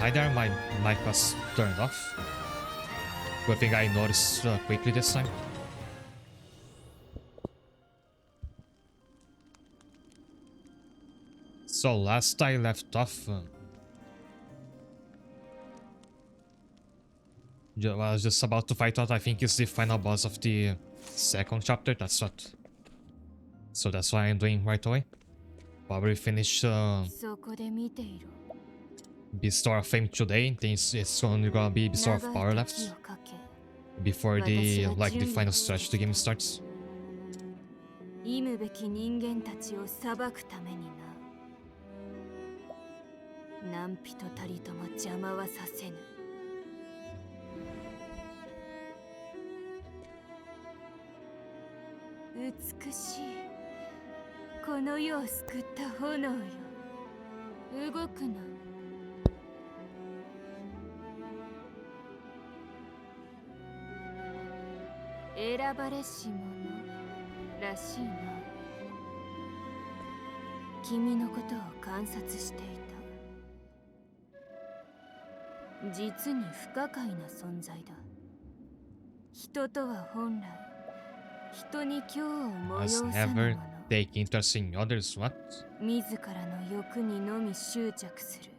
Hi there, my mic was turned off. Good thing I noticed quickly this time. So last I left off, I was just about to fight what I think is the final boss of the second chapter. So that's what I'm doing right away. Probably finish Beast Store of Fame today. It's only gonna be Beast Store of Power left before the final stretch of the game starts. 忌むべき人間たちを裁くためにな。何人たりとも邪魔はさせぬ。美しい。この世を救った炎よ。動くな。選ばれし者らしいな。君のことを観察していた。実に不可解な存在だ。人とは本来人に今日を催さぬもの。Take interest in others, what? 自らの欲にのみ執着する。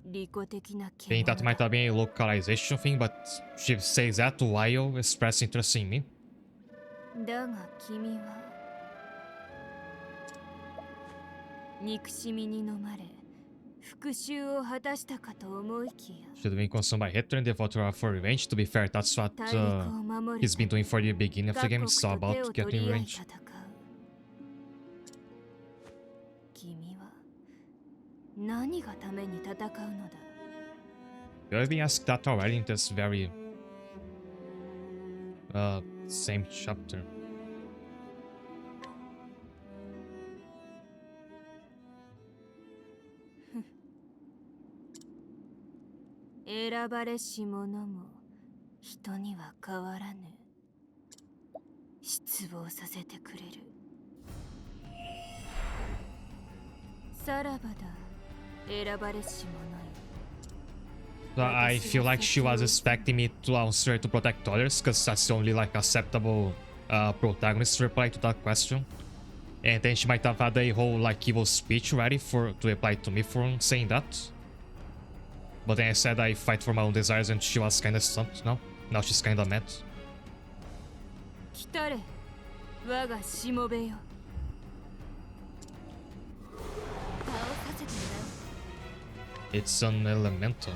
利己的な Think that might have been a localization thing, but she says that while expressing interest in me. だが君は憎しみに飲まれ復讐を果たしたかと思いきや Should have been consumed by hatred and devoted for revenge. To be fair, that's what he's been doing for the beginning of the game. It's all about getting revenge. 君は何がために戦うのだ You have been asked that already in this very same chapter.「選ばれし者も人には変わらぬ」「失望させてくれる」「さらばだ選ばれし者よ」So I feel like she was expecting me to answer to protect others, because that's the only acceptable protagonist reply to that question. And then she might have had a whole evil speech ready to reply to me for saying that. But then I said I fight for my own desires, and she was kinda stumped now. Now she's kinda mad. 来たれ我がしもべよ倒させてもらう It's an elemental.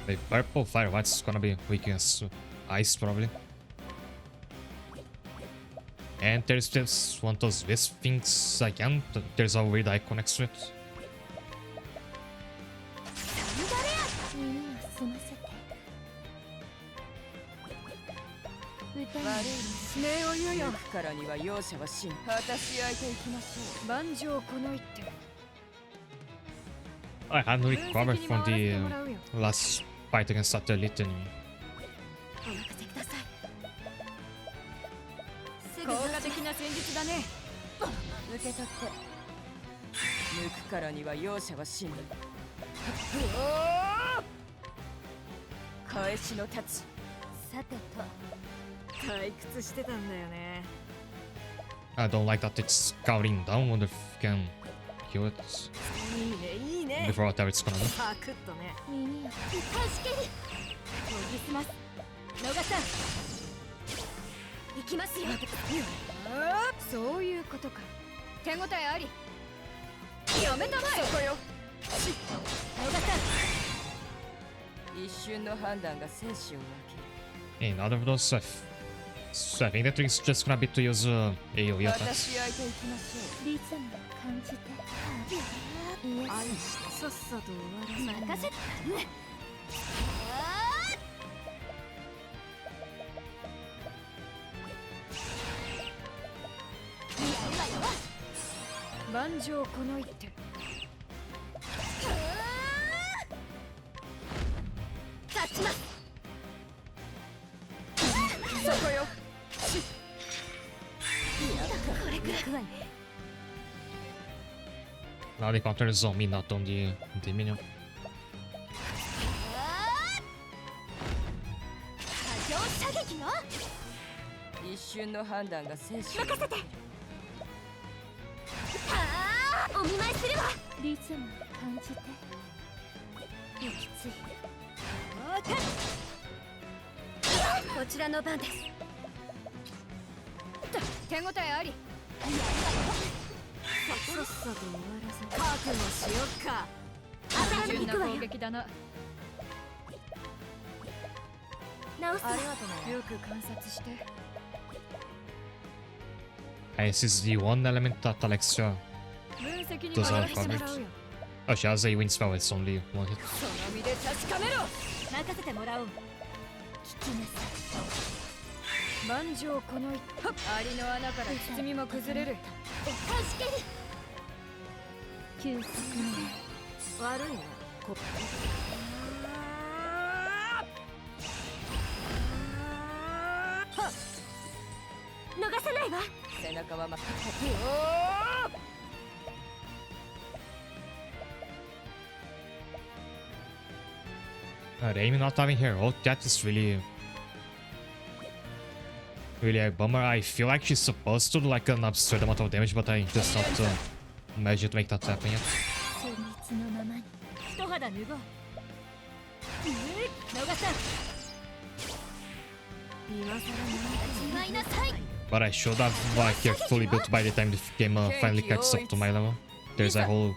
The purple fire, what's gonna be weak against ice, probably. And there's just one of those wisp things again. There's a weird icon next to it. 悪い命を言うよからには容赦はしん私し相手行きましょう万丈この一手 I hadn't recovered from the last fight against that elite enemy. お任せください効果的な戦術だね受け取って抜くからには容赦はしん返しの太刀さてと退屈してたんだよね I don't like that it's counting down. Wonder if you can kill it いいねいいね before whatever it's gonna do. パクッとね耳を助ける研ぎ澄ます野賀さん行きますよそういうことか手応えありやめたまえそこよ野賀さん一瞬の判断が生死を分ける In other of those, so I think the trick is just gonna be to use AoE attacks. 私相手行きましょうリズム感じて愛してさっさと終わらせ任せて万丈この一手立ちますそこよこれくらいわね Now the counter is on me, not on the minion. 波状射撃よ一瞬の判断が生死任せてお見舞いするわリズム感じて息ついこちらの番です手応えありさっさと終わらせ覚悟しよっか単純な攻撃だな直すありがとねよく観察して This is the one element that Alexia 分析に does 回 not しても cover. らうよ Oh, she has a wind spell, it's only one hit. その身で確かめろ任せてもらおう聞きなさい万丈この一アリの穴から包みも崩れる助ける休息ね悪いなこ逃さないわ背中はまっRaimi not having her ult, that is really a bummer. I feel like she's supposed to do like an absurd amount of damage, but I just not managed to make that happen yet. 旋律のままに一肌脱ごう野賀さん今更なんか違いなさい But I should have fully built by the time the game finally catches up to my level. There's a whole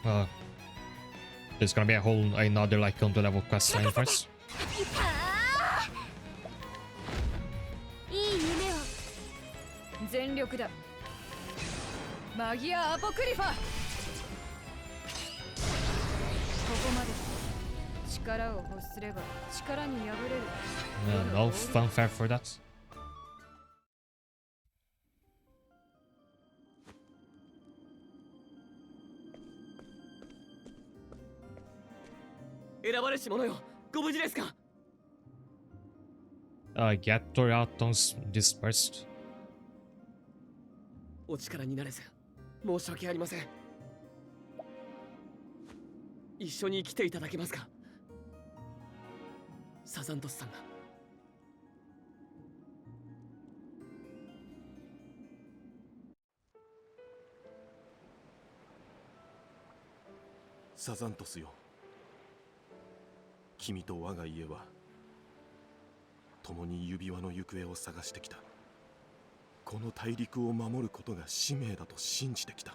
there's gonna be a whole another like counter level quest line first. いい夢を全力だマギア・アポクリファここまで力を欲すれば力に敗れる No fanfare for that. 選ばれし者よ、ご無事ですか。 Get your atoms dispersed. お力になれず申し訳ありません。一緒に来ていただけますか。サザントスさんが。サザントスよ、君と我が家は共に指輪の行方を探してきた。この大陸を守ることが使命だと信じてきた。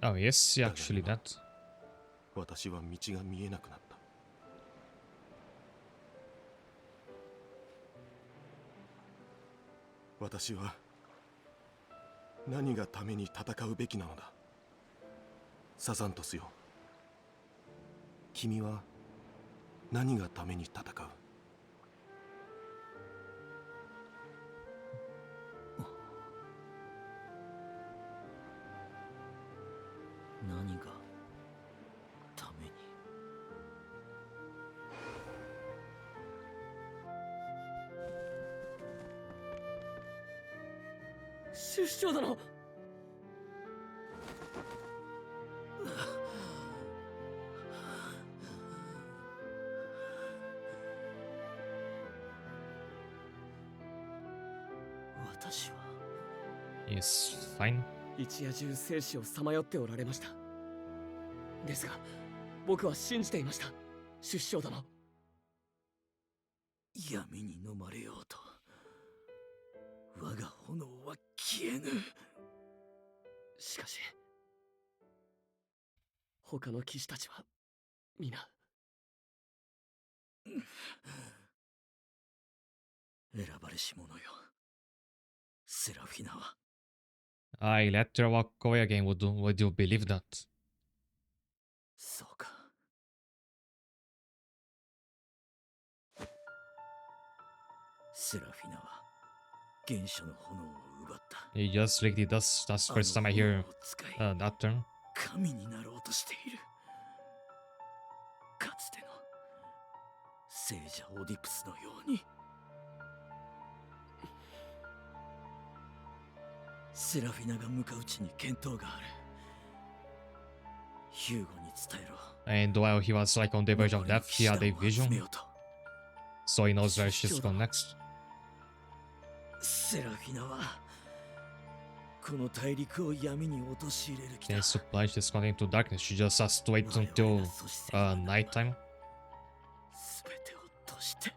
Oh, yes, he actually that. 私は道が見えなくなった。私は何がために戦うべきなのだ。サザントスよ、君は何がために戦う？何がために。出生殿。私は He's fine. 一夜中生死をさまよっておられました。ですが僕は信じていました、出生殿。闇に飲まれようと我が炎は消えぬ。しかし他の騎士たちは皆選ばれし者よ、セラフィナは。 I let her walk away again. Would you believe that? そうか。セラフィナは原初の炎を奪った。 He just licked it. That's the first time I あの hear 炎を使い that term. 神になろうとしている。かつての聖者オディプスのように。セラフィナが向かう地に見当がある。ヒューゴに伝えろ。 And while he was like on the verge of death, he had a 守りの騎士団を集め vision, ようと。 so he knows where she's going next. セラフィナはこの大陸を闇に陥れる気 And だ。 to plunge this continent into darkness, she just has to wait until nighttime. すべてを閉じて。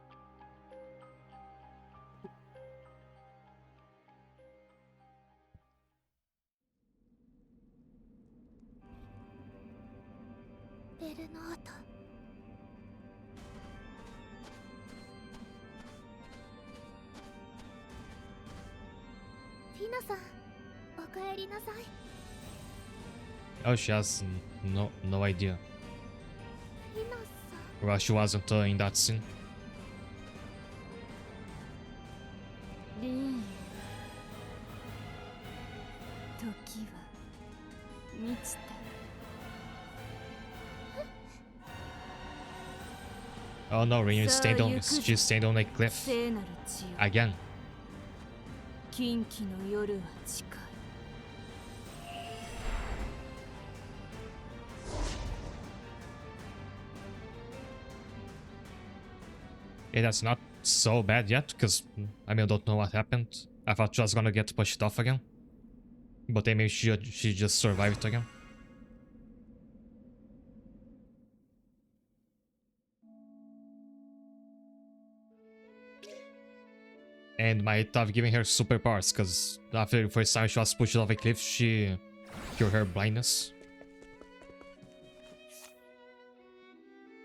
ベルノート。フィナさん、おかえりなさい。 Oh, she has no idea. フィナさん。 Well, she wasn't in that scene. リーン。時は満ちた。 Oh no, Rin she's stayed on a cliff 聖なる地よ、 again. 近畿の夜は近い。 Yeah, that's not so bad yet, because I mean, I don't know what happened. I thought she was gonna get pushed off again, but then maybe she just survived again. And might have given her superpowers, because after the first time she was pushed off a cliff, she cured her blindness.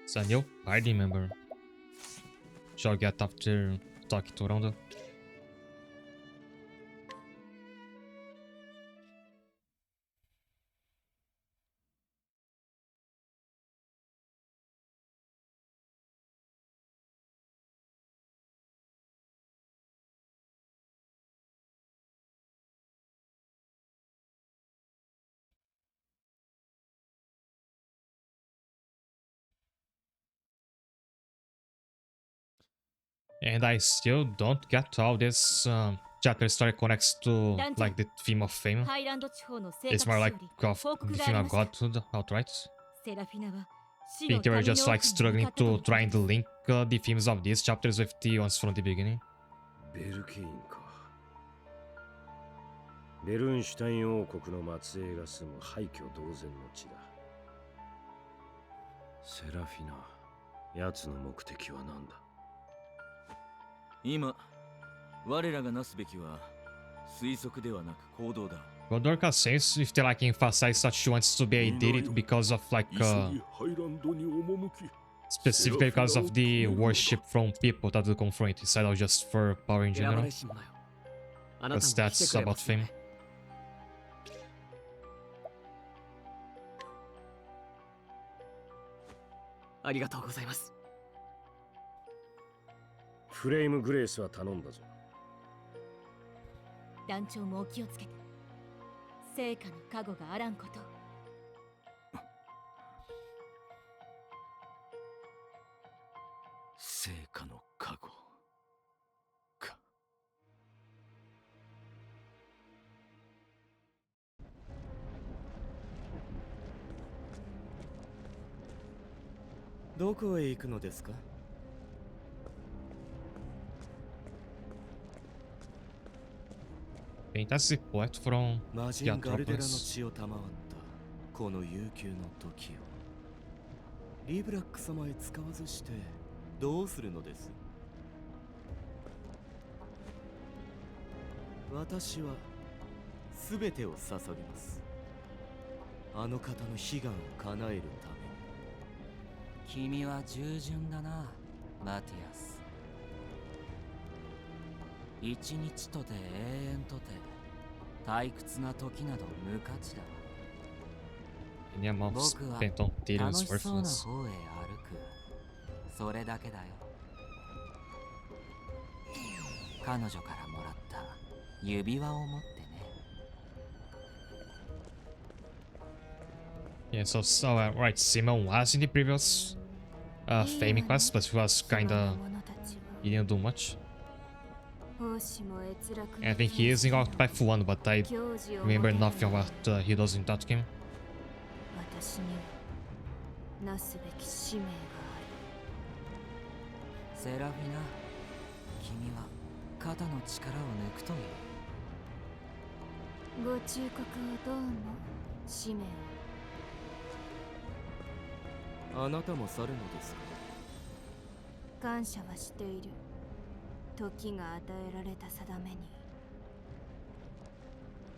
It's a new party member. She'll get after talking to Rondo. And I still don't get how this chapter story connects to like the theme of fame. ハイランド地方の生 It's 活 more 者 like より of 報告 the があ theme り of ました。 godhood outright. セラフィナは I think they were just like struggling to try and link the themes of these chapters with the ones from the beginning. ベルケインか。ベルンシュタイン王国の末裔が住む廃墟同然の地だ。セラフィナ、奴の目的は何だ？今我らがなすべきは推測ではなく行動だ。Well, Dorcas says if they like emphasize that she wants to be a did it because of like 一緒にハイランドに赴き specifically because of the worship from people that do confront instead of just for power in 選ば general. れし者よ。あなた Because も来て that's くれま about すよ fame. ね。ありがとうございます。フレイムグレースは頼んだぞ。団長もお気をつけて。成果の加護があらんこと。成果の加護か。どこへ行くのですか？ Fantasy poet from 魔人ガルデラの Octopath. 血を賜ったこの悠久の時をリブラック様へ使わずしてどうするのです？私は全てを捧げます。あの方の悲願を叶えるために。君は従順だな、マティアス。一日とて永遠とて退屈な時など無価値だ。 Any amount 僕は spent on 楽 Tyrion is しそうな worthless. 方へ歩く。それだけだよ。彼女からもらった指輪を持ってね。 Yeah, right, Simon was in the previous fame quest, but he was kinda... he didn't do much. And I think he is in Octopath 1, but I remember nothing what he does in that game. 私にはなすべき使命がセラフィナ、君は肩の力を抜くといい。ある。ご忠告をどうも、使命を。あなたも去るのですか？感謝はしている。時が与えられた定めに。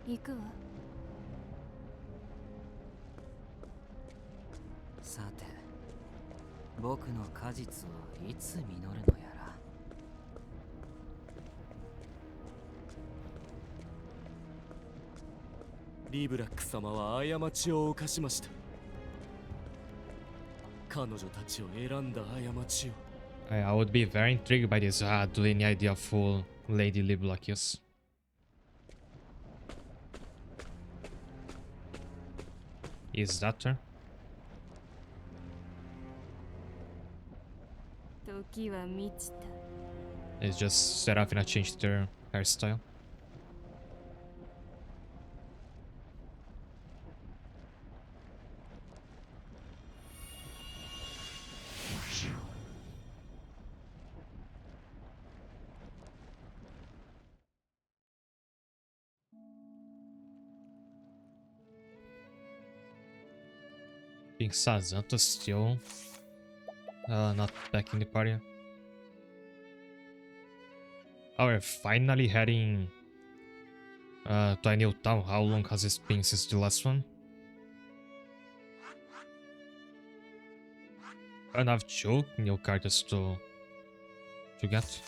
行くわ。さて、僕の果実はいつ実るのやら。リブラック様は過ちを犯しました。彼女たちを選んだ過ちを。I would be very intrigued by this. Do any idea of who Lady Liblac is? Is that her? 時は満ちた。 It's just Seraphina changed their hairstyle. Being Sazanta still not back in the party. Oh, we're finally heading to a new town. How long has it been since the last one? Enough two new characters to get.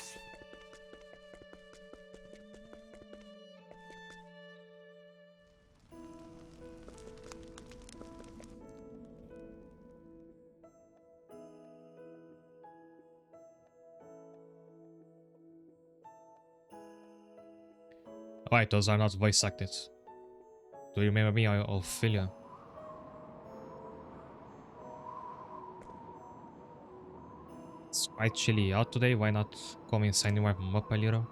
Right, those are not voice acted. Do you remember me, Ophelia? It's quite chilly out today, why not come inside and warm up a little?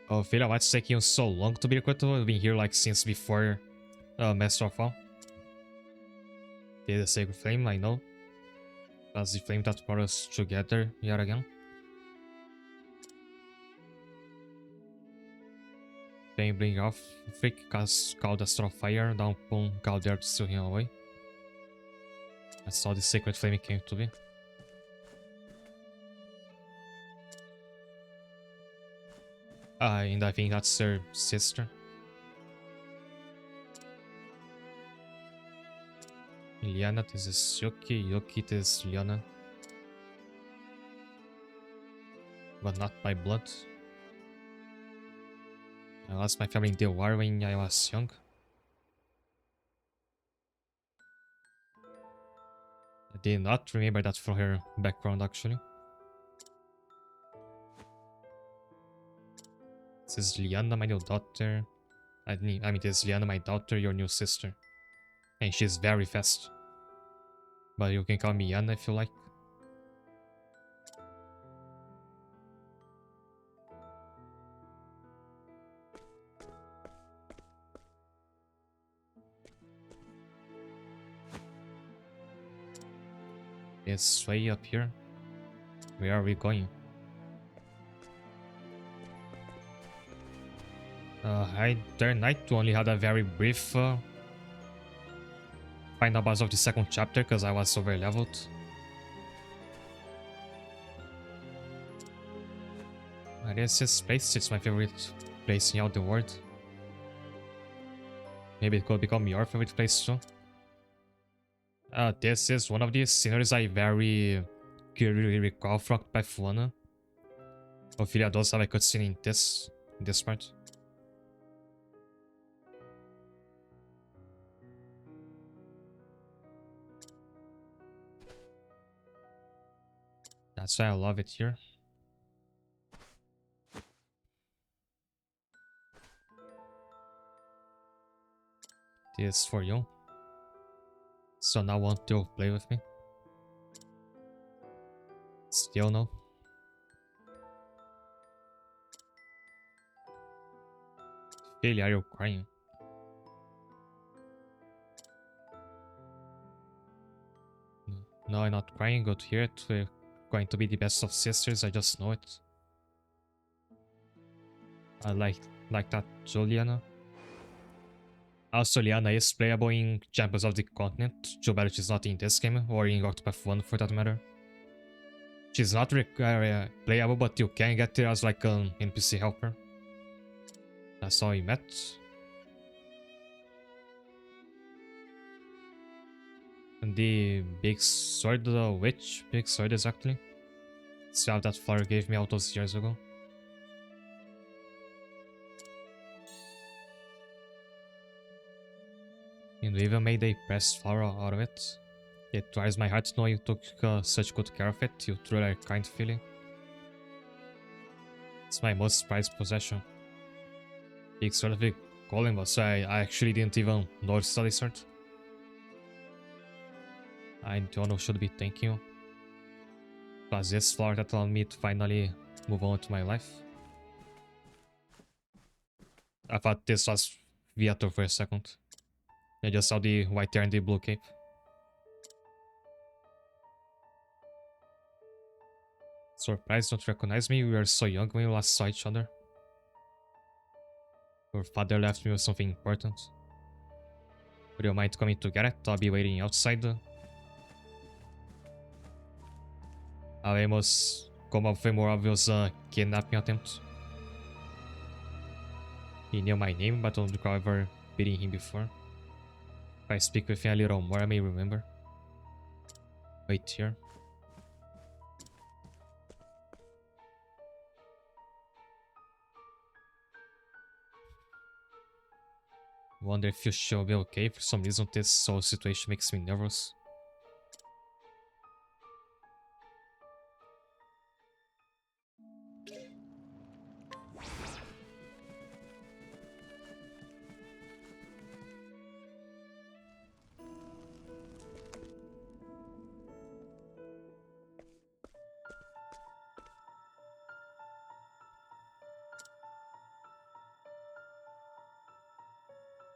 Ophelia, what's taking you so long to be recruited? We've been here like since before Master of All. The Sacred Flame, I know. That's the flame that brought us together yet again. Then bring off Freak called Astral Fire, down upon Galder to steal him away. That's how the Sacred Flame came to be. And I think that's her sister. Liana, this is Yuki. Yuki, this is Liana. But not by blood. I lost my family in the war when I was young. I did not remember that from her background, actually. This is Liana, my new daughter. I mean, this is Liana, my daughter, your new sister. And she's very fast. But you can call me Yana if you like. It's way up here. Where are we going? Their night only had a very brief final boss of the second chapter because I was over leveled. I guess this place, it's my favorite place in all the world. Maybe it could become your favorite place too. This is one of the sceneries I very clearly recall from Octopath 1. Ophelia does have a cutscene in this part. That's why I love it here. This is for you. So now want to play with me? Still no. Really, are you crying? No, I'm not crying. Good to hear it. We're going to be the best of sisters. I just know it. I like that Juliana. Also, Liana is playable in Champions of the Continent. Too bad she's not in this game, or in Octopath 1 for that matter. She's not playable, but you can get her as like an NPC helper. That's how we met. And the big sword, which big sword exactly? Still have that flower gave me all those years ago. And we even made a pressed flower out of it. It warms my heart to know you took such good care of it. You truly are kind, feeling. It's my most prized possession. Big sword of the golem boss. I actually didn't even notice that sword. I don't know, should be thanking you. It was this flower that allowed me to finally move on to my life. I thought this was Viator for a second. I just saw the white hair and the blue cape. Surprised don't recognize me? We were so young when we last saw each other. Your father left me with something important. Would you mind coming to get it? I'll be waiting outside. Habemos como foi more obvious kidnapping attempt. He knew my name, but I don't recall ever beating him before. If I speak with him a little more, I may remember. Wait here. Wonder if you should be okay. For some reason, this whole situation makes me nervous.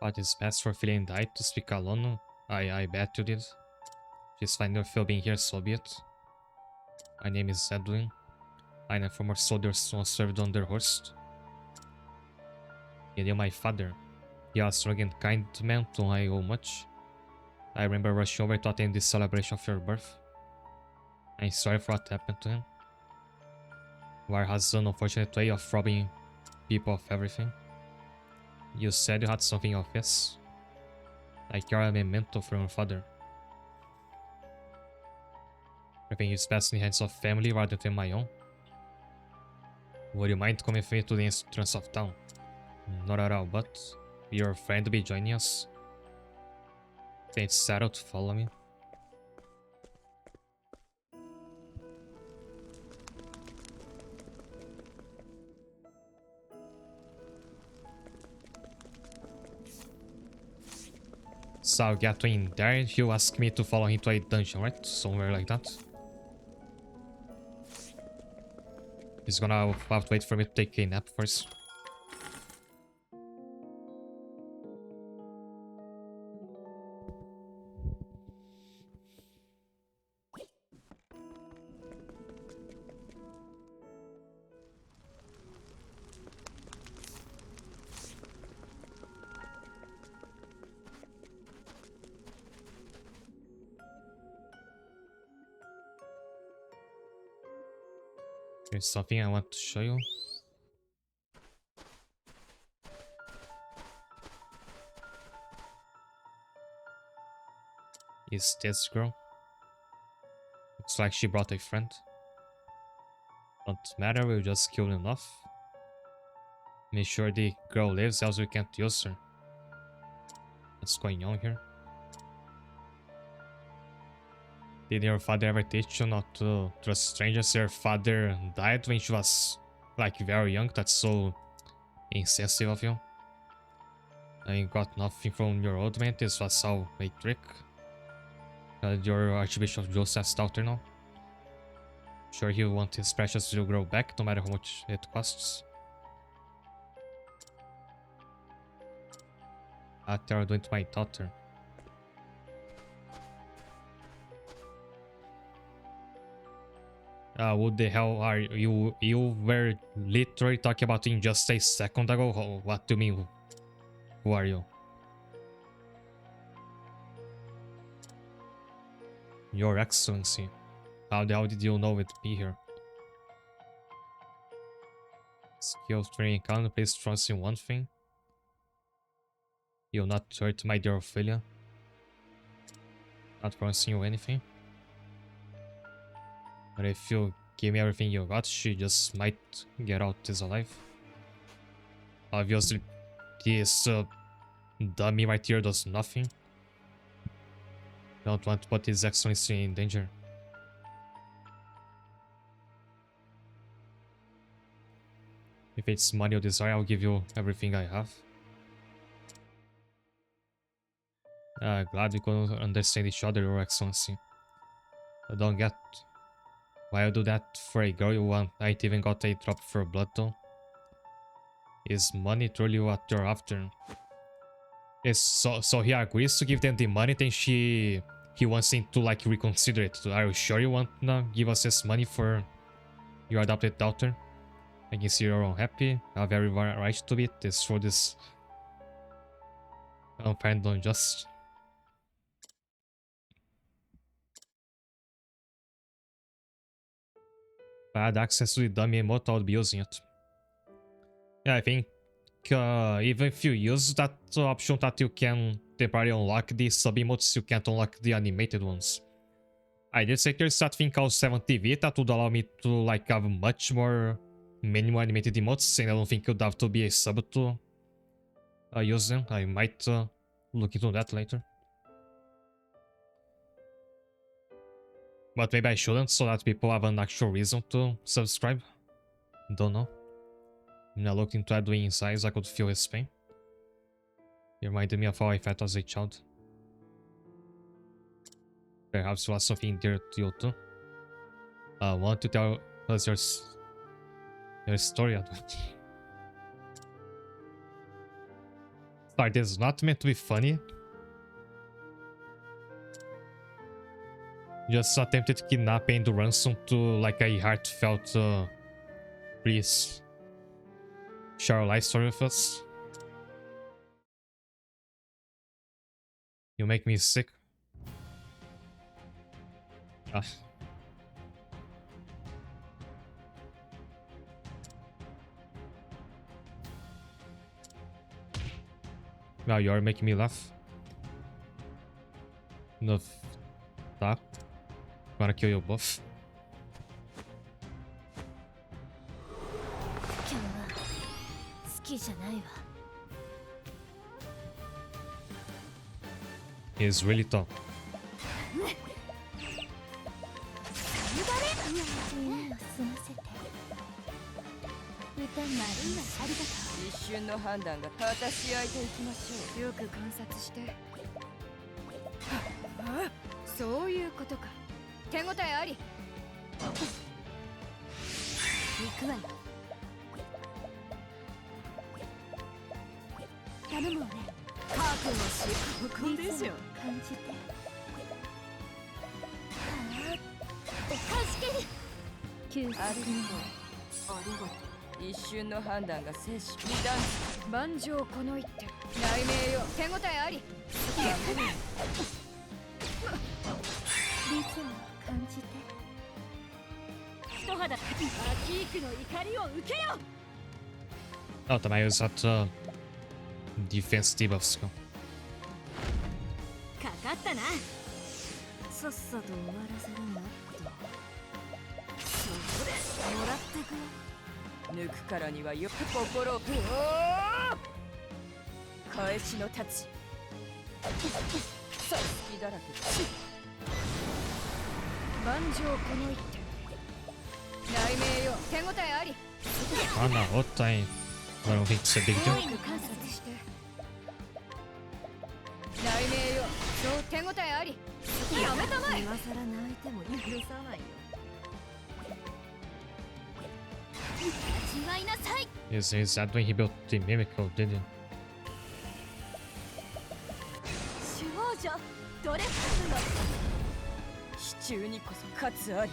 But it's best for feeling died to speak alone. I bet you did. Just fine with you being here, so be it. My name is Edwin. I'm a former soldier who served under Horst. He knew my father. He was a strong and kind man to whom I owe much. I remember rushing over to attend the celebration of your birth. I'm sorry for what happened to him. War has an unfortunate way of robbing people of everything. You said you had something of his. Like you're a memento from your father. Everything is best in the hands of family rather than my own. Would you mind coming with me to the entrance of town? Not at all, but your friend will be joining us. Then it's settled to follow me. So I'll get in there. He'll ask me to follow him to a dungeon, right? Somewhere like that. He's gonna have to wait for me to take a nap first. There's something I want to show you. Is this girl? Looks like she brought a friend. Don't matter, we'll just kill enough. Make sure the girl lives, else we can't use her. What's going on here? Did your father ever teach you not to trust strangers? Your father died when she was like very young. That's so insensitive of you. I got nothing from your old man. This was all a trick. Your Archbishop Joseph's daughter now. Sure he'll want his precious to grow back, no matter how much it costs. What are you doing to my daughter? What the hell are you? You were literally talking about in just a second ago. What do you mean? Who are you? Your Excellency. How the hell did you know it'd be here? Skill training calendar, please trust in one thing. You'll not hurt my dear Ophelia. Not promising you anything. But if you give me everything you got, she just might get out this alive. Obviously, this dummy right here does nothing. Don't want to put his Excellency in danger. If it's money you desire, I'll give you everything I have. Glad we could understand each other, Your Excellency. I don't get why you do that for a girl you want. I ain't even got a drop for blood though. Is money truly what you're after? Yes, so he agrees to give them the money, then he wants him to like reconsider it. Are you sure you want to give us this money for your adopted daughter? I can see you're unhappy. I have every right to be. This road is unfair and unjust. If I had access to the dummy emote, I would be using it. Yeah, I think even if you use that option that you can temporarily unlock the sub-emotes, you can't unlock the animated ones. I did say there's that thing called 7TV that would allow me to like have much more minimal animated emotes, and I don't think it would have to be a sub to use them. I might look into that later. But maybe I shouldn't, so that people have an actual reason to subscribe. Don't know. When I looked into Edwin inside, I could feel his pain. He reminded me of how I felt as a child. Perhaps it was something dear to you too. Want to tell us your story, Edwin? Sorry, this is not meant to be funny. Just attempted to kidnap and ransom to like a heartfelt please share a life story with us. You make me sick. Ah. Now you're making me laugh. No, tá. Agora kill you both. 今日は好きじゃないわ He's really tall. 夢を済ませて歌丸いわありがとう一瞬の判断が果たし合いていきましょう。よく観察してそういうことか手応えあり行くわよ頼むわね覚悟しここでしょ感じておかしける救あり済がとう。ありがとう。一瞬の判断が生死二段万丈この一手内命よ手応えありリズムを感じて一肌アキークの怒りを受けよ Oh, também usa defense debuffs. かかったなさっさと終わらせるなとそれもらってく抜くからにはよく心を返しの太刀さ好きだらけ万丈この一手内命よ手応えあり Ah, na outra, hein? I don't think it's a big 大 deal. いに観察して内命よそう手応えありやめたまえ今さら泣いても許さないよ味わいなさい Is that when he built the Mimical, didn't he? 守護女ドレフの支柱にこそ勝つあり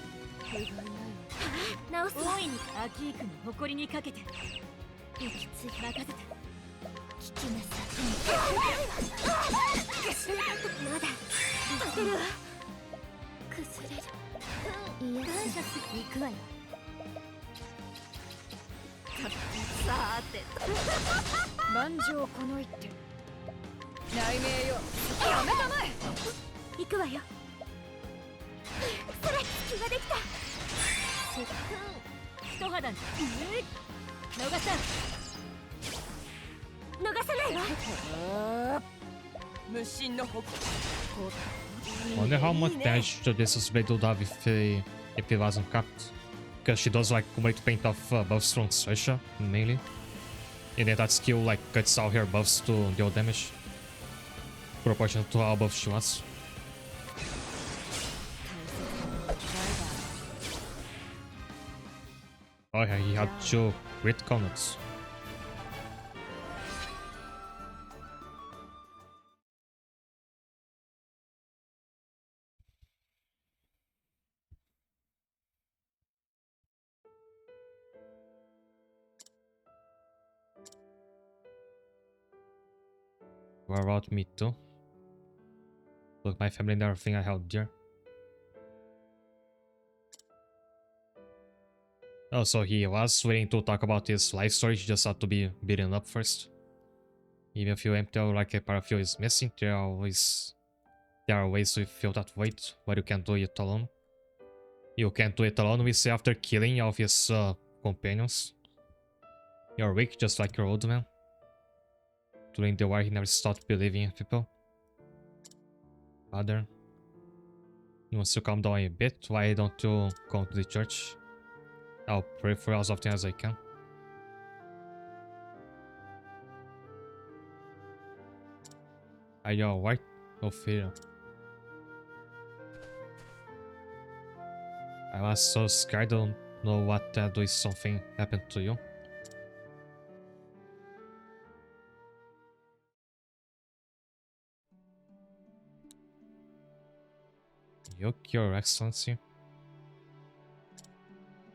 直す大いにアキークの誇りにかけて息つい任せた聞きなさいまだ立てるわ崩れるいや感謝する行くわよさーて万丈この一手内命よやめたまえ行くわよそれ気ができた一肌に逃さないわ無心の矛 Wonder how much damage this Suspeito would have if he wasn't capped. Because she does like complete paint off buffs from Sasha, mainly. And then that skill like cuts all her buffs to deal damage. Proportional to how buff she was. Oh yeah, he had 2 crit comments. What about me too? Look, my family and everything I held dear. Oh, so he was waiting to talk about his life story, he just had to be beaten up first. Even if you empty out like a part of you is missing, there are ways to fill that void, but you can't do it alone. You can't do it alone, we say after killing all of his companions. You're weak just like your old man. During the war, he never stopped believing in people. Father, you want to calm down a bit? Why don't you come to the church? I'll pray for you as often as I can. Are you alright? No fear. I was so scared, I don't know what to do if something happened to you. Yoke, Your Excellency.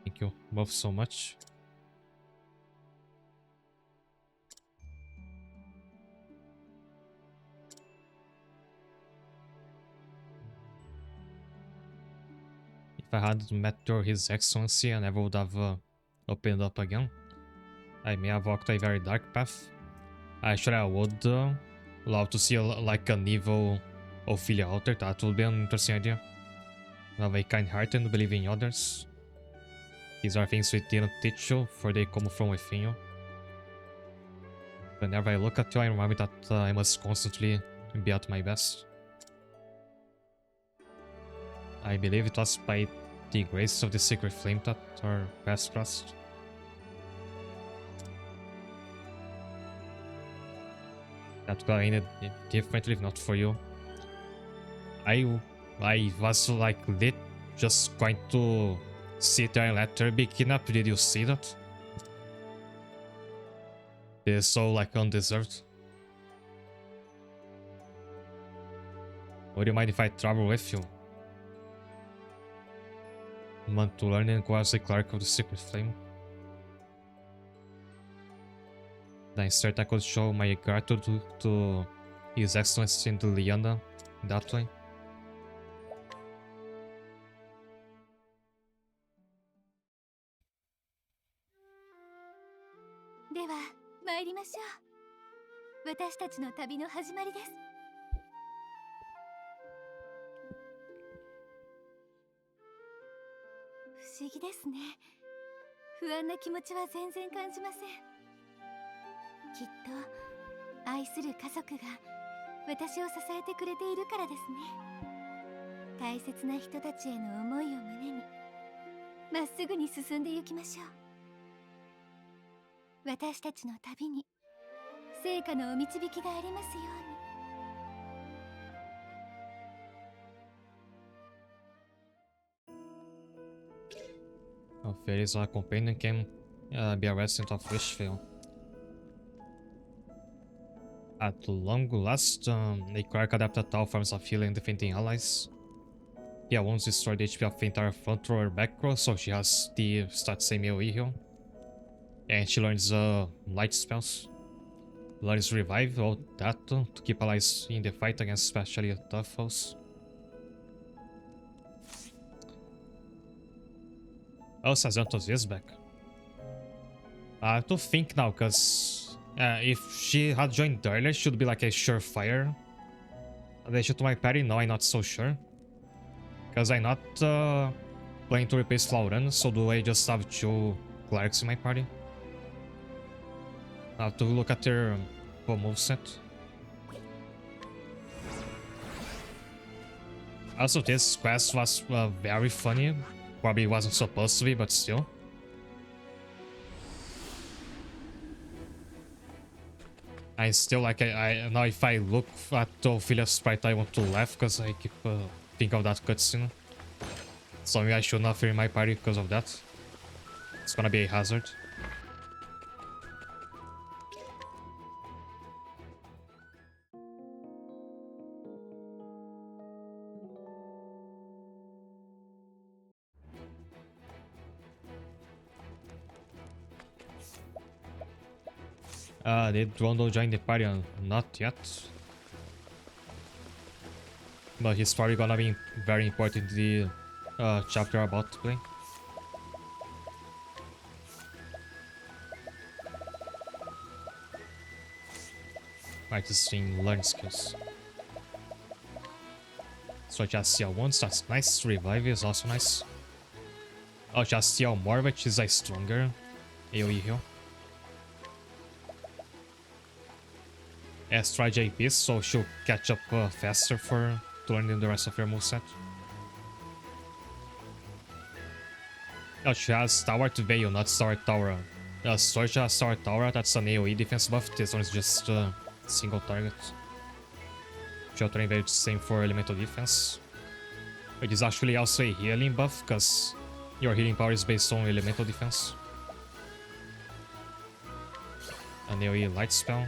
Thank you both so much. If I had met His Excellency, I never would have opened up again. I may have walked a very dark path. Actually, I would Love to see like an evil Ophelia out there. That would be an interesting idea. Have a kind heart and believe in others. These are things we didn't teach you, for they come from within you. Whenever I look at you, I remind me that I must constantly be at my best. I believe it was by the grace of the secret flame that our paths crossed. That could have ended differently if not for you. I was like lit, just going to sit there and let her be kidnapped. Did you see that? It is so like undeserved. Would you mind if I travel with you? Want to learn and go as a cleric of the secret flame? Then instead I could show my gratitude to His Excellency in the Liana that way. Fairies our companion can be a resident of Wishvale. At long last, a cleric adapted all forms of healing and defending allies. Yeah, once destroyed the HP of the entire front row or back row, so she has the stat same AoE heal. And she learns light spells. Learns revive, all that to keep allies in the fight against especially tough foes. Oh, Sazantos is back. I have to think now, because if she had joined earlier, she should be like a surefire addition to my party. No, I'm not so sure. Because I'm not planning to replace Flauran, so do I just have 2 clerics in my party? I have to look at their moveset. Also, this quest was very funny. Probably wasn't supposed to be, but still. I still like, I now if I look at Ophelia's sprite, I want to laugh because I keep think of that cutscene. So maybe I should not fear my party because of that. It's gonna be a hazard. Did Rondo join the party? Not yet. But he's probably gonna be very important in the chapter about to play. Right, this thing learn skills. So just CL once, that's nice. Revive is also nice. Oh, just CL more, which is a stronger AoE heal. Try JPs, so she'll catch up faster for learning the rest of her moveset. Oh, she has Tower to Veil, not Tower Tower. Storage has Tower Tower, that's an AoE defense buff. This one is just single target. Sheltering Veil is the same for elemental defense. It is actually also a healing buff, because your healing power is based on elemental defense. An AoE light spell.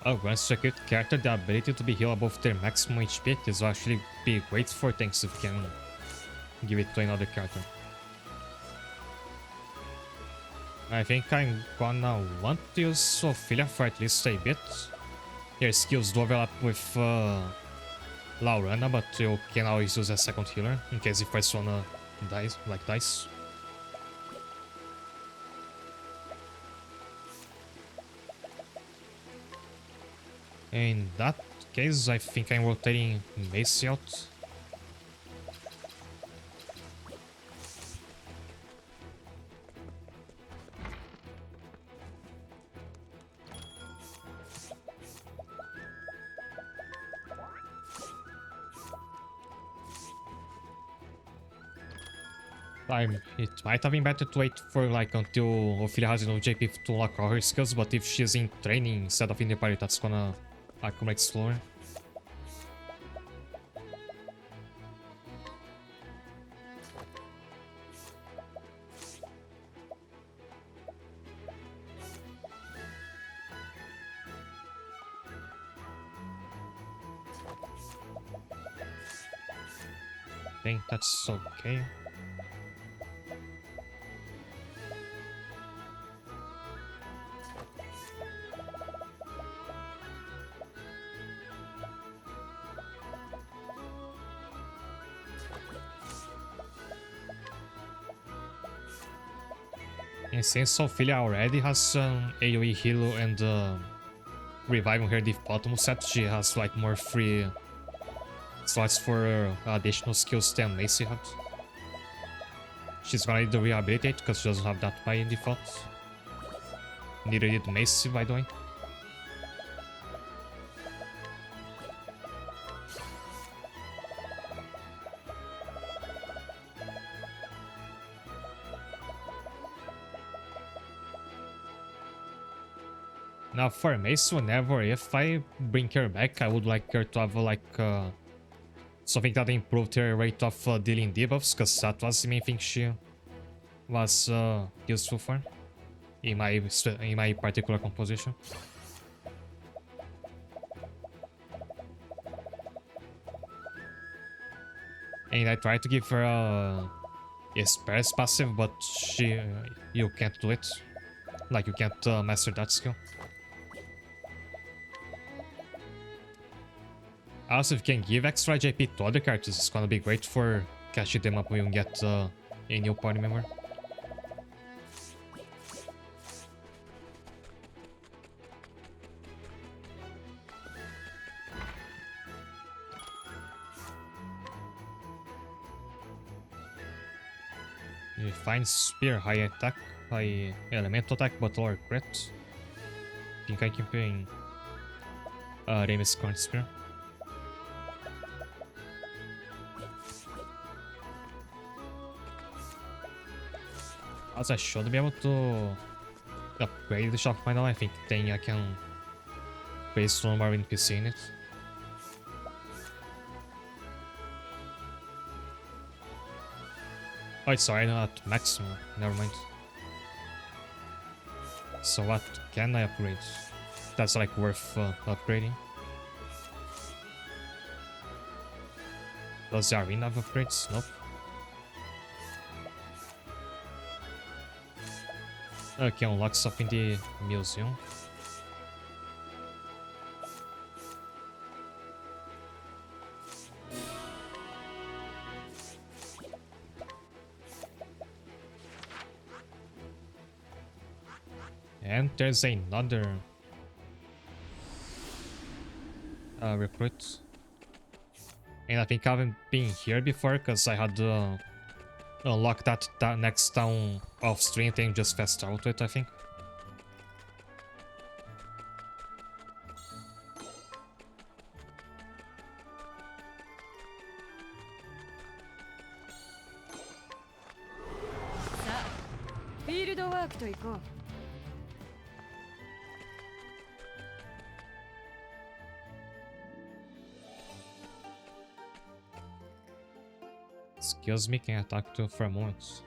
Oh, once you get character the ability to be healed above their maximum HP, this will actually be great for tanks if you can give it to another character. I think I'm gonna want to use Ophelia for at least a bit. Her skills do overlap with Laurana, but you can always use a second healer in case the first one dies. In that case, I think I'm rotating Macy out. It might have been better to wait for like until Ophelia has enough JP to unlock all her skills, but if she's in training instead of in the party, that's gonna accumulate slower. I think that's okay. And since Ophelia already has AoE Hilo and Revive on her Dichotomous set, she has like more free slots for additional skills than Macy had. She's gonna need to rehabilitate because she doesn't have that by default. Neither did Macy, by the way. Now for Mace, whenever if I bring her back, I would like her to have like something that improved her rate of dealing debuffs, because that was the main thing she was useful for in my particular composition. And I tried to give her a spares passive, but you can't do it. Like you can't master that skill. Also, if you can give extra JP to other characters, it's gonna be great for catching them up when you get a new party member. You find Spear, high attack, high elemental attack, but lower crit. I think I keep doing Remus current Spear. As I should be able to upgrade the Shock Final, I think then I can place one more NPC in it. Oh, it's already at maximum, never mind. So what can I upgrade? That's like worth upgrading. Does the arena have upgrades? Nope. Okay, unlock stuff in the museum. And there's another recruit. And I think I haven't been here before because I had unlock that next town off stream thing, just fast out it, I think. Field work と行こう。Skills me can attack to for a moment.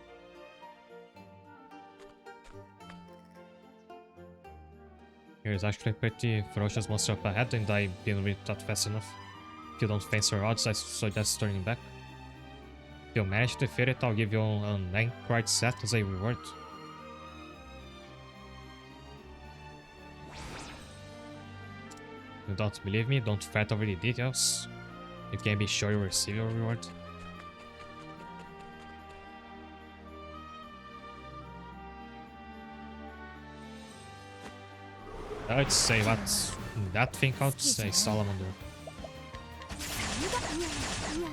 Here's actually a pretty ferocious monster up ahead, and I didn't read that fast enough. If you don't face her odds, I suggest turning back. If you manage to defeat it, I'll give you a 9 card set as a reward. You don't believe me? Don't fret over the details. You can be sure you'll receive your reward. I'd say that that thing out, a salamander.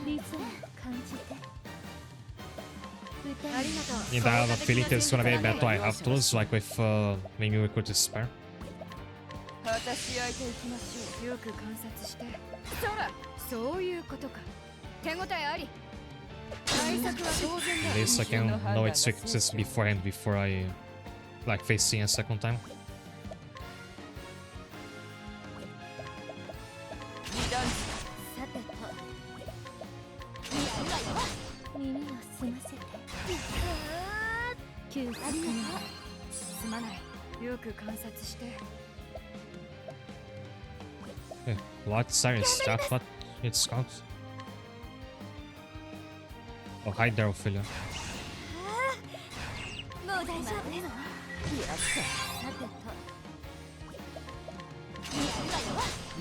リズム感じて歌I mean, I have a feeling it's gonna be a battle I have to lose, like with when you recruit this spare. 私し合いていきましょう。よく観察してそらそういうことか手応えあり対策は当然 At だ least I can know its weaknesses beforehand before I like facing a second time. 二段さてと耳を澄ませて休息にすまないよく観察して Yeah, what side is that? What it's called? Oh, hi there, Ophelia. もう大丈夫ですさてと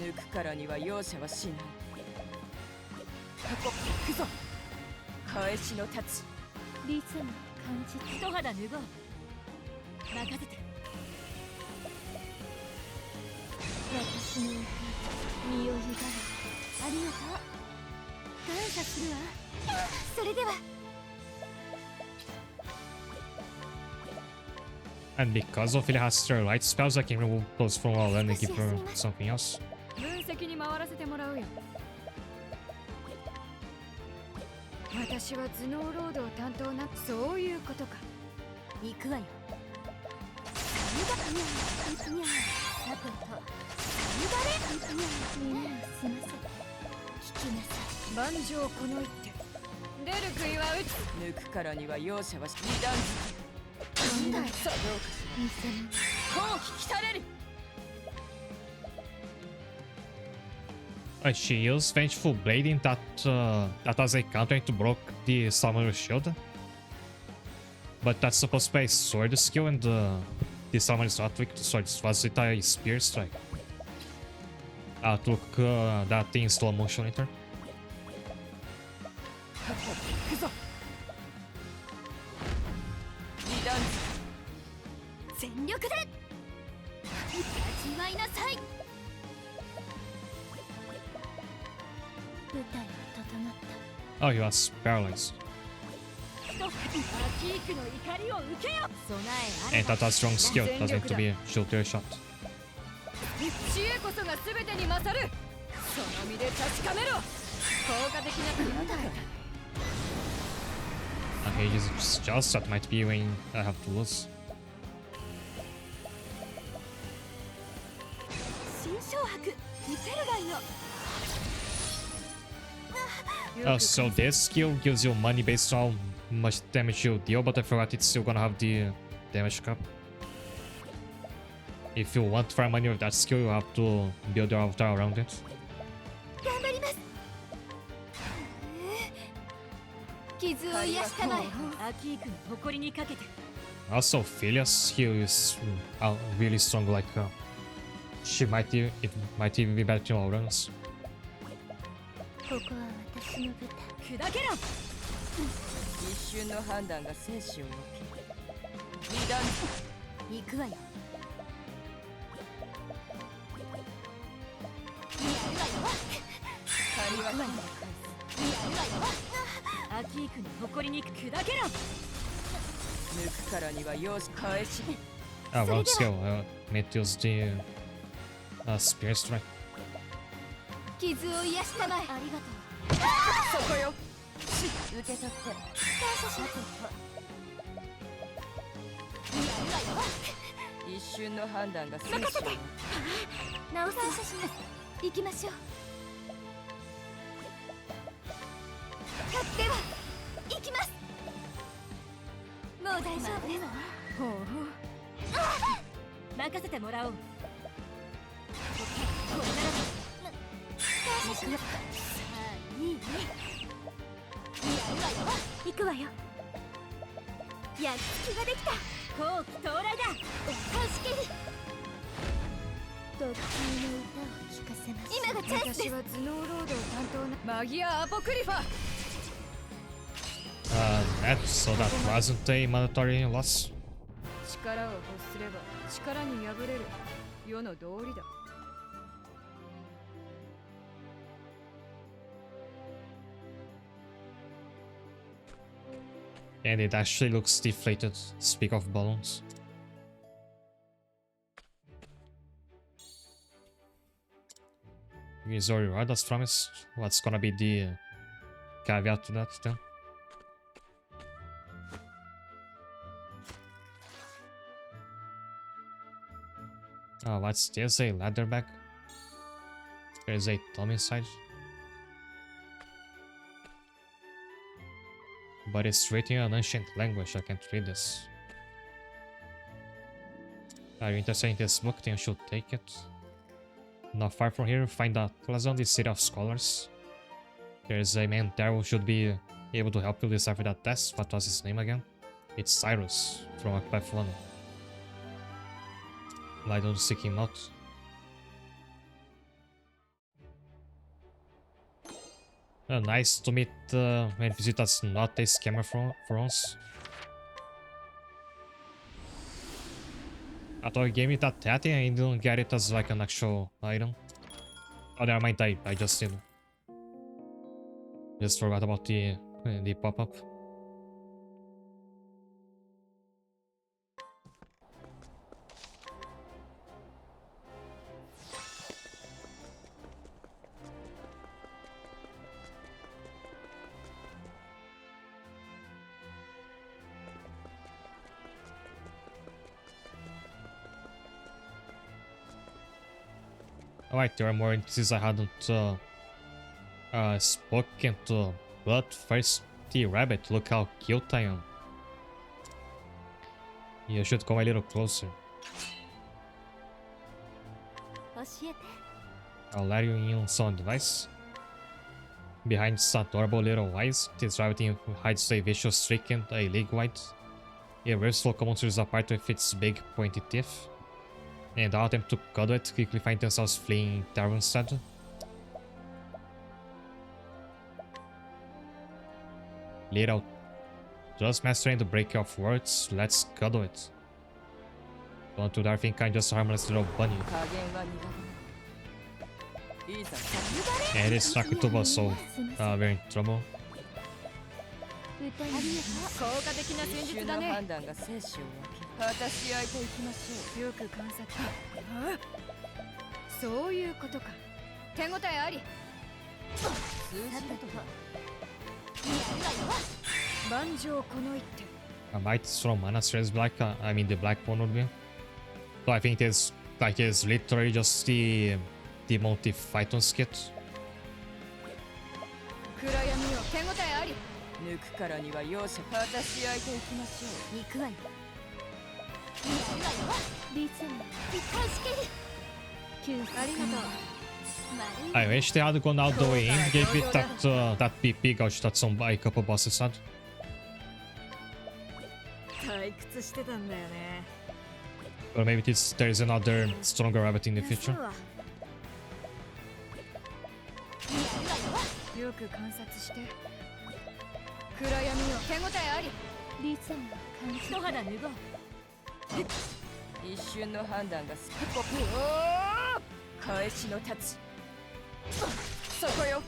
抜くからには容赦はしない。ここ行くぞ。返しの太刀。リズム感じて一肌脱ごう任せて私の歌身を委ねありがとう感謝するわそれでは And because Ophelia has her light spells, I can remove those from all and give her something else. 分析に回らせてもらうよ私は頭脳ロードを担当なそういうことか行くわよさてと耳を澄ませて聞きなさい万丈この一手出る杭は打つ抜くからには容赦はし二段なんだよさあどうかし偽物ら。後期来たれり。She used Vengeful Blading that as a counter to block the Summoner's Shield. But that's supposed to be a sword skill and the Summoner is not weak to swords. Was it a Spear Strike? I'll look that thing in slow motion later. 行くぞ。二段全力で味わいなさい舞台は整った Oh, he was paralyzed. アキークの怒りを受けよ備えあれ And that has strong skill, doesn't need to be a shooter shot. 知恵こそが全てに勝るその身で確かめろ効果的ななんだよ Okay, it's just that might be when I have to lose. 新小白見せるがいいよ Oh, so this skill gives you money based on how much damage you deal, but I forgot it's still gonna have the damage cap. If you want to find money with that skill, you have to build your avatar around it. 頑張ります傷を癒したまえアキークの誇りにかけて Also, Ophelia's skill is really strong, like it might even be better than all runs. ここは私の舞台砕けろ一瞬の判断が生死を分け。二段行くわよ借りは返アキークの誇りに砕けろす。抜くからには容赦返し。 Wrong skill. Made use the Spear Strike. 傷を癒したまえありがとうそこよ。受け取って。感謝します一瞬の判断が生死を分任せて直す感謝します行きましょうでは行きますもう大丈夫ですほう任せてもらおうこれなら感謝します行くわよやっつきができた後期到来だお返し切り特級の歌を聞かせます今がチャンスです私は頭脳ロードを担当なマギア・アポクリファ So that wasn't a mandatory loss. 力を欲すれば力に敗れる世の道理だ And it actually looks deflated. Speak of balloons. Is your reward as promised? What's gonna be the caveat to that then? Oh, what's this? A leather bag? There's a thumb inside. But it's written in an ancient language, I can't read this. Are you interested in this book? Then you should take it. Not far from here, find a pleasant city of scholars. There's a man there who should be able to help you decipher that test. What was his name again? It's Cyrus from Octopath Traveler. Why don't you seek him out? Nice to meet an NPC that's not a scammer for once. I thought you gave me that tatty and I didn't get it as like an actual item. Oh, never mind, I just did. Just forgot about the pop-up. Alright, there are more entities I hadn't spoken to. Bloodthirsty rabbit, look how cute I am. You should come a little closer. I'll let you in on some advice. Behind its adorable little eyes, this rabbit hides a vicious streak and a league-wide. It rips local monsters apart with its big pointy teeth. And all attempt to cuddle it quickly find themselves fleeing terror instead. Little, just mastering the break of words, let's cuddle it. Don't do that, I think I'm just a harmless little bunny. And it's Nakutova, so we're in trouble. 効果的な戦術だね。判断が生死を分け、果たし合いといきましょう。よく観察。そういうことか。手応えあり。通じるとか。万丈この一手。A bite from Monastery's black, I mean the black one would be. So I think it's like it's literally just the Monty Python's kit. 暗闇を手応えあり。抜くからには容赦果たし合いといきましょう。行くわよ。リズム一回しきる。ありがとう。I wish they had gone out the way in, gave it that PP gouge that a couple bosses had. 退屈してたんだよね。Or maybe there's another stronger rabbit in the future. よく観察して。暗闇を手応えあり。リズム一肌脱ごう。一瞬の判断がスキポプ返しのタチ。そこよ。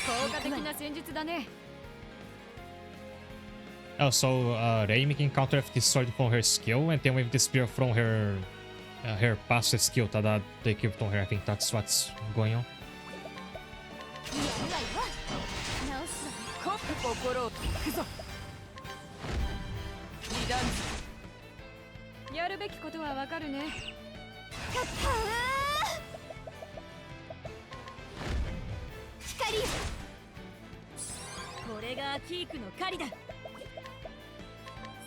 効果的な戦術だね。Oh, so Rei can counter with this sword from her skill, and then with the spear from her passive skill that they equipped on her. I think that's what's going on. 心をくぞ。二段やるべきことはわかるね。光。これがキークの狩りだ。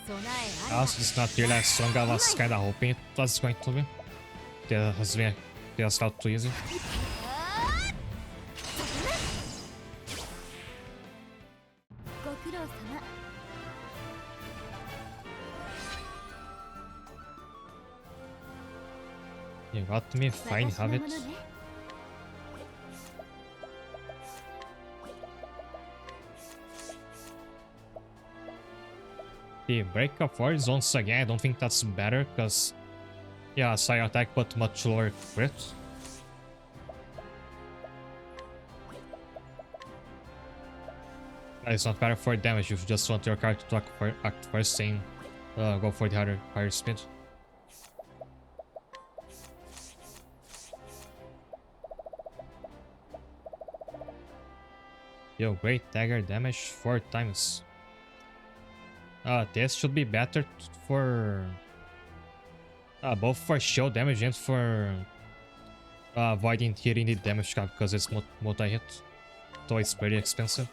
備えあり。 It's not really as strong. I was kinda hoping it was going to be. It has felt too easy. You got me, fine, have it. The break of words once again, I don't think that's better, because yeah, side attack but much lower crit. It's not better for damage if you just want your character to act first and go for the higher speed. Yo, great dagger damage 4 times. This should be better for both for shield damage and for avoiding hitting the damage cap because it's multi-hit. So it's pretty expensive.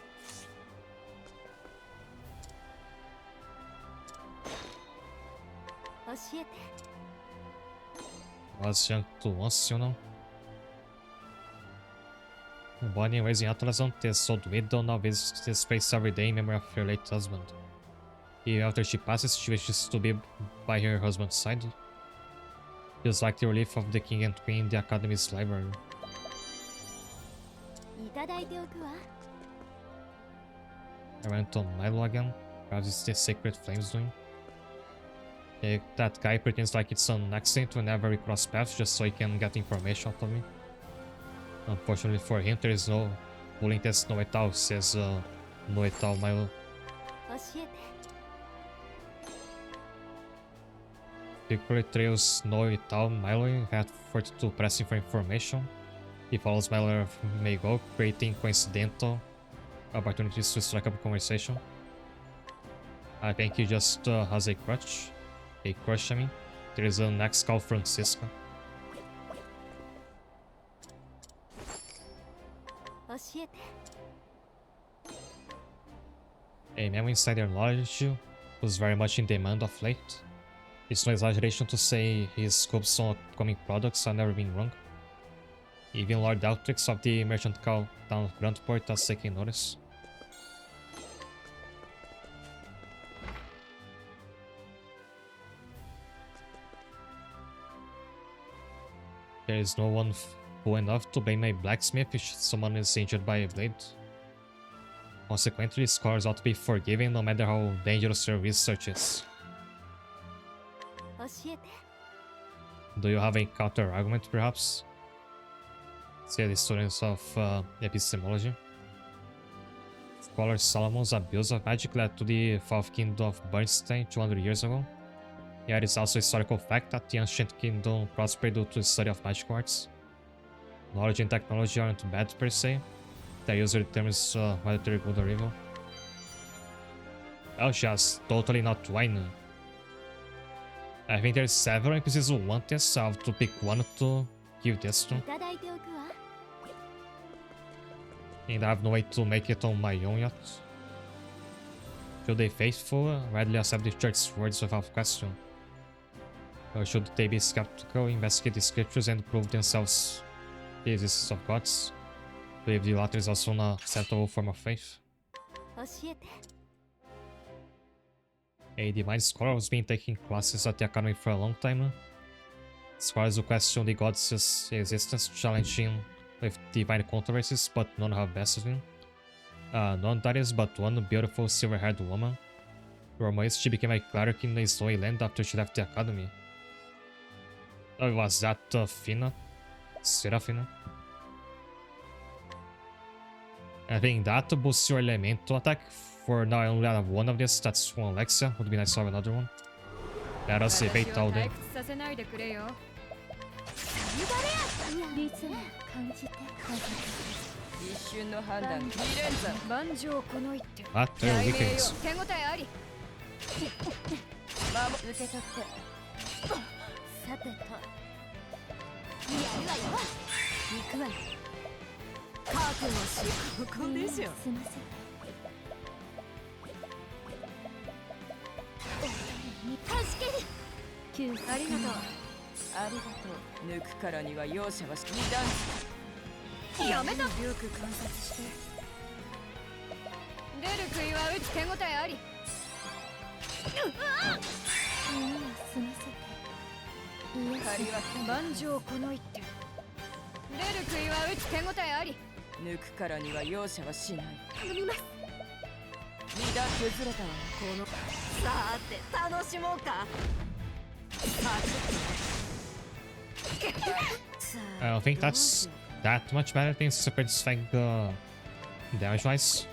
Was young to once, you know. Born and raised in Atlazon, this old widow now visits this place every day in memory of her late husband. Even after she passes, she wishes to be by her husband's side. Feels like the relief of the king and queen in the academy's library. I went on Milo again. Perhaps it's the Sacred Flames doing. That guy pretends like it's an accident whenever we cross paths just so he can get information out of me. Unfortunately for him, there is no bullying test no et al, says no et al Milo. Secretly trails no et al Milo had 42 pressing for information. He follows Milo where may go, creating coincidental opportunities to strike up a conversation. I think he just has a crush. A crush, I mean. There is a next call Francisca. A man with insider knowledge who's very much in demand of late. It's no exaggeration to say his scopes on upcoming products have never been wrong. Even Lord Altrix of the merchant town of Grandport has taken notice. There is no one fool enough to blame a blacksmith if someone is injured by a blade. Consequently, scholars ought to be forgiven no matter how dangerous their research is. Do you have a counter-argument, perhaps? Say the students of epistemology. Scholar Solomon's abuse of magic led to the fall of Kingdom of Bernstein 200 years ago. Yet it's also a historical fact that the ancient kingdom prospered due to the study of magic arts. Knowledge and technology aren't bad per se. The user determines whether they're good or evil. Oh, just totally not wine. I think there's several NPCs who want this, so I have to pick one to give this to. And I have no way to make it on my own yet. Should the faithful readily accept the church's words without question? Or should they be skeptical, investigate the scriptures and prove themselves the existence of gods? I believe the latter is also an acceptable form of faith. A divine scholar who's been taking classes at the academy for a long time now. Scholars who question the gods' existence, challenging with divine controversies, but none have bested him. None that is but one beautiful silver-haired woman. Rumors she became a cleric in a snowy land after she left the academy. Was that Fina? Serafina? I think that boosts your elemental attack. For now I only have one of this, that's one Alexia. Would be nice to have another one. Let us evade all day. What? They're weaklings. I don't think that's that much better. I think it's super satisfying damage-wise.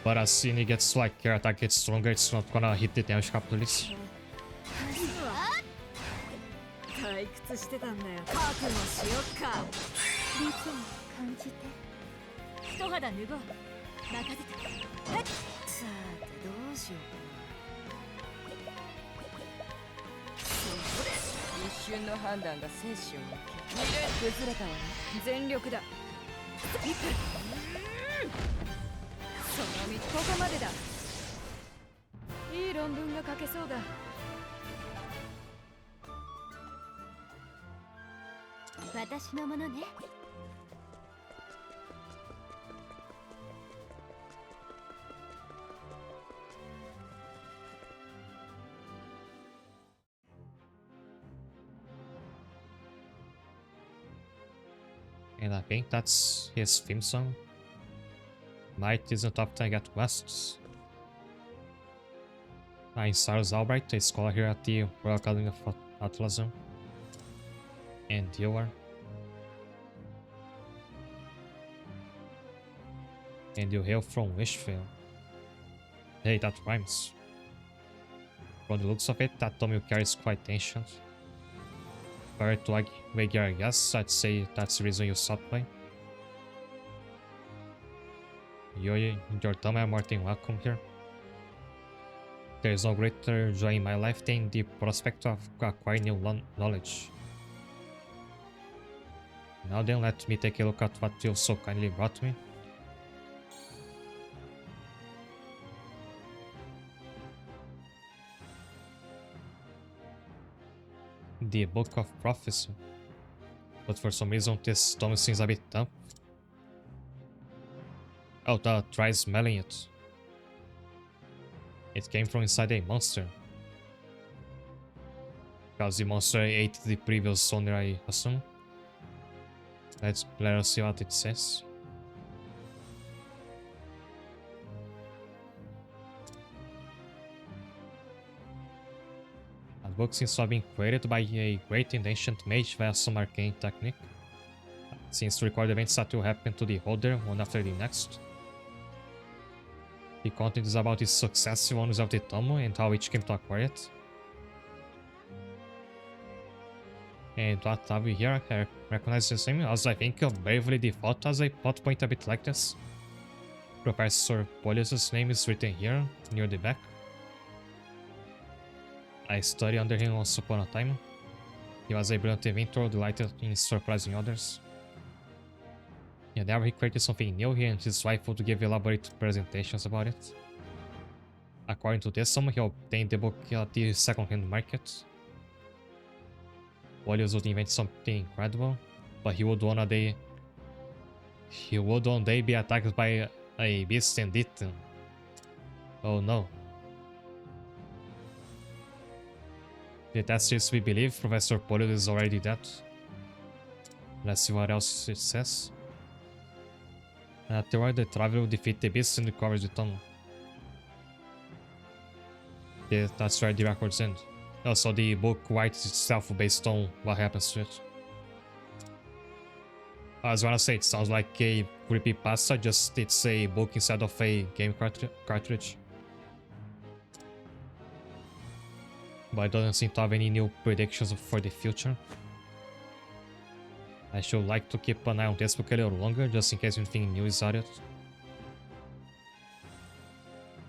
But as Ini gets like her attack gets stronger, it's not gonna hit the damage capitally. 退屈してたんだよ。覚悟しよっか。リズム感じて。一肌脱ごう。任せて。はい。さてどうしようか。それ一瞬の判断が生死を分け2連崩れたわね。全力だ。その道ここまでだ。いい論文が書けそうだ。私のものね。And I think that's his theme song. Night isn't often I get quests. I'm Cyrus Albright, a scholar here at the Royal Academy of Atlasm. And you are? And you hail from Wishvale. Hey, that rhymes. From the looks of it, that tome you carry is quite ancient. If I were to wager a guess, I'd say that's the reason you stopped playing. You and your tome are more than welcome here. There is no greater joy in my life than the prospect of acquiring new knowledge. Now then, let me take a look at what you so kindly brought me. The Book of Prophecy. But for some reason this tome seems a bit damp. Oh, try smelling it. It came from inside a monster. Because the monster ate the previous owner, I assume. Let us see what it says. The book seems to have been created by a great and ancient mage via some arcane technique. It seems to record events that will happen to the holder one after the next. The content is about the successive owners of the Tomo and how each came to acquire it. And what have we here? I recognize the same as I think bravely default as a plot point a bit like this. Professor Polius's name is written here, near the back. I studied under him once upon a time. He was a brilliant inventor, delighted in surprising others. Whenever he created something new, he and his wife would give elaborate presentations about it. According to this, he obtained the book at the second-hand market. Polius would invent something incredible, but he would one day be attacked by a beast and eaten. Oh no. The testers we believe Professor Polius is already dead. Let's see what else it says. Afterward, the traveler will defeat the beast and recovers the tunnel. Yeah, that's where the records end. Also, the book writes itself based on what happens to it. I was gonna say, it sounds like a creepypasta, just it's a book instead of a game cartridge. But it doesn't seem to have any new predictions for the future. I should like to keep an eye on this book a little longer, just in case anything new is added.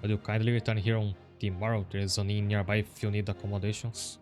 Would you kindly return here on tomorrow? There is an inn nearby if you need accommodations.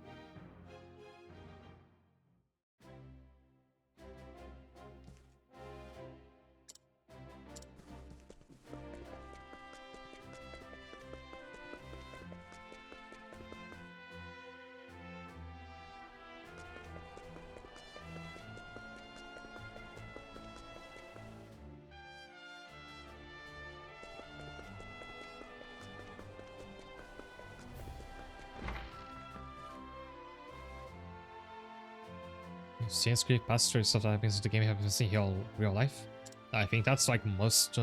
Since creepypasta stuff that happens in the game happens in real life. I think that's like most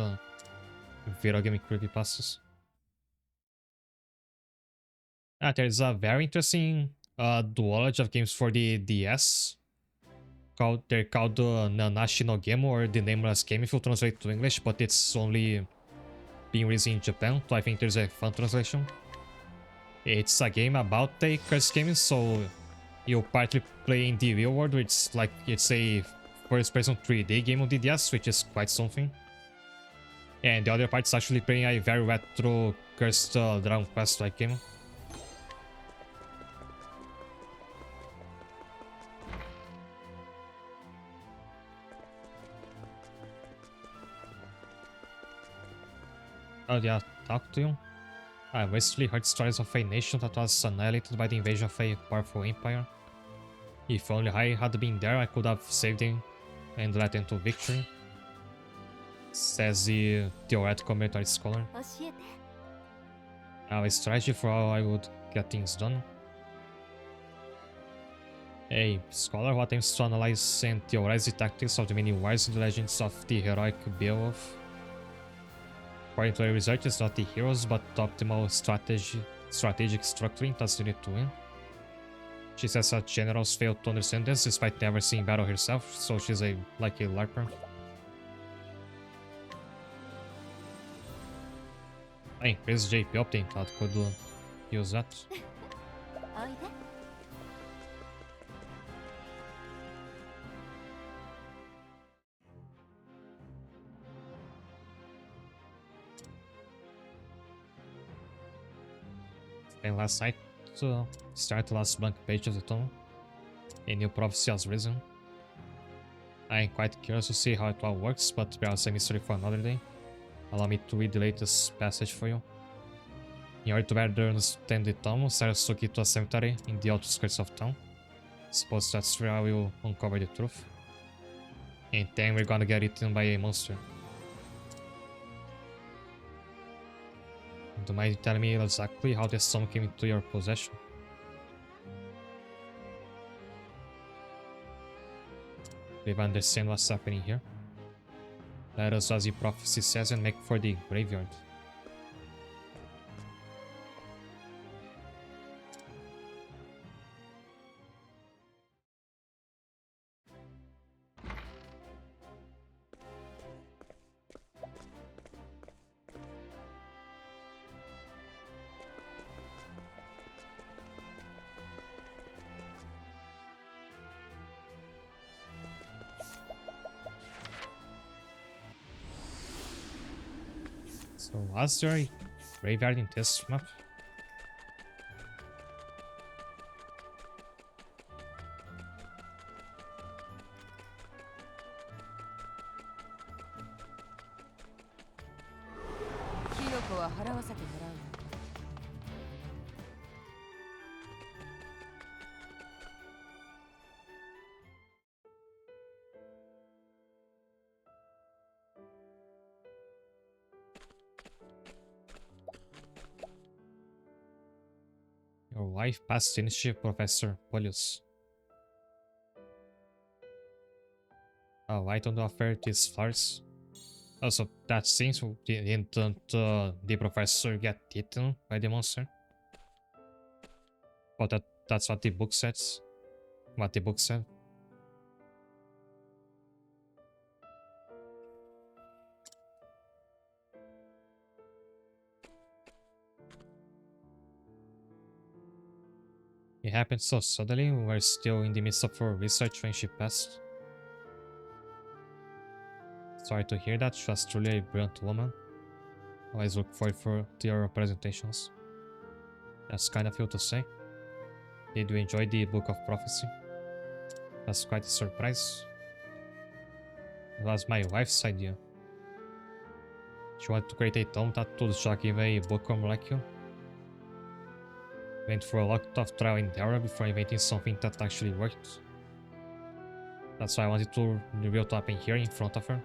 video game creepypastas. There's a very interesting duology of games for the DS. They're called Nanashi no Game, or the Nameless Game if you translate to English, but it's only being released in Japan, so I think there's a fun translation. It's a game about a curse game, so you partly play in the real world, which it's a first-person 3D game on DDS, which is quite something. And the other part is actually playing a very retro cursed Dragon Quest-like game. Oh yeah, talk to you. I recently heard stories of a nation that was annihilated by the invasion of a powerful empire. If only I had been there, I could have saved them and led them to victory, says the theoretical military scholar. 教えて A strategy for how I would get things done. A scholar who attempts to analyze and theorize the tactics of the many wars and legends of the heroic Beowulf. According to her research, it's not the heroes, but the optimal strategic structuring that's needed to win. She says that generals fail to understand this despite never seeing battle herself, so she's like a LARPer. I increased JP update, that could use that. おいで And last night to start the last blank page of the tome. A new prophecy has risen. I am quite curious to see how it all works, but perhaps a mystery for another day. Allow me to read the latest passage for you. In order to better understand the tome, Cyrus took it to a cemetery in the outskirts of town. Suppose that's where I will uncover the truth. And then we're gonna get eaten by a monster. Do you mind telling me exactly how this stone came into your possession? Do you understand what's happening here? Let us, as the prophecy says, and make for the graveyard. So was there a graveyard in this map? Your wife passed initiative, Professor Polius. Oh, why don't you offer these flowers? Also, that seems didn't the professor get eaten by the monster? But that's what the book says. What the book said. It happened so suddenly. We were still in the midst of our research when she passed. Sorry to hear that. She was truly a brilliant woman. Always look forward to your presentations. That's kind of you to say. Did you enjoy the Book of Prophecy? That's quite a surprise. It was my wife's idea. She wanted to create a tome that would shock even a bookworm like you. Went through a lot of trial and error before inventing something that actually worked. That's why I wanted to reveal it up in here in front of her.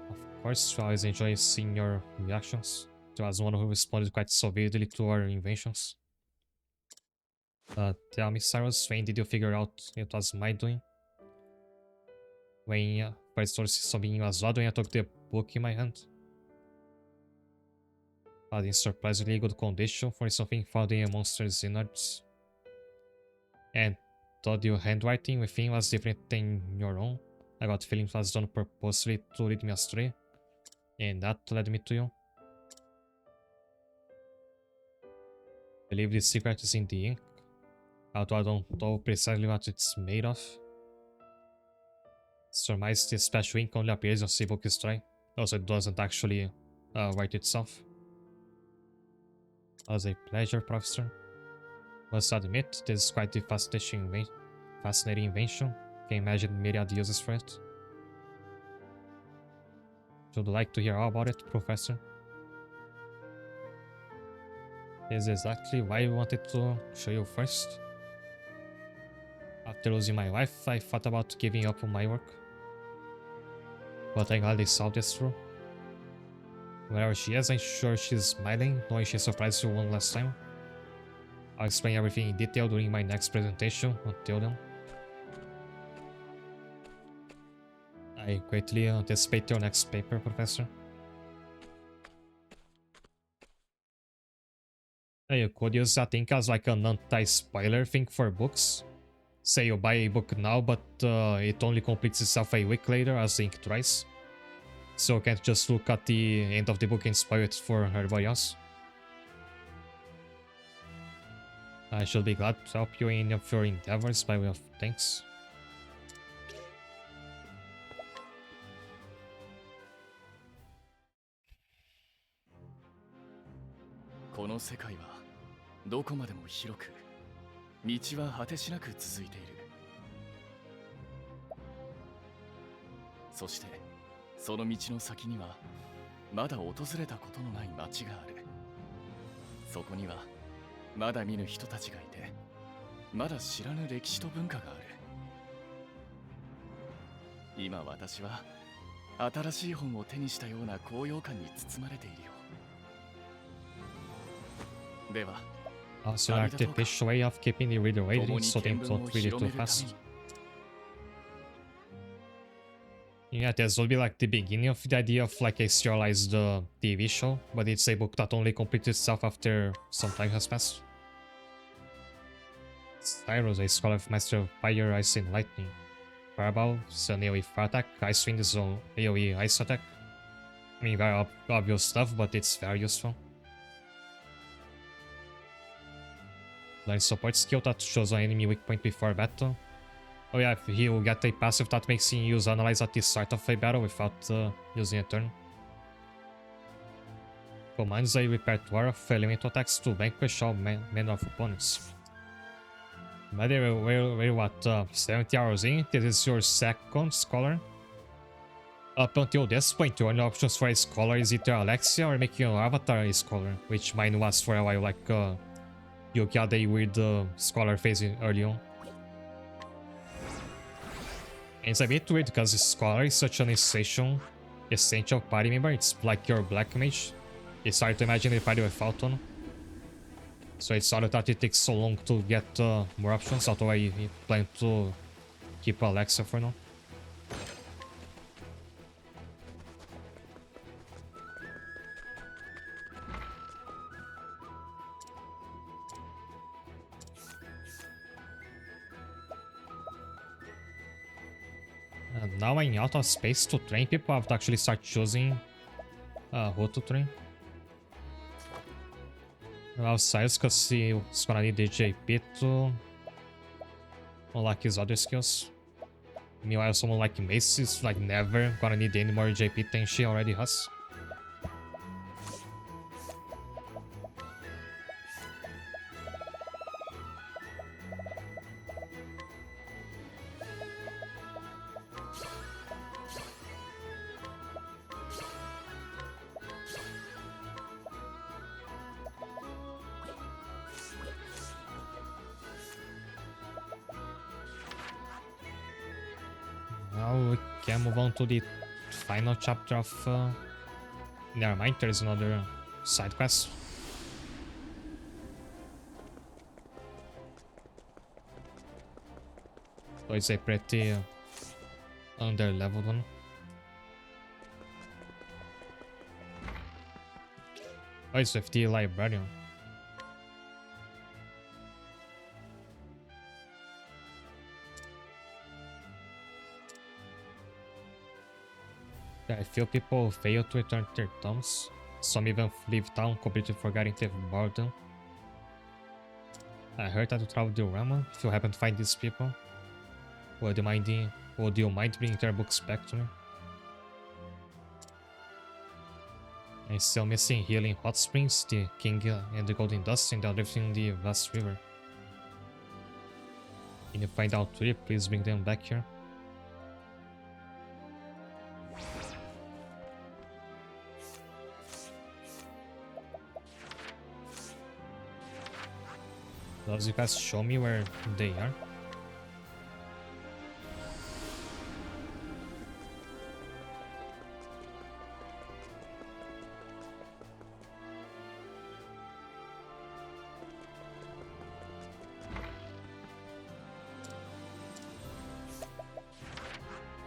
Of course, I always enjoy seeing your reactions. There was one who responded quite so vividly to our inventions. Tell me, Cyrus, when did you figure out it was my doing? When first started something was odd when I took the book in my hand. But in surprisingly good condition for something found in a monster's innards. And thought your handwriting within was different than your own. I got feeling it was done purposely to lead me astray, and that led me to you. I believe this secret is in the ink, although I don't know precisely what it's made of. Surmise this special ink only appears on the book is dry, also it doesn't actually write itself. It was a pleasure, Professor. Must admit, this is quite a fascinating invention. Can imagine myriad uses for it. Would you like to hear all about it, Professor? This is exactly why I wanted to show you first. After losing my wife, I thought about giving up on my work. But I'm glad they saw this through. Wherever she is, I'm sure she's smiling, knowing she surprised you one last time. I'll explain everything in detail during my next presentation. Until then, I greatly anticipate your next paper, Professor. You could use that thing as like an anti-spoiler thing for books. Say you buy a book now, but it only completes itself a week later as the ink dries. So you can't just look at the end of the book and spoil it for everybody else. I shall be glad to help you in your endeavors by way of thanks. この世界はどこまでも広く、道は果てしなく続いている。そしてその道の先にはまだ訪れたことのない町がある。そこにはまだ見ぬ人たちがいて、まだ知らぬ歴史と文化がある。今私は新しい本を手にしたような高揚感に包まれているよ。では、Also, an artificial way of keeping the reader waiting so they don't read it too fast. Yeah, this would be like the beginning of the idea of like a serialized TV show, but it's a book that only completes itself after some time has passed. Cyrus, a scholar of Master of Fire, Ice and Lightning. Fireball, is an AoE fire attack. Ice Wind is an AoE ice attack. I mean, very obvious stuff, but it's very useful. Learn support skill that shows an enemy weak point before battle. Oh yeah, he will get a passive that makes him use Analyze at the start of a battle without using a turn. Commands a repertoire of elemental attacks to vanquish all manner of opponents. Matter we're what, 70 hours in, this is your second scholar. Up until this point, your only options for a scholar is either Alexia or making your avatar a scholar, which mine was for a while, like you got a weird scholar phase early on. And it's a bit weird because scholar is such an essential party member. It's like your black mage. It's hard to imagine a party without one. So it's odd that it takes so long to get more options, although I plan to keep Alexa for now. And now I'm out of space to train people. I have to actually start choosing who to train. Well, Cyrus, because he's gonna need the JP to unlock his other skills. Meanwhile, someone like Mace is like never gonna need any more JP than she already has. Now we can move on to the final chapter of never mind, there's another side quest. So it's a pretty under-leveled one. Oh, it's with the librarian. A few people fail to return their tombs. Some even leave town completely forgetting they've bought them. I heard that to travel the Rama, if you happen to find these people, would you mind bringing their books back to me? I'm still missing Healing Hot Springs, the King and the Golden Dust, and everything in the vast river. Can you find out three? Please bring them back here. Does you guys show me where they are?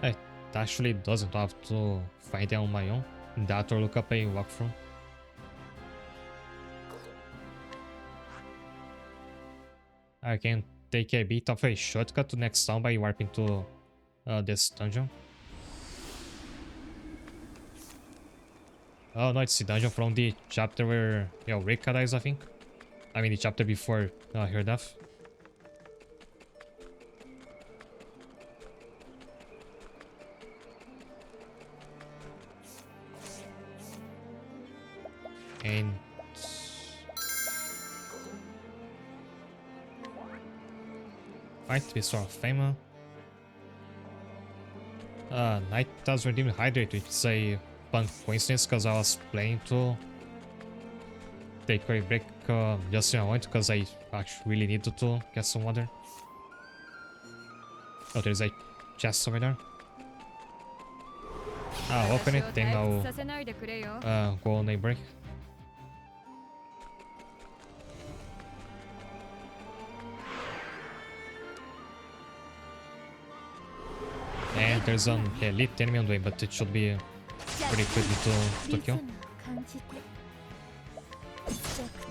It actually doesn't have to find them on my own. That or look up a walkthrough. I can take a bit of a shortcut to next town by warping to this dungeon. Oh no, it's the dungeon from the chapter where Rika dies, I think. I mean the chapter before her death. And fight Beastore of Fame. Night does redeem Hydrate, which is a fun coincidence because I was planning to take a break just in a moment because I actually really needed to get some water. Oh, there's a chest over there. I'll open it, then I'll go on a break. And there's an elite enemy on the way, but it should be pretty quickly to kill.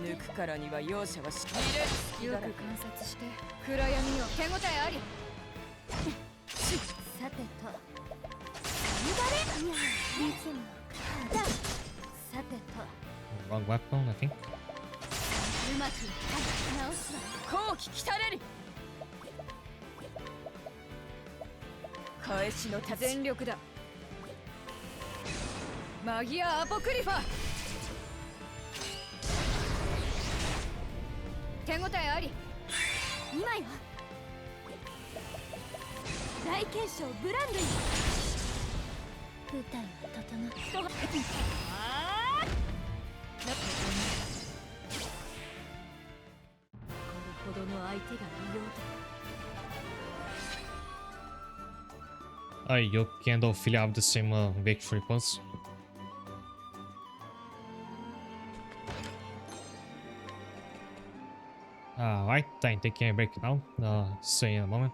抜くからには容赦はしないで。よく観察して暗闇を手応えあり。さてと乱れリズムだ。さてと Wrong weapon, I think. うまく直すわ。後期来たれる。返しの手全力だ。マギア・アポクリファ。手応えあり。今よ。大検証ブランドに。舞台は整った。ああ。なってこれほどの相手がいようと。You can hopefully have the same victory points. Alright, I'm taking a break now. See you in a moment.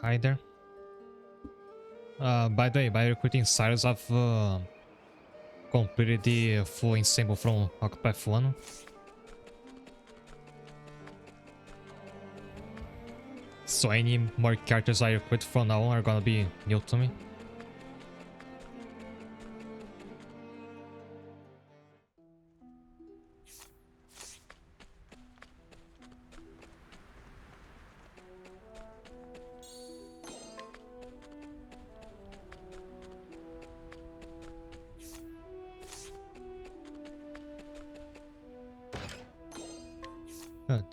Hi there. By the way, by recruiting Cyrus, I've completed the full ensemble from Octopath 1. So any more characters I recruit from now on are gonna be new to me.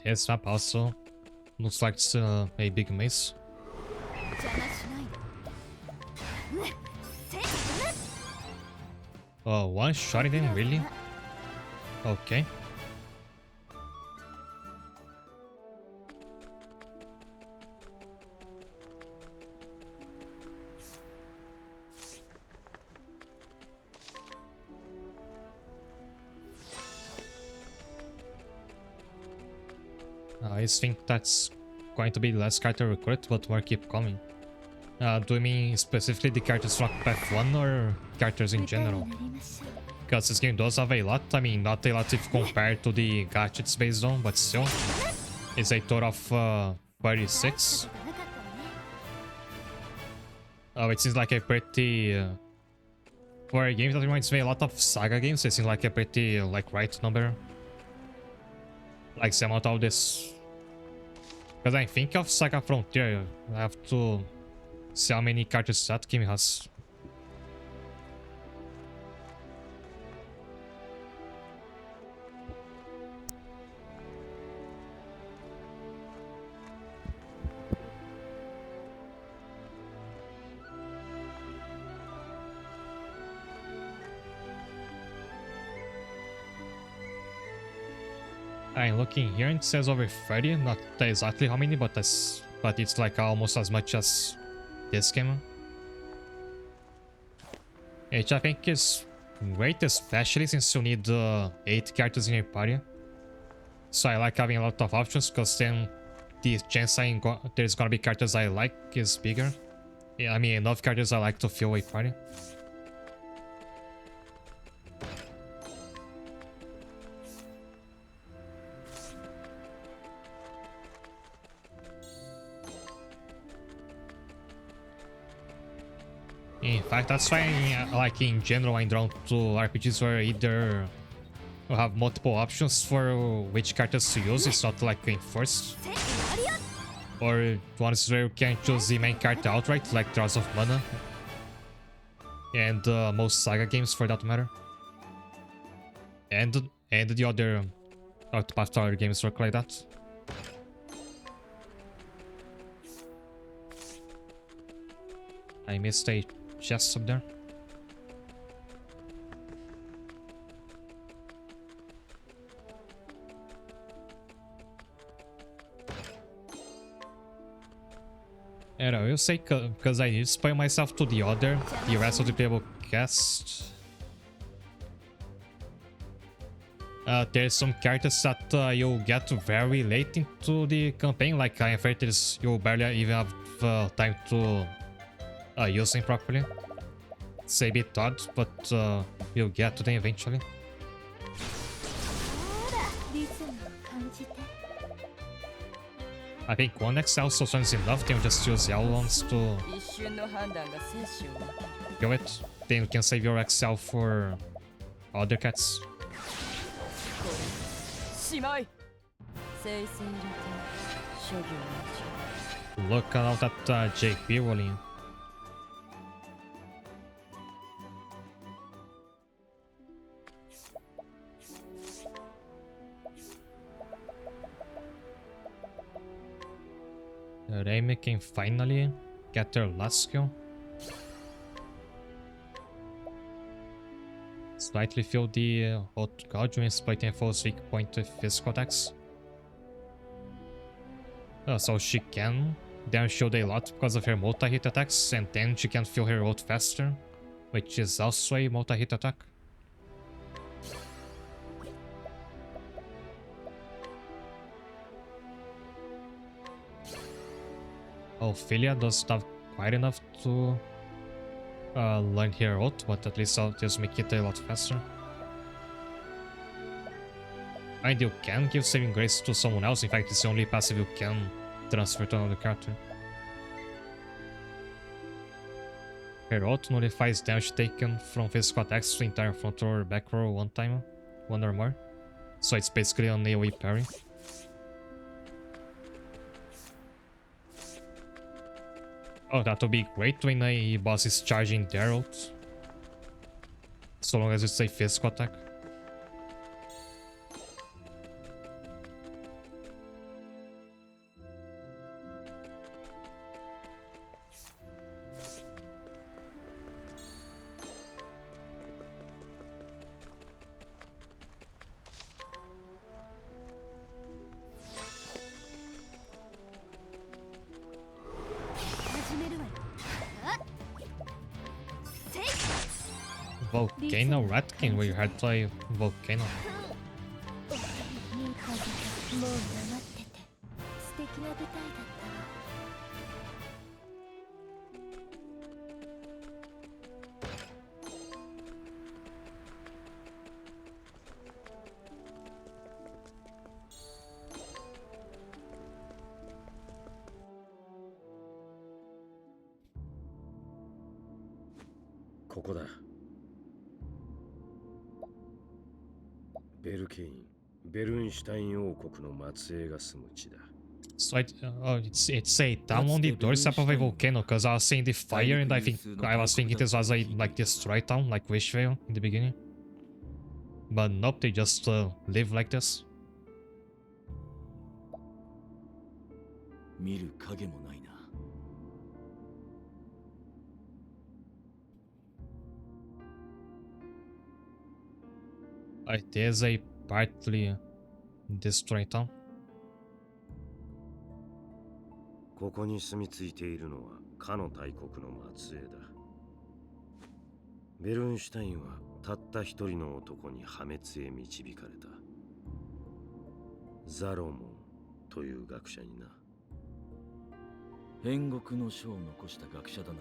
This map also looks like it's a big maze. 邪魔しないで。One shotting them, really? Okay. I think that's going to be less character recruit, but more keep coming. Do you mean specifically the characters from Path 1 or characters in general? Because this game does have a lot, I mean not a lot if compared to the gacha it's based on, but still. It's a total of 36. It seems like a pretty... for a game that reminds me a lot of Saga games, it seems like a pretty right number. Like some amount of this... Because I think of Saga Frontier, I have to see how many characters that game has. I'm looking here and it says over 30, not exactly how many, but it's like almost as much as this game. Which I think is great, especially since you need 8 characters in your party. So I like having a lot of options, because then the chance there's gonna be characters I like is bigger. Yeah, I mean enough characters I like to fill a party. In fact, that's why, like in general, I'm drawn to RPGs where either you have multiple options for which characters to use, it's not like enforced. Or ones where you can choose the main character outright, like Draws of Mana. And most Saga games for that matter. And the other Octopath Traveler games work like that. I missed a chest up there. And I will say, because I need to spoil myself to the rest of the playable cast. There's some characters that you'll get very late into the campaign, like I'm afraid you'll barely even have time to use them properly. It's a bit odd, but you'll get to them eventually. I think one XL solution is enough, then you just use L ones to kill it. Then you can save your XL for other cats. Look at all that JP rolling. Remy can finally get their last skill. Slightly feel the hot gouge when splitting a foe's weak point with physical attacks. So she can then shield a lot because of her multi-hit attacks, and then she can feel her ult faster, which is also a multi-hit attack. Ophelia doesn't have quite enough to learn her ult, but at least I'll just make it a lot faster. And you can give Saving Grace to someone else. In fact, it's the only passive you can transfer to another character. Her ult nullifies damage taken from physical attacks to the entire front row or back row one time, one or more. So it's basically an AoE parry. Oh, that would be great when a boss is charging their ult. So long as it's a physical attack. Volcano Ratkin, we had play Volcano. もう黙ってて素敵な舞台だったわ。ここだ。ベルケイン、ベルンシュタイン王国の末裔が住む地だ。So it's a town on the doorstep of a volcano, because I was seeing the fire and I was thinking this was a like destroyed town, like Wishvale in the beginning. But nope, they just live like this. 見る影もないな。It is a partly destroyed town. ここに住み着いているのはかの大国の末裔だ。ベルンシュタインはたった一人の男に破滅へ導かれた。ザロモンという学者にな。煉獄の書を残した学者だな。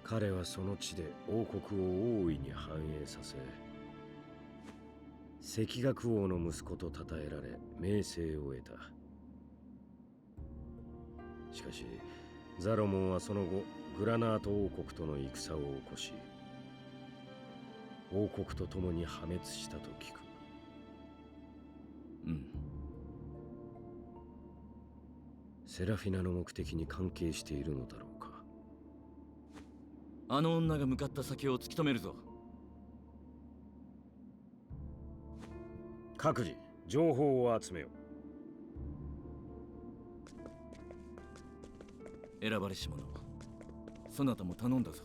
彼はその地で王国を大いに繁栄させ、赤学王の息子と称えられ名声を得た。しかしザロモンはその後グラナート王国との戦を起こし、王国と共に破滅したと聞く。うん。セラフィナの目的に関係しているのだろうか。あの女が向かった先を突き止めるぞ。各自情報を集めよう。選ばれし者、そなたも頼んだぞ。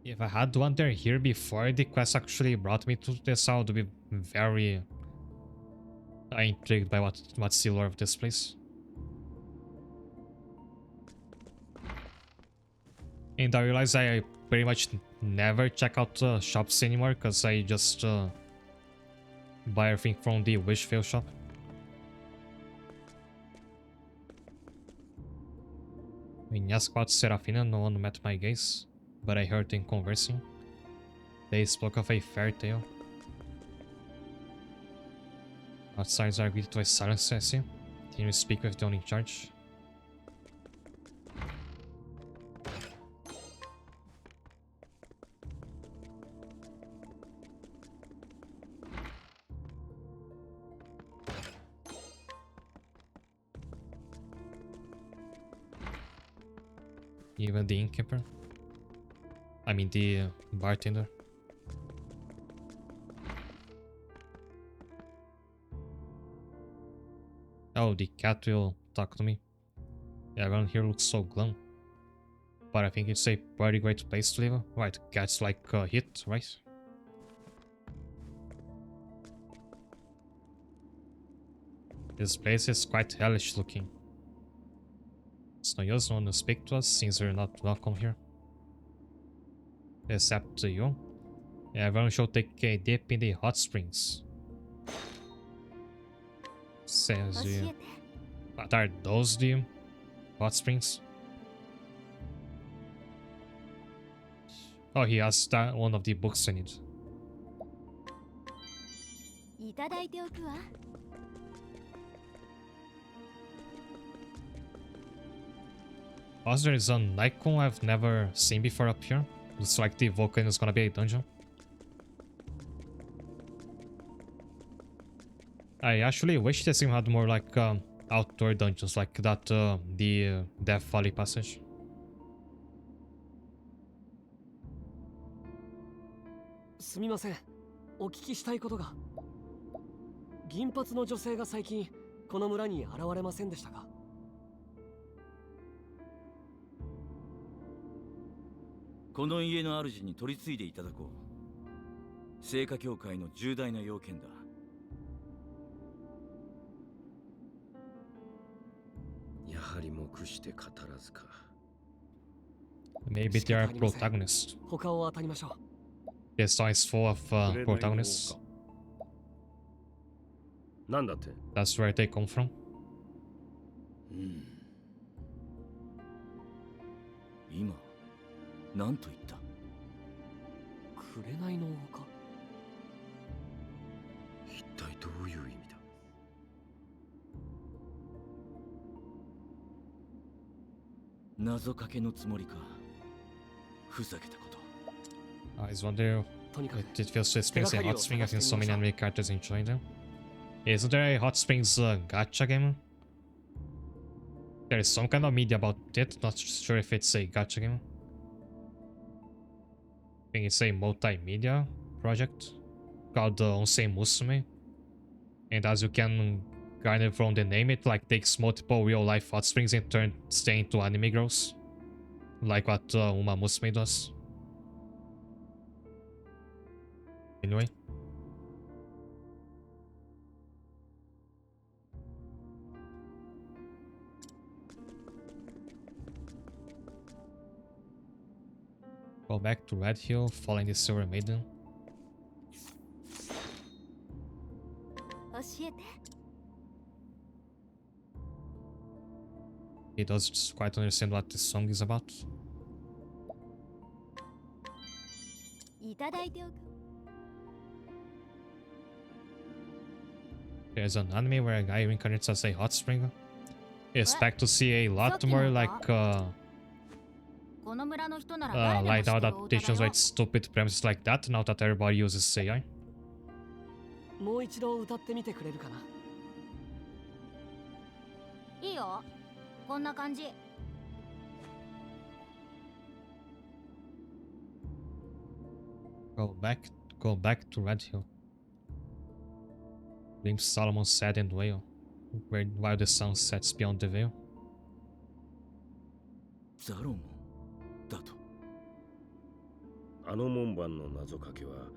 If I had wandered here before the quest actually brought me to this, I would be very intrigued by what's the lore of this place. And I realize I pretty much never check out shops anymore, because I just buy everything from the Wishvale shop. When you ask about Serafina, no one met my gaze, but I heard them conversing. They spoke of a fairy tale. Outsiders are greeted with silence, I see. Can you speak with the one in charge? Even the innkeeper? I mean the bartender. Oh, the cat will talk to me. Yeah, everyone here looks so glum. But I think it's a pretty great place to live. Right, cats like hit, right? This place is quite hellish looking. It's no use no one to speak to us since we're not welcome here. Except to you. Everyone should take a dip in the hot springs. Says you. What are those, the hot springs? Oh, he has that one of the books I need. いただいておくわ。 Also, there is an icon I've never seen before up here. Looks like the volcano is gonna be a dungeon. I actually wish this game had more like outdoor dungeons like that, the Death Valley passage. すみません、お聞きしたいことが。銀髪の女性が最近この村に現れませんでしたか？この家の主に取り次いでいただこう。聖火協会の重大な要件だ。やはり目して語らずか。 Maybe they are protagonists. 他を当たりましょう。 This song is full of protagonists. なんだって？ That's where they come from. 今、何と言った？紅の丘。一体どういう意味だ？謎かけのつもりか。ふざけたこと。 I just wonder if it feels to experience a hot spring. I think so many anime characters enjoy them. Isn't there a hot springs gacha game? There is some kind of media about it. Not sure if it's a gacha game. I think it's a multimedia project called Onsei Musume. And as you can garner from the name, it like takes multiple real-life hot springs and turns them into anime girls, like what Uma Musume does. Anyway. Go back to Red Hill, following the Silver Maiden. 教えて。 He doesn't quite understand what this song is about. いただいておく。 There's an anime where a guy reincarnates as a hot spring. Expect to see a lot more like この村の人なら誰でも light 知ってる out 歌だ adaptations よ with stupid premises like that now that everybody uses AI. もう一度歌ってみてくれるかな？いいよ。こんな感じ。 Go back to Red Hill. Glimpse Solomon's saddened wail, while the sun sets beyond the veil. ザロモンだと。あの門番の謎かけは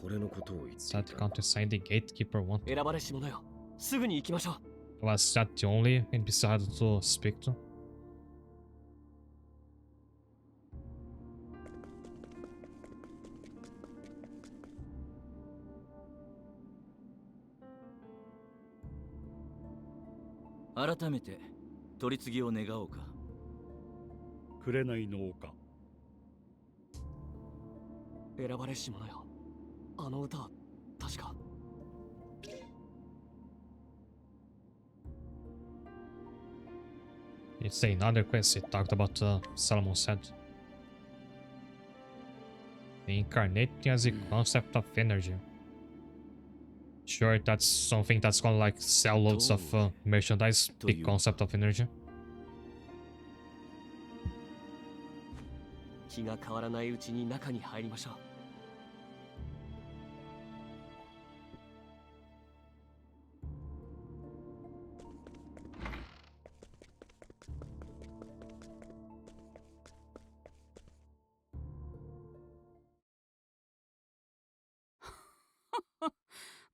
これのことを言ってい That た。 countersign the gatekeeper wanted. 選ばれし者よ。すぐに行きましょう。 Was that the only NPC I had to speak to? "改めて取り次ぎを願おうか。紅の丘。選ばれし者よ。あの歌、確か。 It's another quest. It talked about Solomon's head. Incarnating as a concept of energy. Sure, that's something that's gonna like sell loads of merchandise. The concept of energy. 気が変わらないうちに中に入りましょう。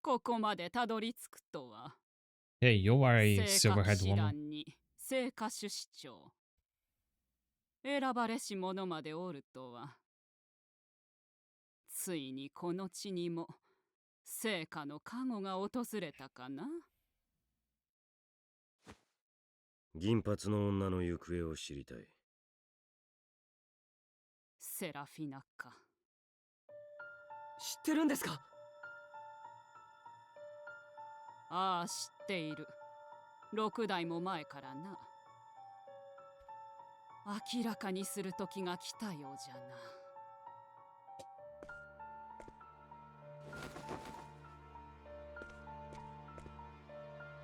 ここまでたどり着くとは。Hey, you are a 聖火 silver-haired 師 woman. 団に聖火主司長。選ばれし者までおるとは。ついにこの地にも聖火の加護が訪れたかな。銀髪の女の行方を知りたい。セラフィナか。知ってるんですか？ああ、知っている。6代も前からな。明らかにする時が来たようじゃな。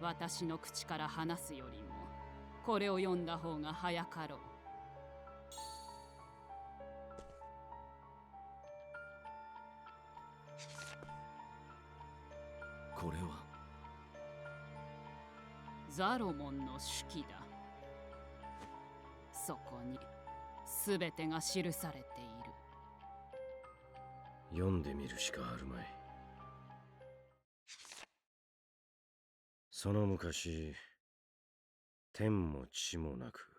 私の口から話すよりもこれを読んだ方が早かろう。これはザロモンの手記だ。そこに全てが記されている。読んでみるしかあるまい。その昔、天も地もなく、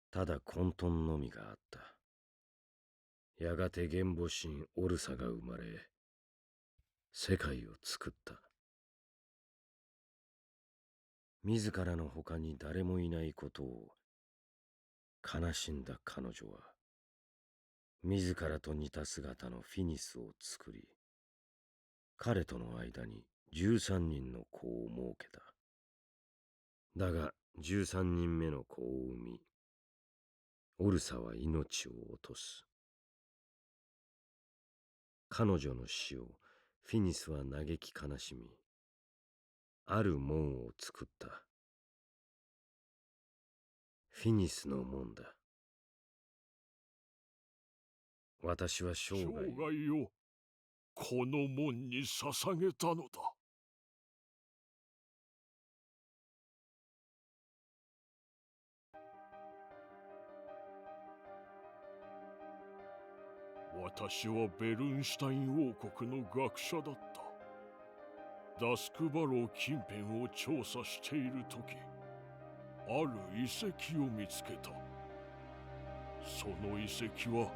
ただ混沌のみがあった。やがて原母神オルサが生まれ、世界を作った。自らの他に誰もいないことを悲しんだ彼女は、自らと似た姿のフィニスを作り、彼との間に13人の子を設けた。だが13人目の子を産み、オルサは命を落とす。彼女の死をフィニスは嘆き悲しみ、ある門を作った。フィニスの門だ。私は生涯をこの門に捧げたのだ。私はベルンシュタイン王国の学者だった。ダスクバロー近辺を調査している時、ある遺跡を見つけた。その遺跡は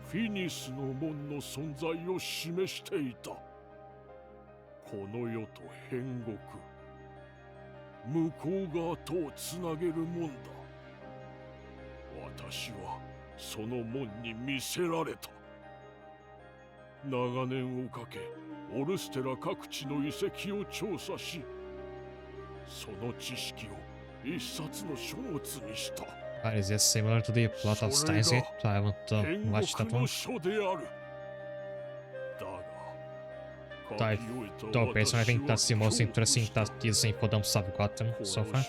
フィニスの門の存在を示していた。この世と変国、向こう側とをつなげる門だ。私はその門に魅せられた。長年をかけオルステラ各地の遺跡を調査し、その知識を一冊の書物にした。Is this similar to the plot of Steins Gate? I haven't watched that one. Though personally I think that's the most interesting that these info dumps I've gotten so far.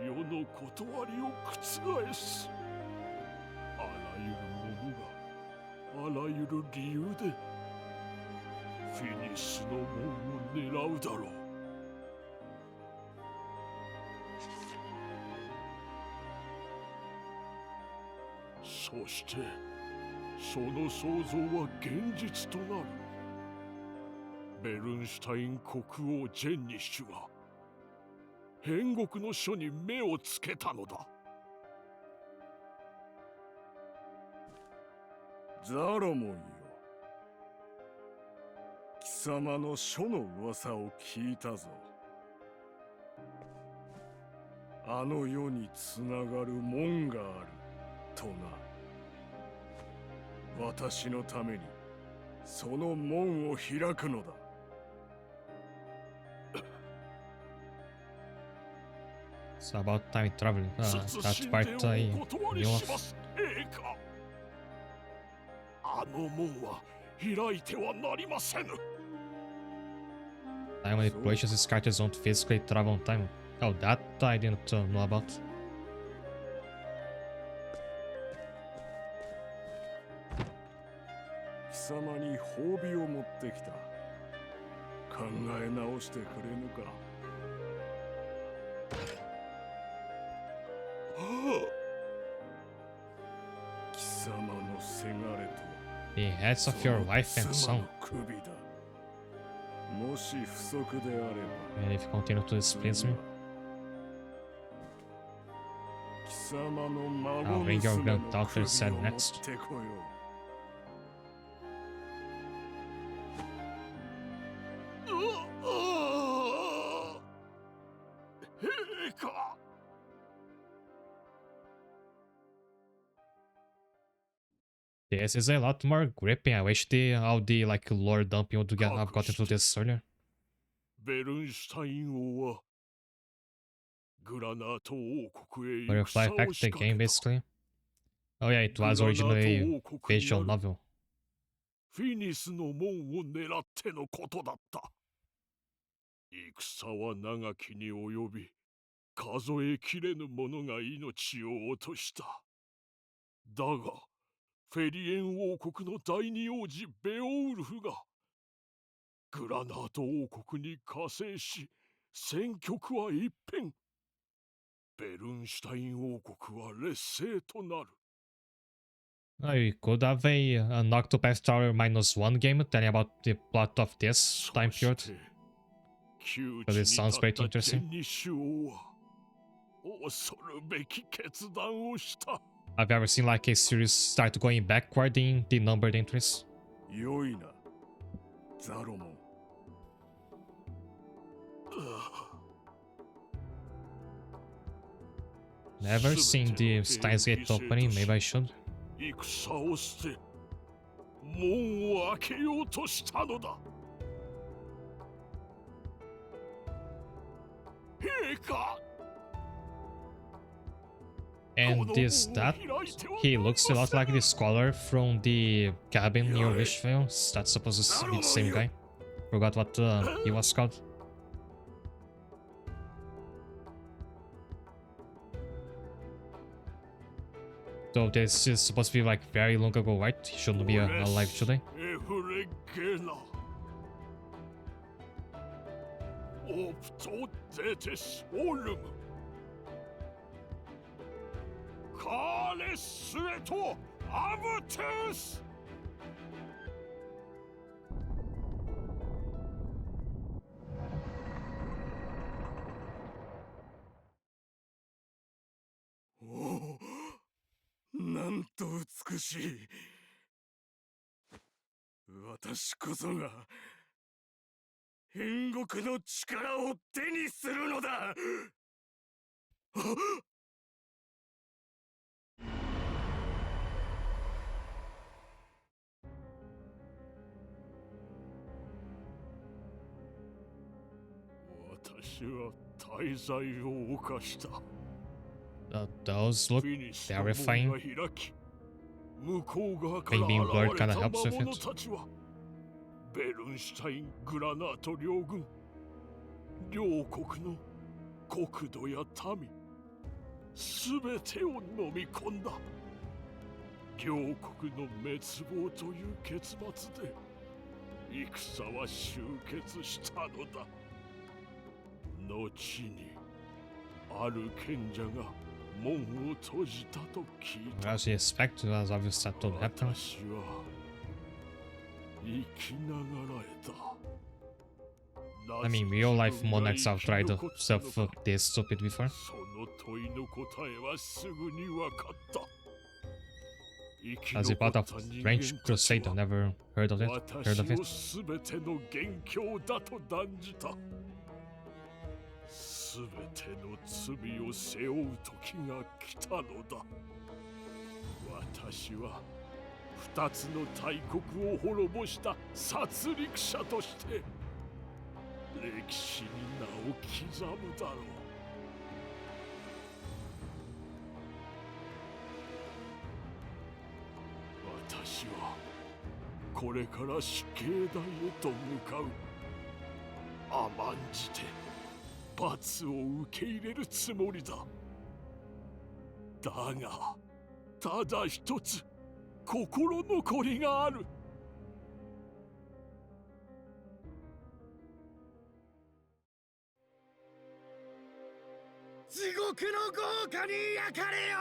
世の断りを覆す。あらゆるものがあらゆる理由でフィニスの門を狙うだろう。そしてその想像は現実となる。ベルンシュタイン国王ジェンニッシュが変国の書に目をつけたのだ。ザロモンよ、貴様の書の噂を聞いたぞ。あの世につながる門があるとな。私のためにその門を開くのだ。It's about time traveling. That part I knew of. あの門は開いてはなりませぬ。Time manipulation, these characters don't physically travel on time. Oh, that I didn't know about. 貴様に褒美を持ってきた。考え直してくれぬか。貴様のせがれと The heads of your wife and son. 首だ。もし不足であれば And if you continue to displease me, 貴様の I'll 孫 bring your 娘の granddaughter 首 said を持っ next. てこよう。陛下 This is a lot more gripping. I wish all the like lore dumping would have gotten to this earlier. ベルンシュタイン王はグラナート王国へ Or 行 a く fly を back 仕 the 掛 game けた。 basically. Oh yeah, it was グラナ originally ー a ト王国 visual にある novel. フィニスの門を狙ってのことだった。戦は長きに及び、数えきれぬ者が命を落とした。だが、フェリエン王国の第二王子ベオウルフが、グラナート王国に加勢し、戦局は一変。ベルンシュタイン王国は劣勢となる。You could have an Octopath Traveler -1 game telling about the plot of this time period. But it sounds pretty interesting. I've ever seen like a series start going backward in the numbered entries. 良いな、ザロモン。Never seen the Steins Gate opening, maybe I should. 戦を捨て、門を開けようとしたのだ。陛下。 And this that he looks a lot like the scholar from the cabin near Wishvale. That's supposed to be the same guy. Forgot what he was called. So this is supposed to be like very long ago, right? He shouldn't be alive today. オプトデテスオルムカーレスエトアブテス。おお、なんと美しい。私こそが変国の力を手にするのだ。私は大罪を犯した。Those look terrifying. 向こう側か Maybe ら being 現 blurred れ kinda た helps 魔 with 物 it. たちはベルンシュタイン・グラナート両軍両国の国土や民すべてを飲み込んだ。両国の滅亡という結末で戦は終結したのだ。後にある賢者が門を閉じたと聞いた。 As you expect, as obviously that would happen. 私は生きながらえた。 I mean, real life monarchs have tried stuff this stupid before. その問いの答えはすぐに分かった。 As a part of French Crusade, I never heard of it. 私をすべての元凶だと断じた。すべての罪を背負う時が来たのだ。私は二つの大国を滅ぼした殺戮者として歴史に名を刻むだろう。私はこれから死刑台へと向かう。甘んじて罰を受け入れるつもりだ。だがただ一つ心残りがある。地獄の豪華に焼かれよ。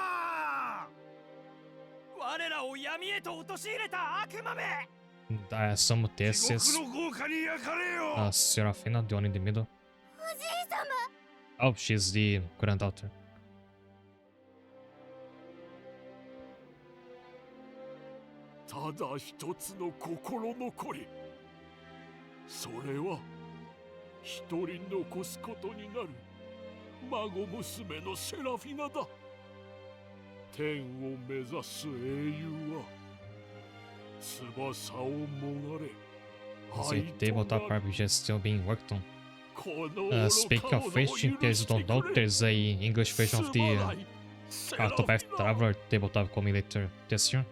我らを闇へと陥れた悪魔め、Some thesis. 地獄の豪華に焼かれよ Serafina, the one in the middle. おじい様 Oh, she's the granddaughter. ただ一つの心残り。それは一人残すことになる孫娘のセラフィナだ。天を目指す英雄は翼をもがれ。 The tabletop RPG is still being worked on. Speaking of which, in case you don't know, there's a English version of the Octopath Traveler tabletop coming later this year.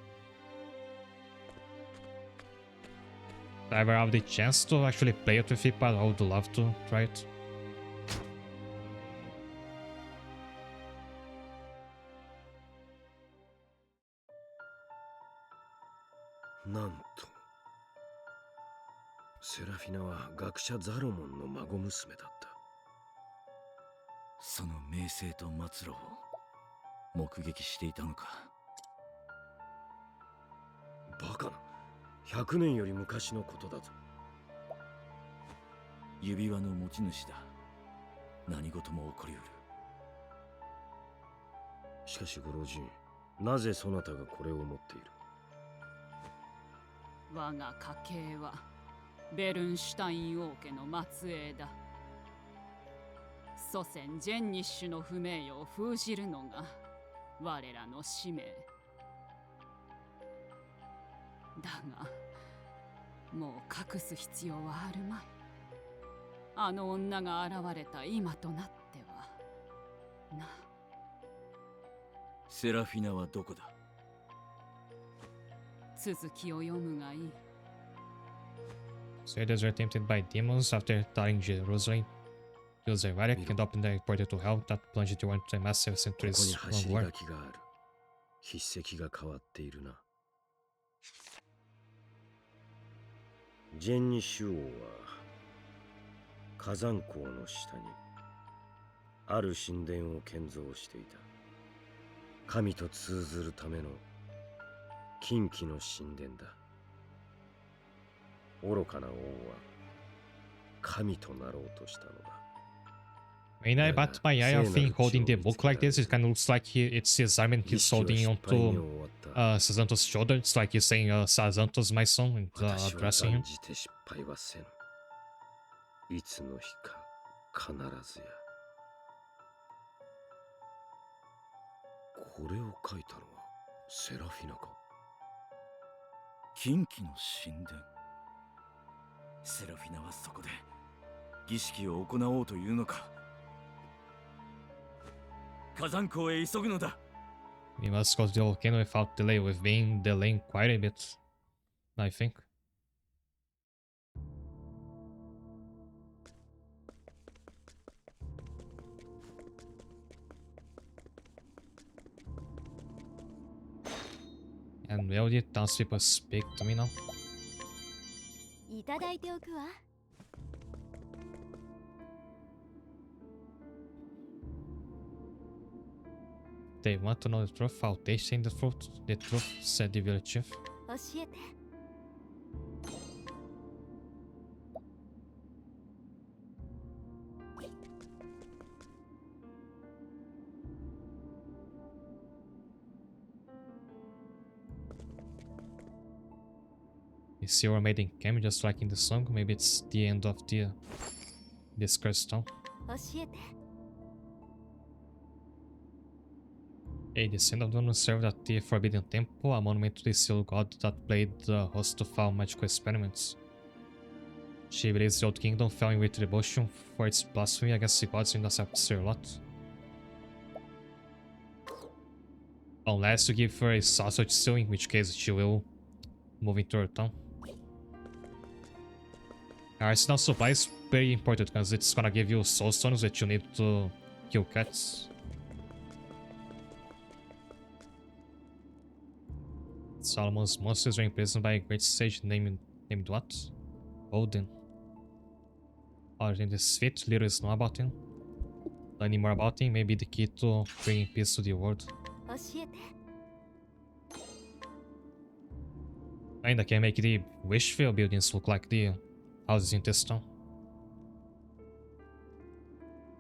If I ever have the chance to actually play it with people, I would love to try it. なんとセラフィナは学者ザロモンの孫娘だった。その名声と末路を目撃していたのか。バカな、100年より昔のことだぞ。指輪の持ち主だ。何事も起こりうる。しかしご老人、なぜそなたがこれを持っている？我が家系はベルンシュタイン王家の末裔だ。祖先ジェンニッシュの不名誉を封じるのが我らの使命だが、もう隠す必要はあるまい。あの女が現れた今となってはな。セラフィナはどこだ？続きを読むがいい。 Sailors were tempted by demons after touching Jerusalem. Used a relic and opened the portal to hell that plunged toward a massive ここに centuries 走 long り war. 書きがある。筆跡が変わっているな。ジェンニシュ王は火山港の下にある神殿を建造していた。神と通ずるための禁忌の神殿だ。愚かな王は神となろうとしたのだ。 When I bat my eye, I think holding the book like this, it kind of looks like it's his arm and he's holding onto Sazanto's shoulder. It's like he's saying, Sazanto's my son, and addressing him. じて失敗はせぬ。いつの日か必ずや。これを書いたのはセラフィナか？禁忌の神殿。セラフィナはそこで儀式を行おうというのか。火山港へ急ぐのだ。We must go to the volcano without delay. We've been delaying quite a bit, I think. And will the townspeople speak to me now? いただいておくわ。 They want to know the truth. I'll taste the fruit. The truth, said the village chief. 教えて。 You see our maiden came just like in the song. Maybe it's the end of this cursed town. 教えて。 A descendant of the served at the Forbidden Temple, a monument to the Seal God that played the host to foul magical experiments. She believes the old kingdom fell in retribution for its blasphemy against the gods and accepts her lot. Unless you give her a sausage seal, in which case she will move into her town. Arsenal supply is very important because it's gonna give you soul stones that you need to kill cats. Solomon's monsters were imprisoned by a great sage named what? Odin. Other than this feat, little is known about him. Learning more about him may be the key to bringing peace to the world. 教えて。And I can make the Wishville buildings look like the houses in this town.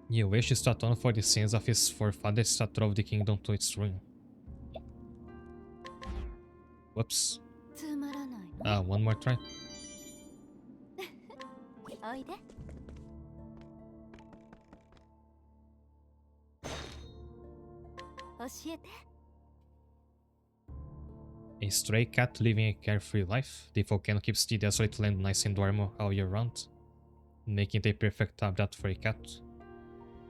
You wish to atone for the sins of his forefathers that drove the kingdom to its ruin. Whoops. One more try. おいで教えて A stray cat living a carefree life. The volcano keeps the desolate land nice and warm all year round, making it a perfect habitat for a cat.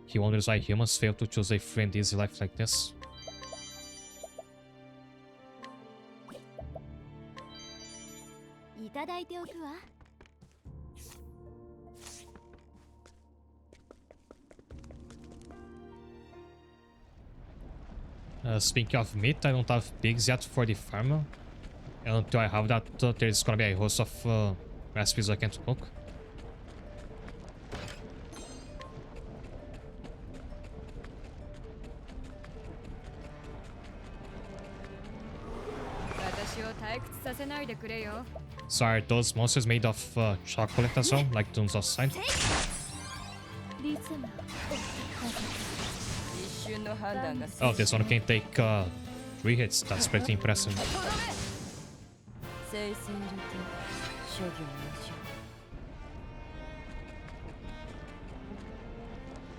He wonders why humans fail to choose a free and easy life like this. Speaking of meat, I don't have pigs yet for the farm. And until I have that, there's gonna be a host of recipes I can't cook. So are those monsters made of chocolate as well, like the ones outside? Oh, this one can take 3 hits. That's pretty impressive.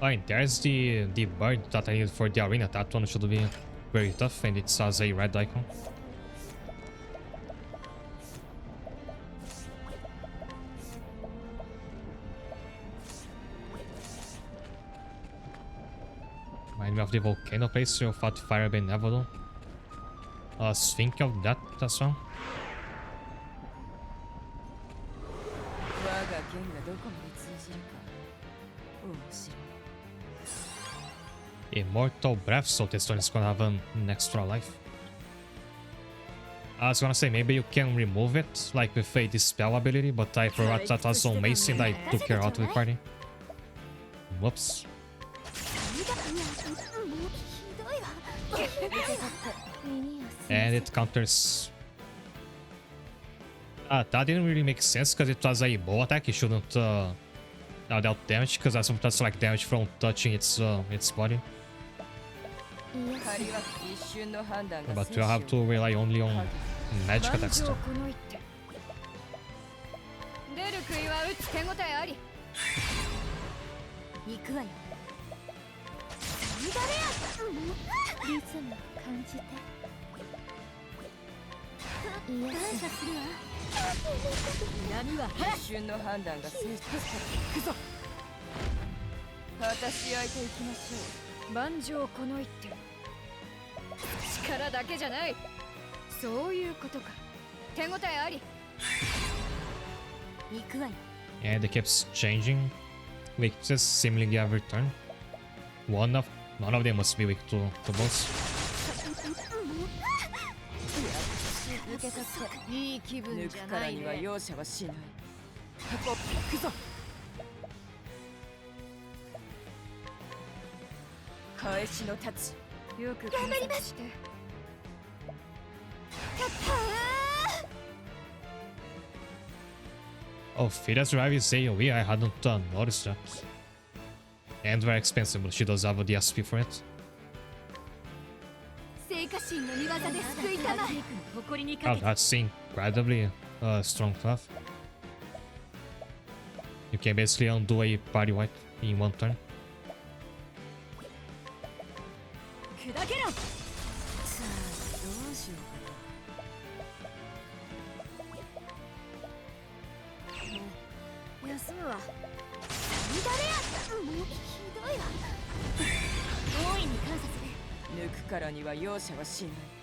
Alright, there's the bird that I needed for the arena. That one should be very tough, and it has a red icon. Remind me of the volcano place you fought Fire Benevolent. I was thinking of that as well. Immortal Breath, so this one is gonna have an extra life. I was gonna say maybe you can remove it, like with a dispel ability, but I forgot that was on Mace and I took her out of the party. Whoops. And it counters. That didn't really make sense because it was a bow attack. It shouldn't dealt damage because that's like damage from touching its body. But you have to rely only on magic attacks too. And it keeps changing weaknesses seemingly every turn. None of them must be weak to boss. Oh, Fira's Drive is AoE, I hadn't noticed that. And very expensive, but she does have the SP for it. Oh, that's incredibly strong stuff. You can basically undo a party wipe in one turn.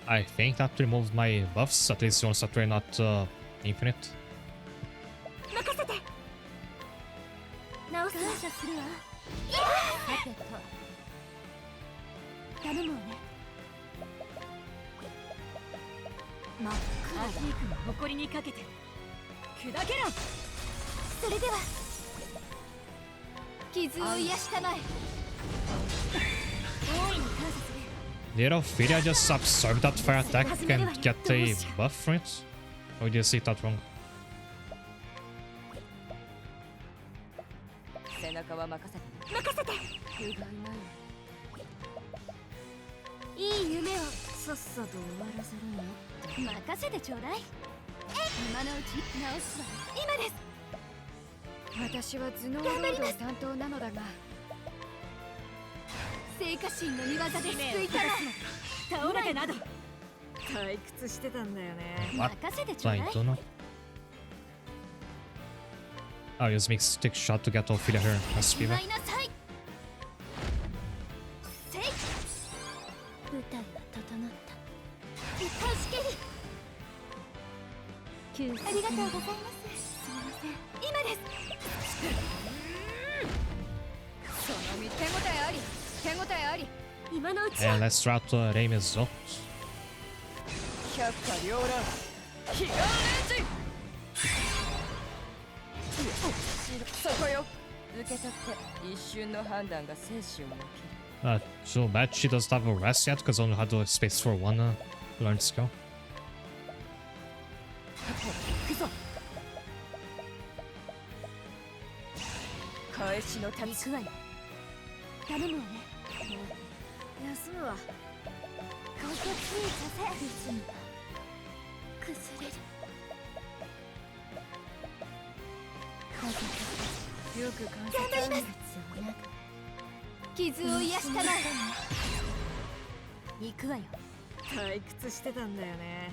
I think that removed my buffs, at least ones that were not infinite. Did Ophelia just absorb that fire attack and get a buff for it? Or did you see that wrong? 背中は任せて任せて不甲斐ないいい夢をさっさと終わらせるの任せてちょうだい。今のうち直すわ。今です。私は頭脳労働担当なのだが、聖火神の御業で救いたら倒れてなど退屈してたんだよね What? 任せてちょう I だい。 don't know. I'll just make stick shot to get Ophelia her SP 祝 back. いなさい。せい。舞台は整った。助ける。ありがとうございます。すみません。今です。その身手応えあり。手応えあり。今のうち And let's try to aim his ult. 百花繚乱彼岸レンジそこよ受け取って一瞬の判断が生死を分ける Too bad she doesn't have a rest yet because I only had the space for one learned skill. 行くぞ返しの立ち具合頼むわね。休むわ心地いい風。リズムが崩れる。よく観頑張ります。傷を癒したまえ。行くわよ。退屈してたんだよね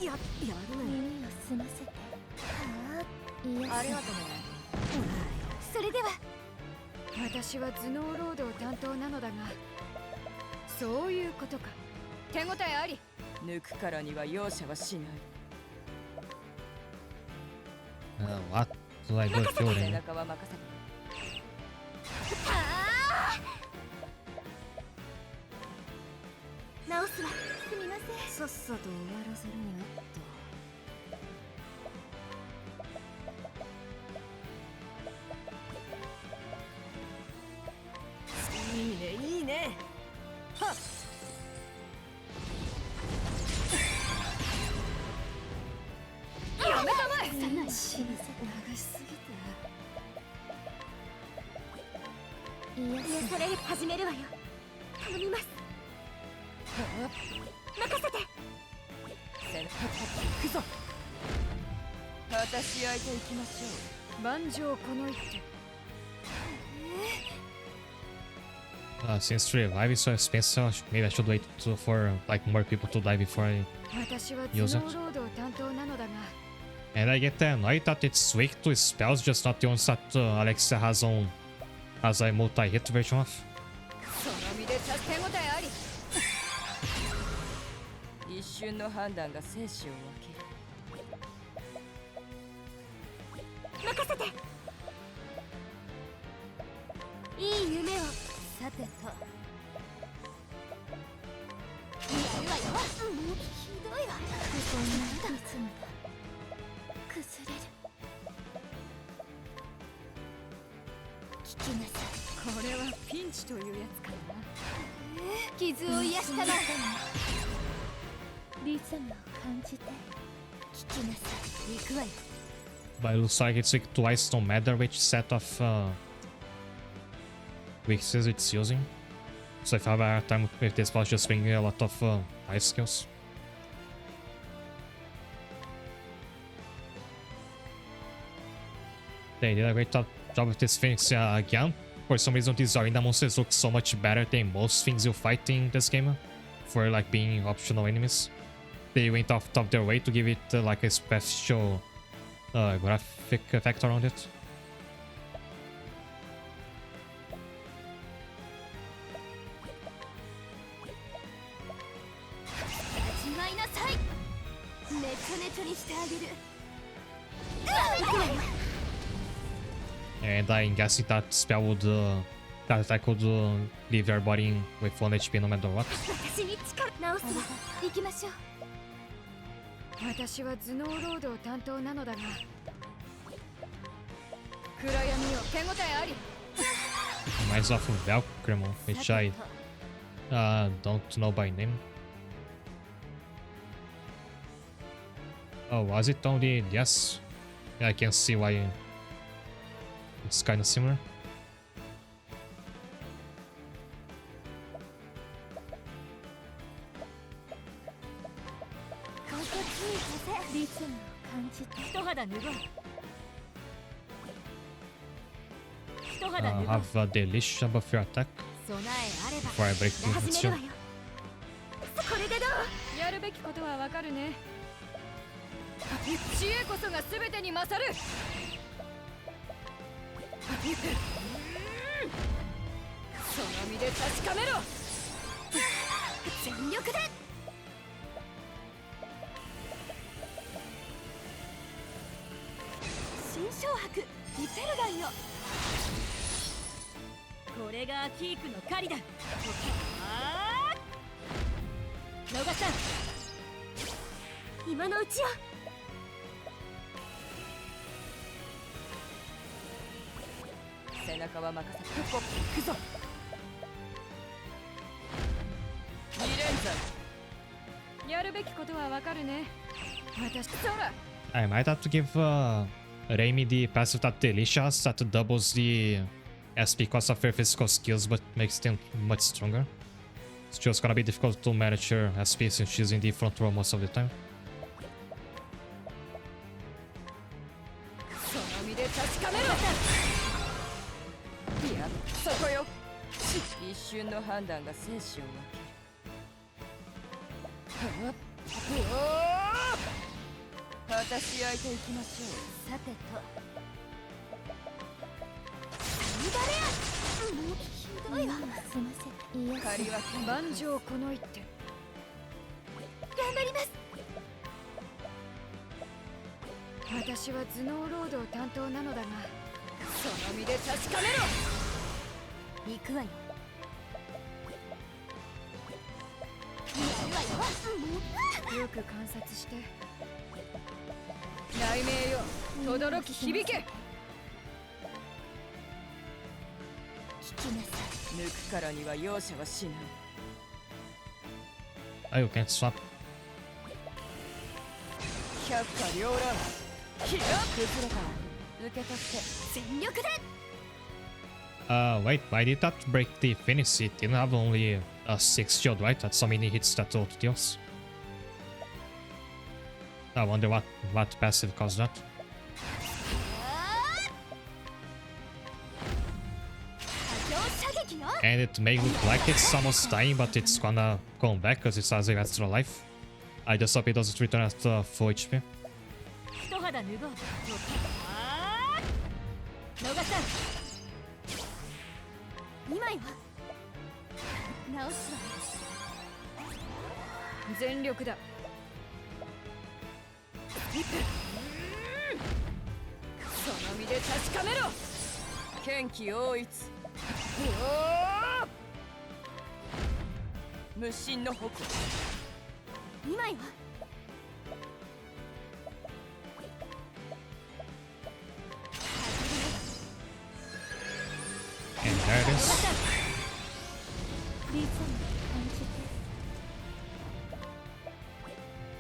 やるね耳を澄ませて。ありがとねそれでは。私は頭脳労働担当なのだが、そういうことか。手応えあり。抜くからには容赦はしない What do I do with 背 fielding? 中は任せて直すわ。すみません。さっさと終わらせるにゃっといいねいいねはっやめたまえ。そんな死にせ流しすぎ癒され始めるわよ。頼みます。任せて。背中行くぞ私相手行きましょう万丈この一手 Since revive is so expensive, maybe I should wait for like more people to die before I 私は use 頭 it. 脳労働担当なのだが、 And I get annoyed that it's weak to spells, just not the ones that Alexia has a multi-hit version of. その身で手応えあり一瞬の判断が生死を分ける任せて。いい夢を。さてと。やるわよ。ひどいわ。こんなリズムが崩れる。聞きなさい。これはピンチというやつかな傷を癒したまえ。リズムを感じて。聞きなさい。行くわよ。 But it looks like it's weak twice, no matter which set of weaknesses it's using. So if I have a hard time with this boss, just bring a lot of ice skills. They did a great job with this Phoenix again. For some reason, these arena monsters look so much better than most things you fight in this game. For like being optional enemies. They went off of their way to give it like a special graphic effect around it. 始まいなさい。ネチョネチョにしてあげる。 And I'm guessing that spell would that attack would leave your body with 1 HP no matter what. 私に力直すわ。行きましょう。私は頭脳労働担当なのだが、暗闇を手応えあり。 Reminds of Valkyrie, which I don't know by name. Oh, was it only? Yes. Yeah, I can see why it's kind of similar. 心地いい風リズムを感じて一肌脱ごう一肌脱ごう Have a delicious above your attack 備えあれば before I break the 始めるわ shield. よこれでどうやるべきことはわかるね知恵こそが全てに勝るその身で確かめろ全力で新掌白リセルガンよこれがアティークの狩りだ野賀さん今のうちよ背中は任せてコップ行くぞ2連鎖やるべきことはわかるね私そら I might have to give Raimi the passive that delicious that doubles the SP cost of her physical skills but makes them much stronger. It's just gonna be difficult to manage her SP since she's in the front row most of the time. その身で確かめろいやそこよ一瞬の判断が生死を分ける果たし合いていきましょうさてとサニバレアもうひどいわすいませんいや借りは万丈この一手頑張ります私は頭脳労働担当なのだがその身で確かめろ行くわよやるわよよく観察して雷鳴よ轟き響け聞きなさい抜くからには容赦はしない Oh, you can't swap. 百花繚乱ひら崩れた受け取って全力で Wait, why did that break the finish? It didn't have only a 6 shield, right? That's so many hits that auto deals. I wonder what passive caused that. And it may look like it's almost dying, but it's gonna come back because it has an extra life. I just hope it doesn't return at full HP. 一肌脱ごう野賀さん2枚は直すわ全力だその身で確かめろ剣気応一無心の矛2枚は And there it is.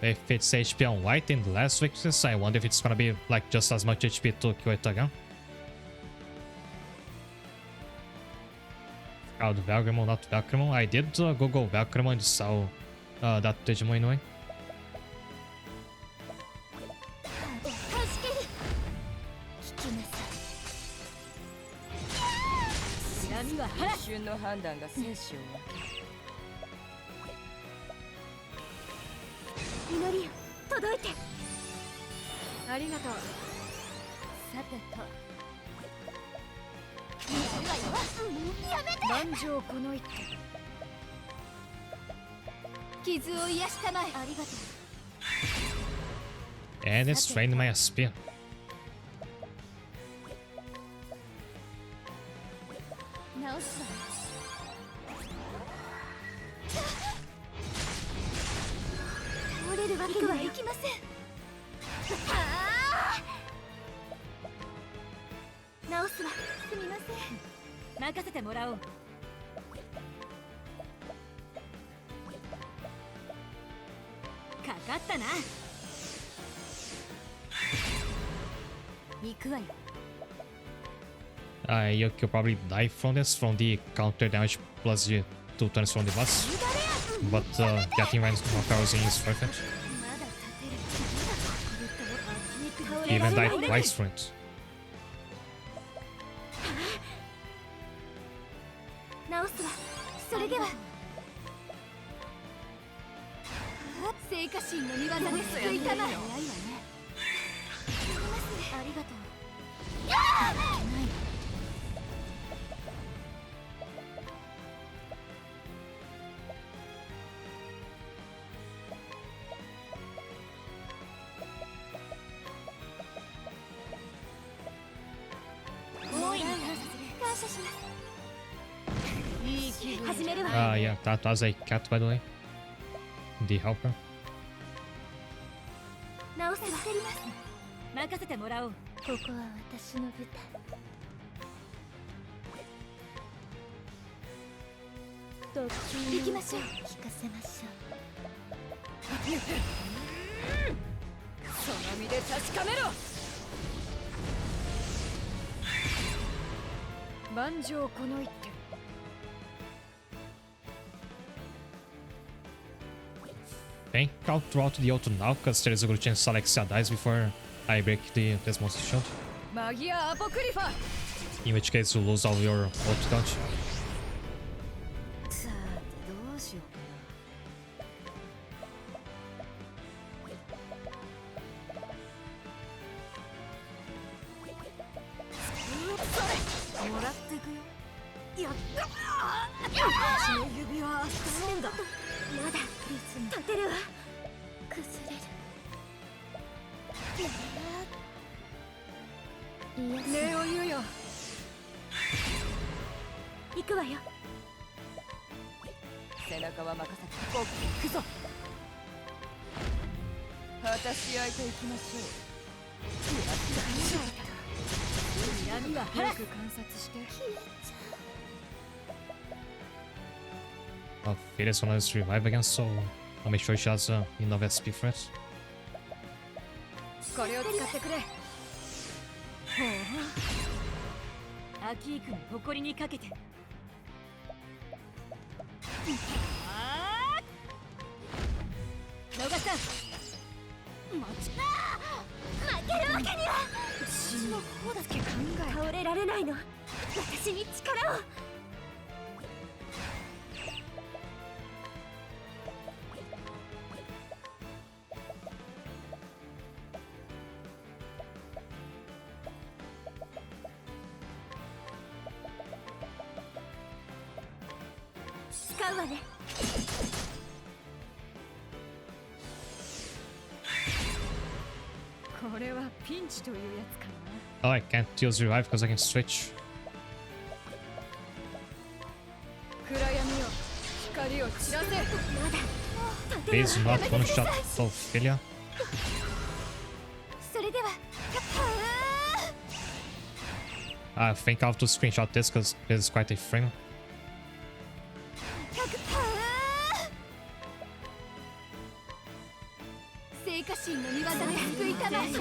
If it's HP on white in the last weakness, I wonder if it's gonna be like just as much HP to kill it again. Oh, the Valgrimmon, not Valgrimmon. I did Google Valgrimmon and saw that Digimon anyway. 一瞬の判断が生死を分ける祈りよ届いてありがとうさてとやめて万丈この一手傷を癒したまえありがとう And it's drained my SP. 直すわ倒れるわけにはいきません直すわすみません任せてもらおうかかったな行くわよ。You could probably die from this, from the counter damage plus the 2 turns from the boss. But getting range of arrows in is perfect. まだ立てる。 Even died twice from it. 直すわ。それでは聖火神の御業で救いたまえ。ありがとう。大いに感謝します。始めるわ。Yeah, that was a cat, by the way. The helper. 直せばせります。任せてもらおう。ここは私の舞台。行きましょう。聞かせましょう。その身で確かめろ。万丈この一手。Think I'll throw out the auto now, because there is a good chance Alexia dies before I break this monster shield. マギア・アポクリファ。 In which case you lose all your auto dodge. さあ、どうしようかな。もらっていくよ。やった。私の指輪なんだ。まだ立てるわ。崩れる。礼を言うよ。行くわよ。背中は任せてこう行くぞ。果たし合いと行きましょう。闇はよく観察して。Phileas wanna revive again, so I'll make sure she has enough SP for it. これを使ってくれ。アキークの誇りにかけて。逃さん。負けるわけには。私の方だけ考え。倒れられないの。私に力を。使うわね。これはピンチというやつかな。Oh, I can't use revive because I can switch. 暗闇よ、光を散らせ。 Please not one shot of Philia. それでは。I think I'll have to screenshot this because this is quite a frame. 聖火神の御業で救いたまえ。も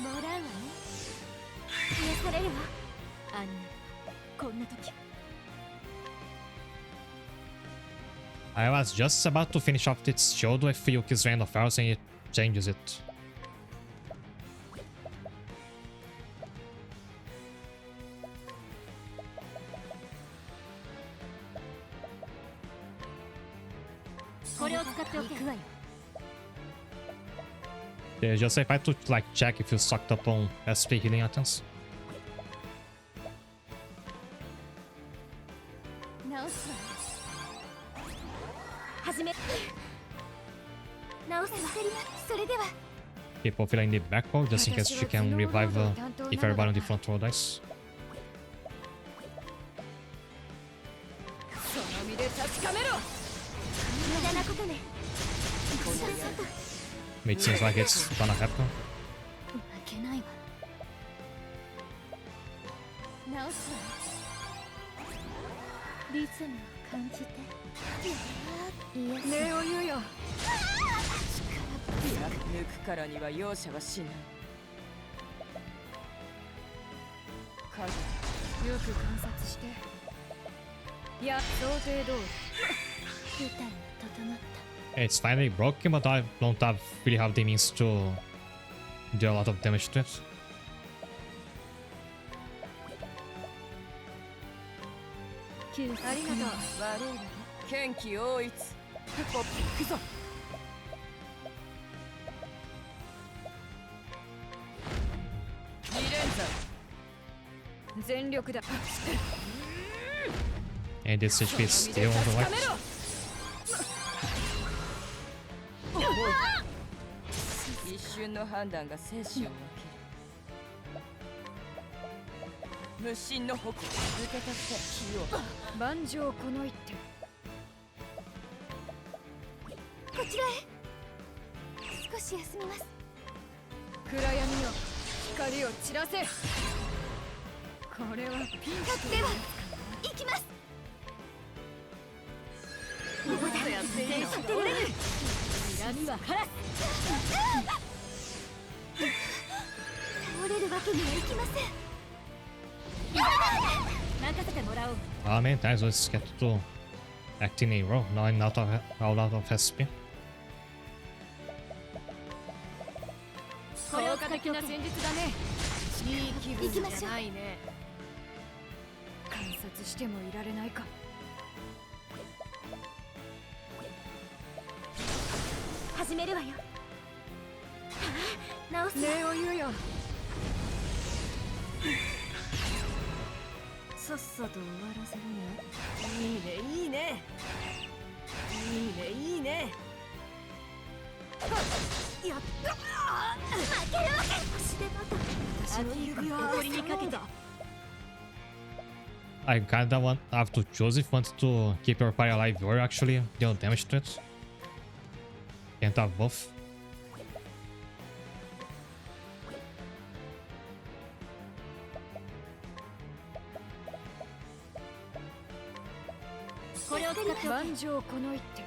らうわね。癒されるわ。あんなこんな時。 I was just about to finish off its shield with Yuki's Rain of Arrows and it changes it. これを使っておくわよ。 Yeah, just if I had to like check if you stocked up on SP healing items. 直すわ。始め。直せば。それでは。 People feeling the back row just in case she can revive if everybody on the front row dies. その身で確かめろ。無駄なことね。 It seems like it's gonna happen. 負けないわ。直すわ。リズムを感じて。礼を言うよ。抜くからには容赦はしない。影、よく観察して。いや、想定通り。舞台が整った。 It's finally broken, but I don't really have the means to do a lot of damage to it. ありがとう。悪いな。剣気応一。ポッピくぞ。2連鎖。全力だ。 And this HP is still on the left. 一瞬の判断が生死を分ける。無心の矛受け取って気を。万丈この一手。こちらへ。少し休みます。暗闇の光を散らせ。これはピンチでは行きます。もっとやっていいの。恨みは晴らす。倒れるわけにはいきません。任せてもらおう。 Ah, man, times let's get to acting a row. Now I'm out of SP. 効果的な戦術だね。いい気分じゃないね。観察してもいられないか。始めるわよ。直す。礼を言うよ。さっさと終わらせるの。いいね、いいね。いいね、いいね。やった。負けるわけ。足でまた。私の指輪を誇りにかけた。 I kinda have to choose if you want to keep your party alive or actually deal damage to it. Can't have both. これを使って万丈この一手。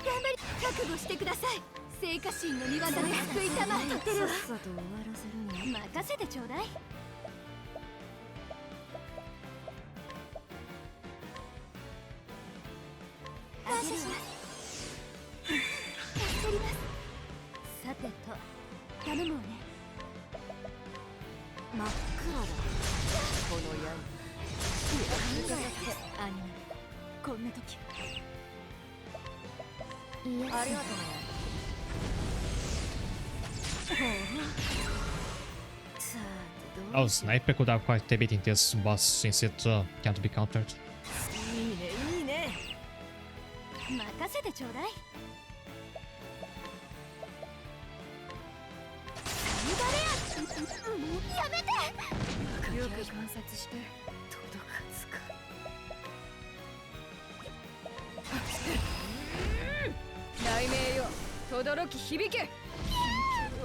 頑張り覚悟してください。聖火神の御業で救いたまえ。てるわ。さっさと終わらせるの。任せてちょうだい。感謝します。助かります。さてと頼むわね。真っ暗だ。この刃。いや、アニメ。こんな時。いや、ありがとうね。さてど Oh, う。 Sniper could have quite a bit in this boss since it can't be countered. いいね、いいね。任せてちょうだい。やめて。よく観察して。届かずか。雷鳴よ、轟き響け。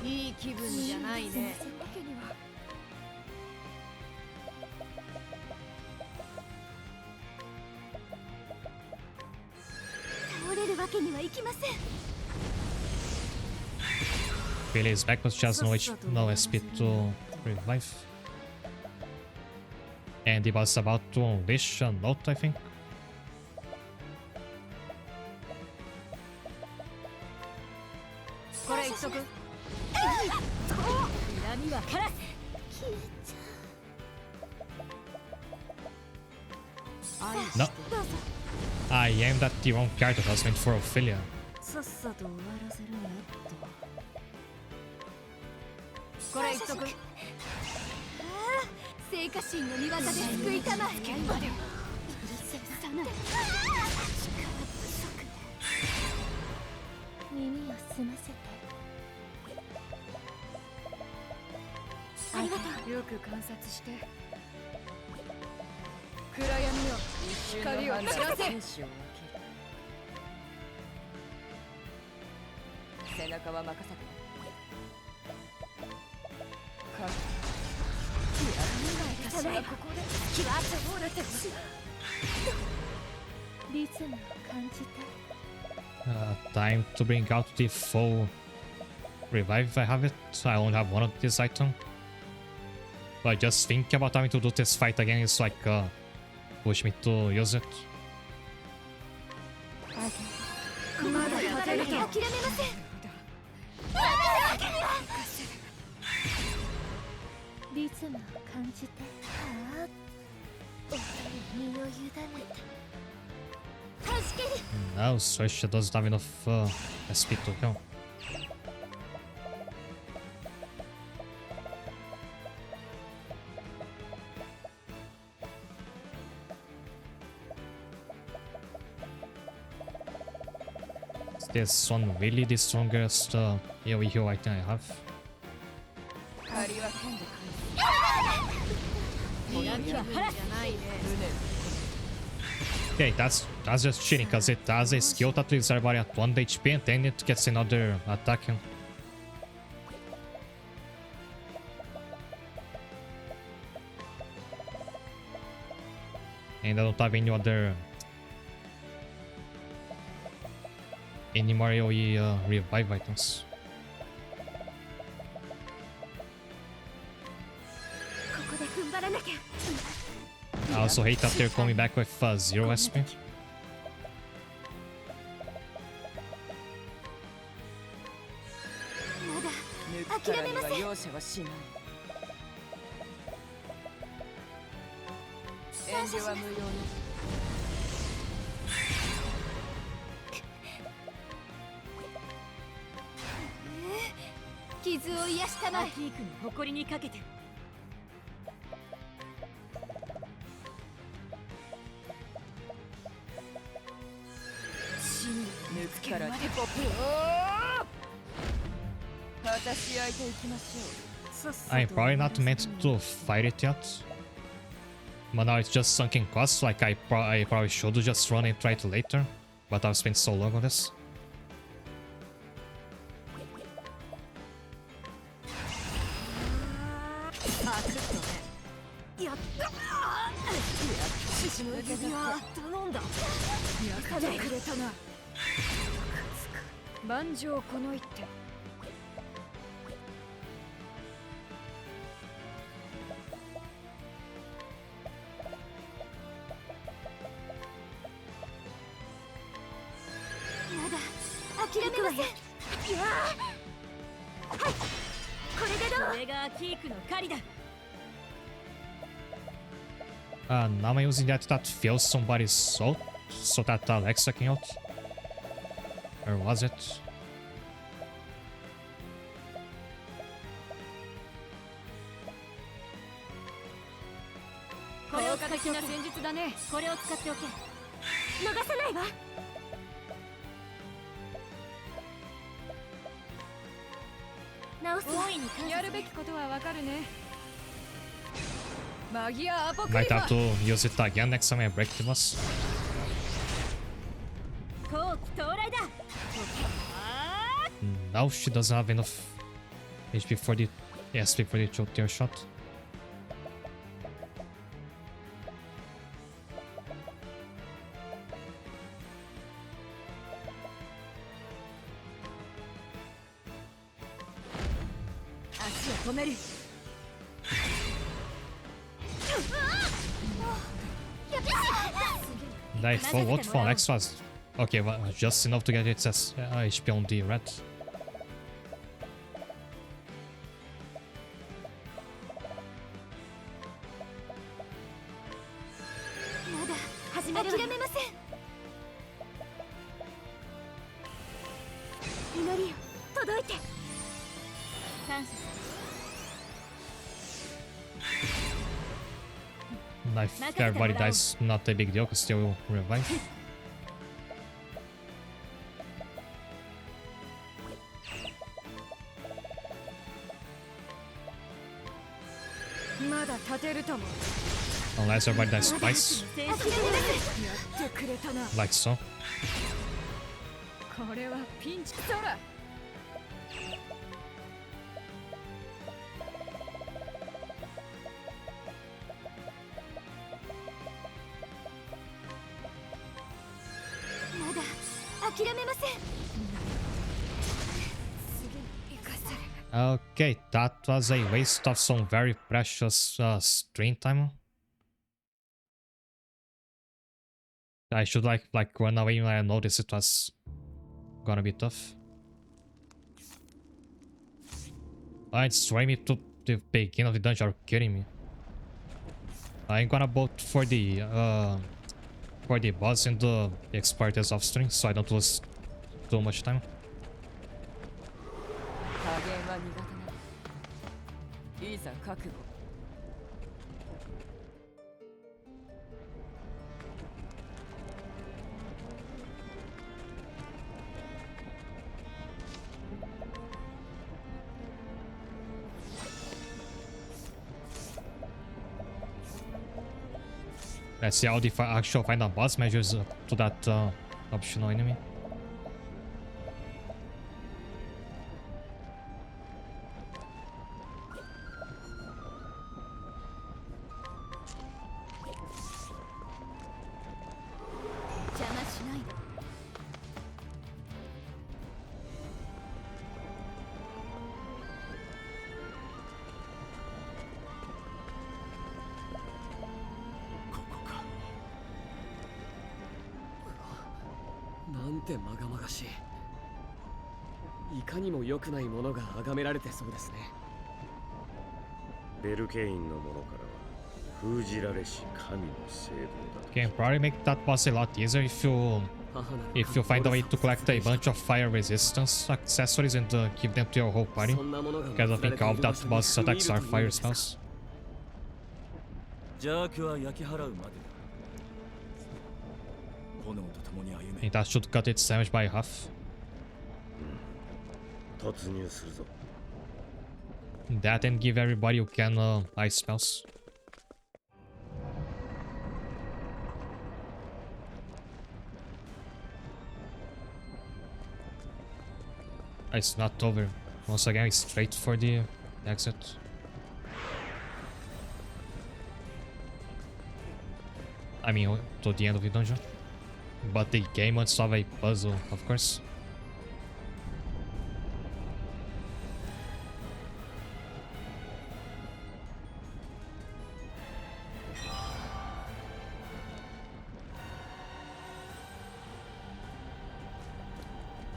いい気分じゃないね。倒れるわけにはいきません。 Really is back, but she has no SP to revive. And he was about to unleash a note, I think. これ一足。恨みはからす。消えちゃう。 No, I aimed at the wrong character. That was meant for Ophelia. さっさと終わらせるんだと。これ一足。聖火神の御業で救いたまえ。現場でも。耳を澄ませて。ありがとう。よく観察して。暗闇よ、光を散らせ。背中は任せて。私はここで気は通るてリズムを感じて Time to bring out the full revive if I have it. I only have one of this item. But just think about having to do this fight again is like push me to use it. まだやってると諦めませんリズムを感じてああ身を委ねて助ける No, Swisha doesn't have enough SP to kill. Is this one really the strongest AoE heal item I have? 借りは今度返す恨みは晴らすじゃないね Okay, that's just cheating because it has a skill that leaves everybody at 1 HP and then it gets another attack. And I don't have any other... any more AoE revive items. ここで踏ん張らなきゃ I also hate that they're coming back with 0 SP. 抜くからには容赦はしない遠慮は無用ね傷を癒したまえアキークの誇りにかけて抜くからテポプ私焼いていきましょう I'm probably not meant to fight it yet. But now it's just sunken costs, like I probably should just run and try it later. But I've spent so long on this. やった獅子の指輪頼んだやかてくれたな万丈この一手やだ諦めませんいやはいこれでどうこれがアキークの狩りだNow I'm using that fails somebody's ult, so that Alexa can ult. Or was it? 効果的な戦術だねこれを使っておけ逃さないわ直す大いにやるべきことはわかるねマギアアポクリ Might ファ have to use it again next time I break the boss. 後期到来だ Now she doesn't have enough HP for the SP for the tier shot. 足を止める Like, for what for X was? Okay, well, just enough to get its HP on the red. まだ始める諦めません祈りよ届いて感謝する If everybody dies, not a big deal, because they will revive. まだ立てるとも Unless everybody dies twice, やってくれたな like so. これはピンチソラめません。 Okay, that was a waste of some very precious screen time. I should like run away when I noticed it was gonna be tough. It's throwing me to the beginning of the dungeon. Are you kidding me? I'm gonna vote for the boss and the expertise of string, so I don't lose too much time. 加減は苦手な。いざ覚悟。 Let's see how the actual final boss measures up to that optional enemy.なんてまがまがしい。いかにも良くないものが崇められてそうですね。ベルケインのものからは封じられし神の聖堂だと。 Can probably make that boss a lot easier if you find a way to collect a bunch of fire resistance accessories and give them to your whole party. Because I think all of that boss attacks are fire spells. 邪悪は焼き払うまでだ。炎と共に歩め。 And that should cut its damage by half. 突入するぞ。 That and give everybody who can ice spells. It's not over. Once again, it's straight for the exit. I mean, to the end of the dungeon. But the game wants to have a puzzle, of course.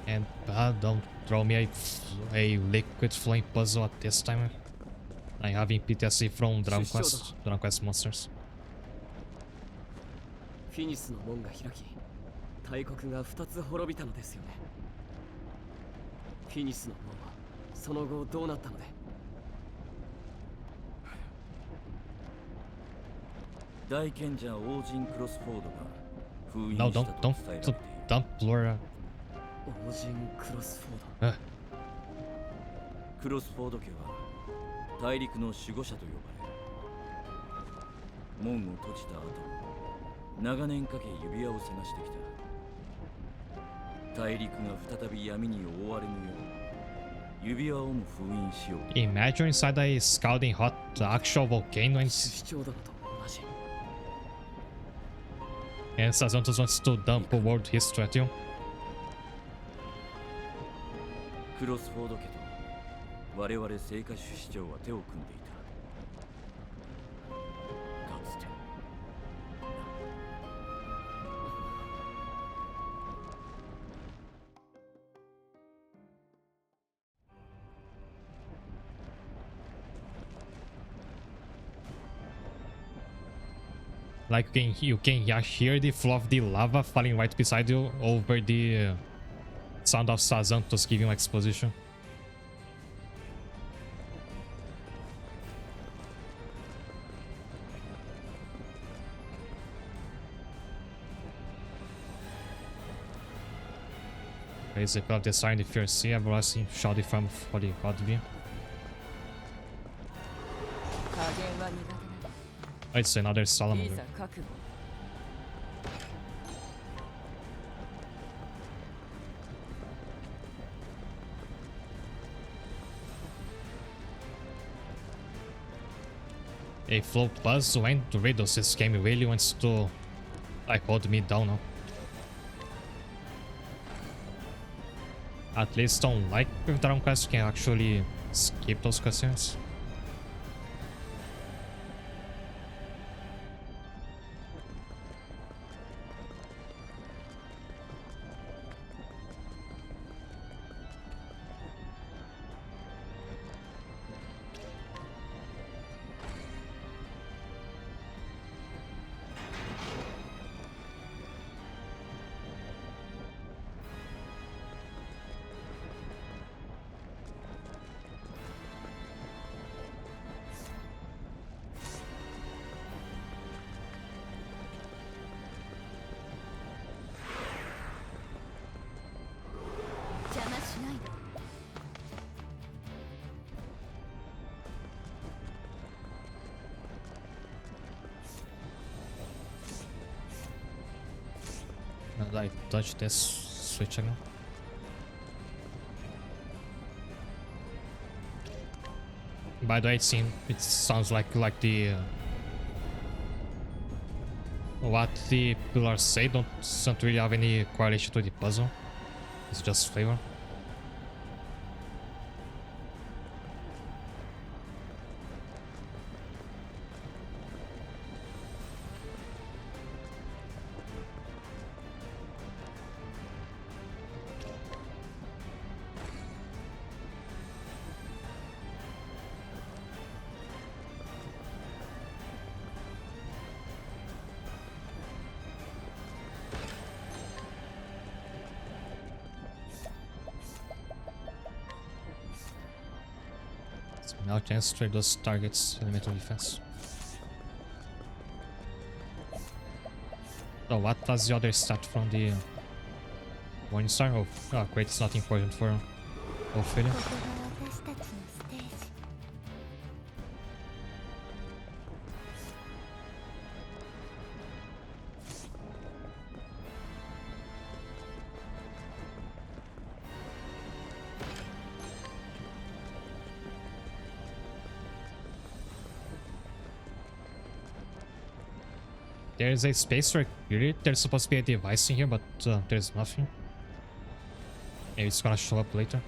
And don't throw me a liquid flame puzzle at this time. I'm having PTSD from Dragon Quest monsters. フィニスの門が開き、大国が2つ滅びたのですよね。フィニスの門はその後どうなったので。大賢者王人クロスフォードが封印 No, したと伝えられている。 don't blur. 王人クロスフォード。クロスフォード家は大陸の守護者と呼ばれ、門を閉じた後長年かけ指輪を探してきた。大陸が再び闇に覆われぬよう指輪をも封印しよう。 Imagine inside a scalding hot actual volcano and 主張殿と同じ。 Sazontos wants to dump world history at you. クロスフォード家と我々聖火主司長は手を組んでいた。かつて。 Like you can hear the flow of the lava falling right beside you over the sound of Sazantos giving exposition. Basically, the sign if you see everlasting shouting from for the god view. 加減は苦手な。 It's another い Salamander. ざ覚悟。 A float buzz when riddles. This game really wants to like hold me down now. At least don't like with Dragon Quest, you can actually skip those cutscenes. And I touch this switch again. By the way, it sounds like the what the pillars say doesn't really have any correlation to the puzzle. It's just flavor. Now chance to trade those targets elemental defense. So what was the other stat from the Morning Star? Oh, great, it's not important for Ophelia. There's a space where clearly there's supposed to be a device in here, but there's nothing. Maybe it's gonna show up later.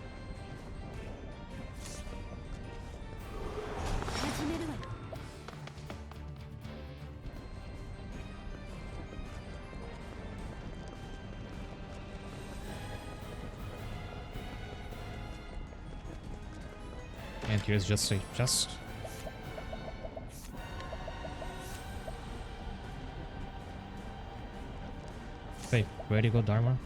And here's just a chest. Wait, where do you go, Dharma?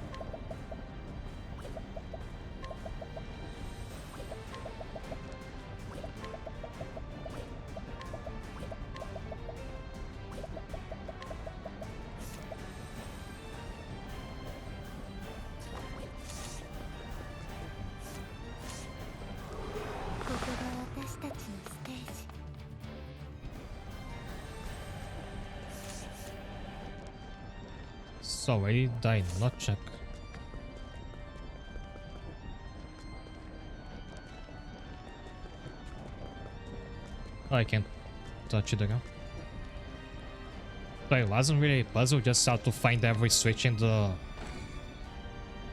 So where did I not check? Oh, I can't touch it again. So it wasn't really a puzzle, just how to find every switch in the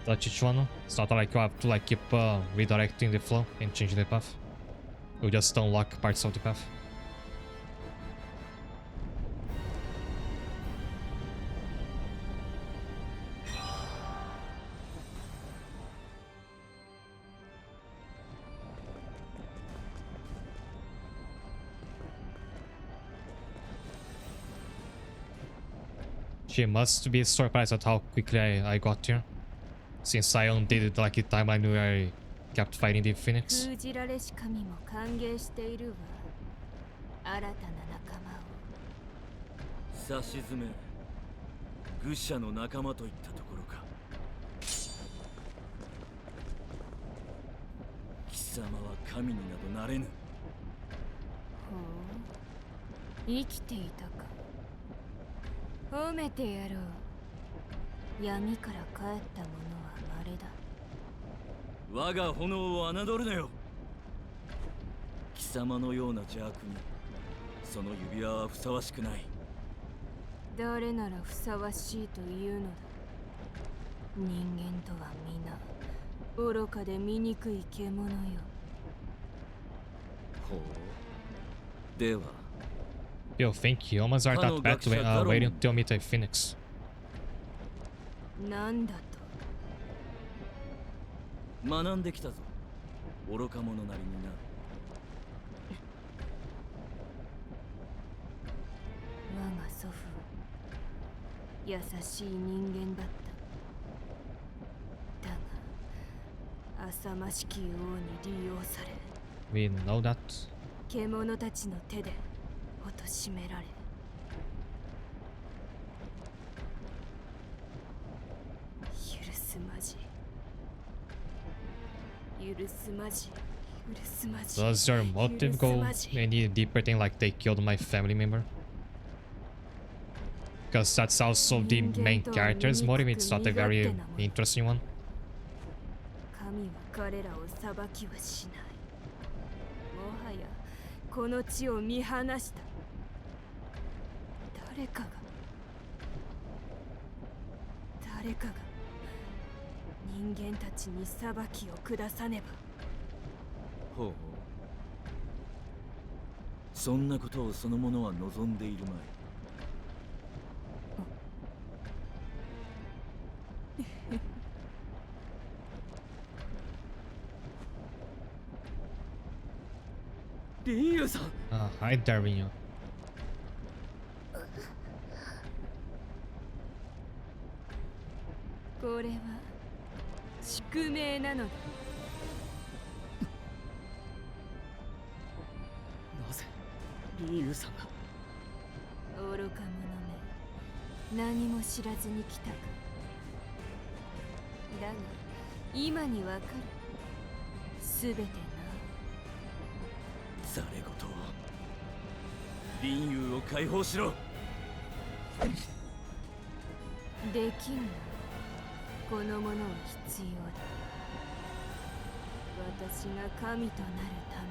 touch each one. It's not like you have to like keep redirecting the flow and changing the path. You just unlock parts of the path. She must be surprised at how quickly I got here, since I undid it like the timeline where I kept fighting the Phoenix. 封じられし神も歓迎しているわ。新たな仲間を。さしずめ愚者の仲間といったところか。貴様は神になどなれぬ。ほう、生きていたか。褒めてやろう。闇から帰った者は稀だ。我が炎を侮るなよ。貴様のような邪悪にその指輪はふさわしくない。誰ならふさわしいというのだ。人間とは皆愚かで醜い獣よ。ほう。では。 You think humans are that bad waiting until meet a phoenix? なんだと。学んできたぞ。愚か者なりにな。我が祖父は優しい人間だった。だが浅ましき王に利用され、 We know that. 獣たちの手で貶められ、許すまじ、許すまじ、許すまじ。 Does your motive go any deeper than like they killed my family member? Because that's also the main character's motive. It's not a very interesting one. 神は彼らを裁きはしない。もはやこの地を見放した。誰かが人間たちに裁きを下さねば。ほう。そんなことをその者は望んでいるまい。林優さん。Hi, Darwin. これは宿命なのだ。なぜ林優さんが。愚か者め、何も知らずに来たか。だが今にわかる。すべてな。ざれ言。林優を解放しろ。できんな。このものは必要だ。私が神となるため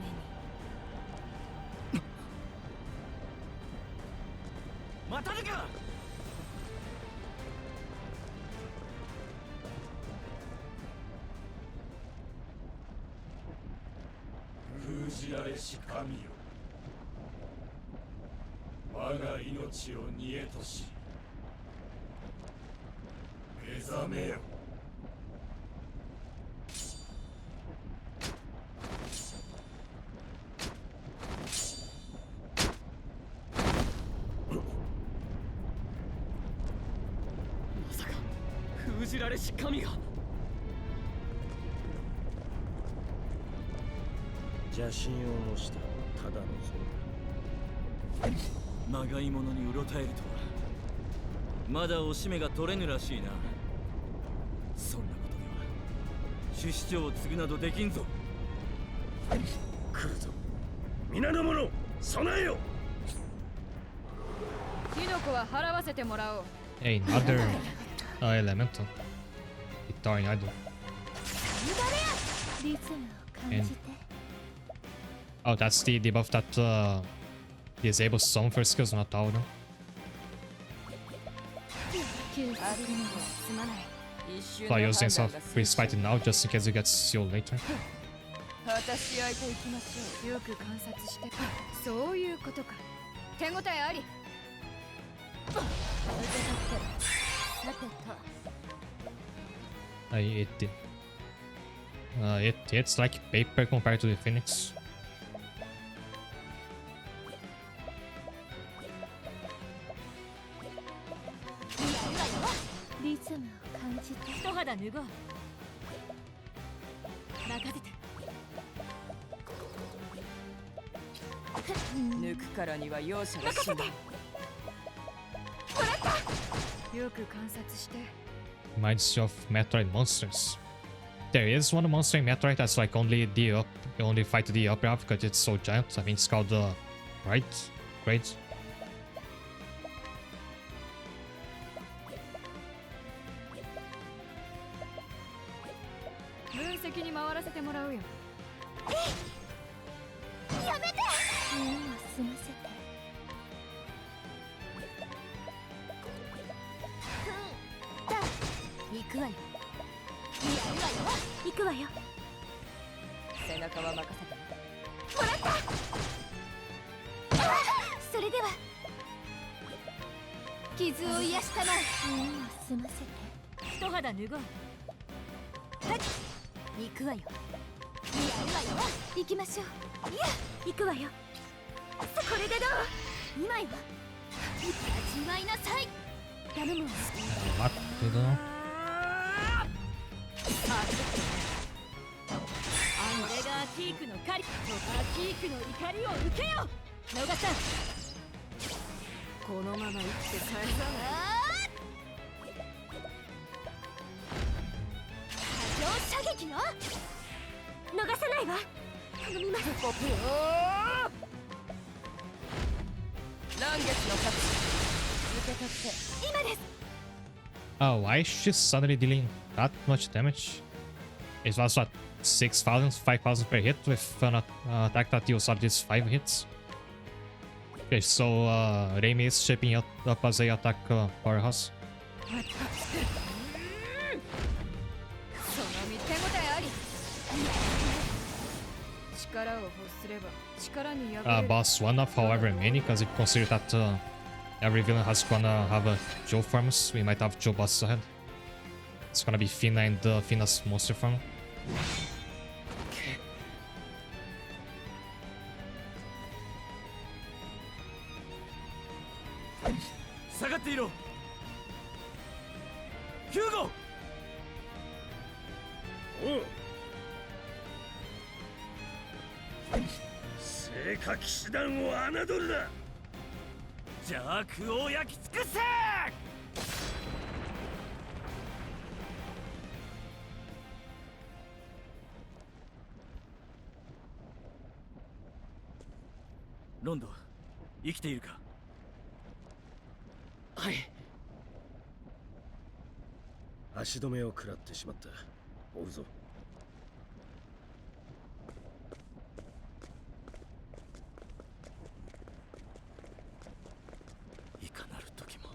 に。またぬか。封じられし神よ、我が命を煮えとし目覚めよ。まさか封じられし神が。邪神を模したただの像。まがいものにうろたえるとはまだおしめが取れぬらしいな。そんなことでは主司長を継ぐなどできんぞ。来るぞ皆の者、備えよ。キノコは払わせてもらおう。 Another elemental. Guitar idol. リズムを感じて。 Oh, that's the debuff that disables some for skills, not all of them. 休息にはすまない。 So I use yourself freeze fight now just in case you get sealed later. 私し合いと行きましょう。よく観察して。そういうことか。手応えあり。さてと。It's like paper compared to the Phoenix. リズムを感じて。一肌脱ごう。任せて。抜くからには容赦がしない。よく観察して。 Reminds you of Metroid monsters. There is one monster in Metroid that's like only fight the upper half because it's so giant. I think it's called right? Great. 分析に回らせてもらうよ。やめて。耳を澄ませて。行くわよ。やるわよ。行くくわよ。背中は任せて。もらった。それでは傷を癒したまえ。耳を澄ませて。一肌脱ごう。はい、行くわよ。いや、いいわよ。行きましょう。いや、行くわよ。これでどう？今よ。味わいなさい。頼むわ。What to do? これがアキークの狩り。アキークの怒りを受けよ。野賀さん、このまま生きて帰らない。波状射撃よ。逃さないわ。頼みます。嵐月の勝ち。受け取って。今です。Oh, why is she suddenly dealing that much damage? It was what, 6,000, 5,000 per hit with an attack that deals at least 5 hits. Okay, so Reimi is shaping up as a attack powerhouse. その見手応えあり。力を欲すれば力に敗れる。 Boss 1 of however many, because if you consider that every villain has gonna have a Joe forms, we might have Joe bosses ahead. It's gonna be Fina and Fina's monster form. 下がっていろ。ヒューゴ。おう。聖火騎士団を侮るな。邪悪を焼き尽くせ。ロンド、生きているか。はい。足止めを食らってしまった。追うぞ。いかなる時も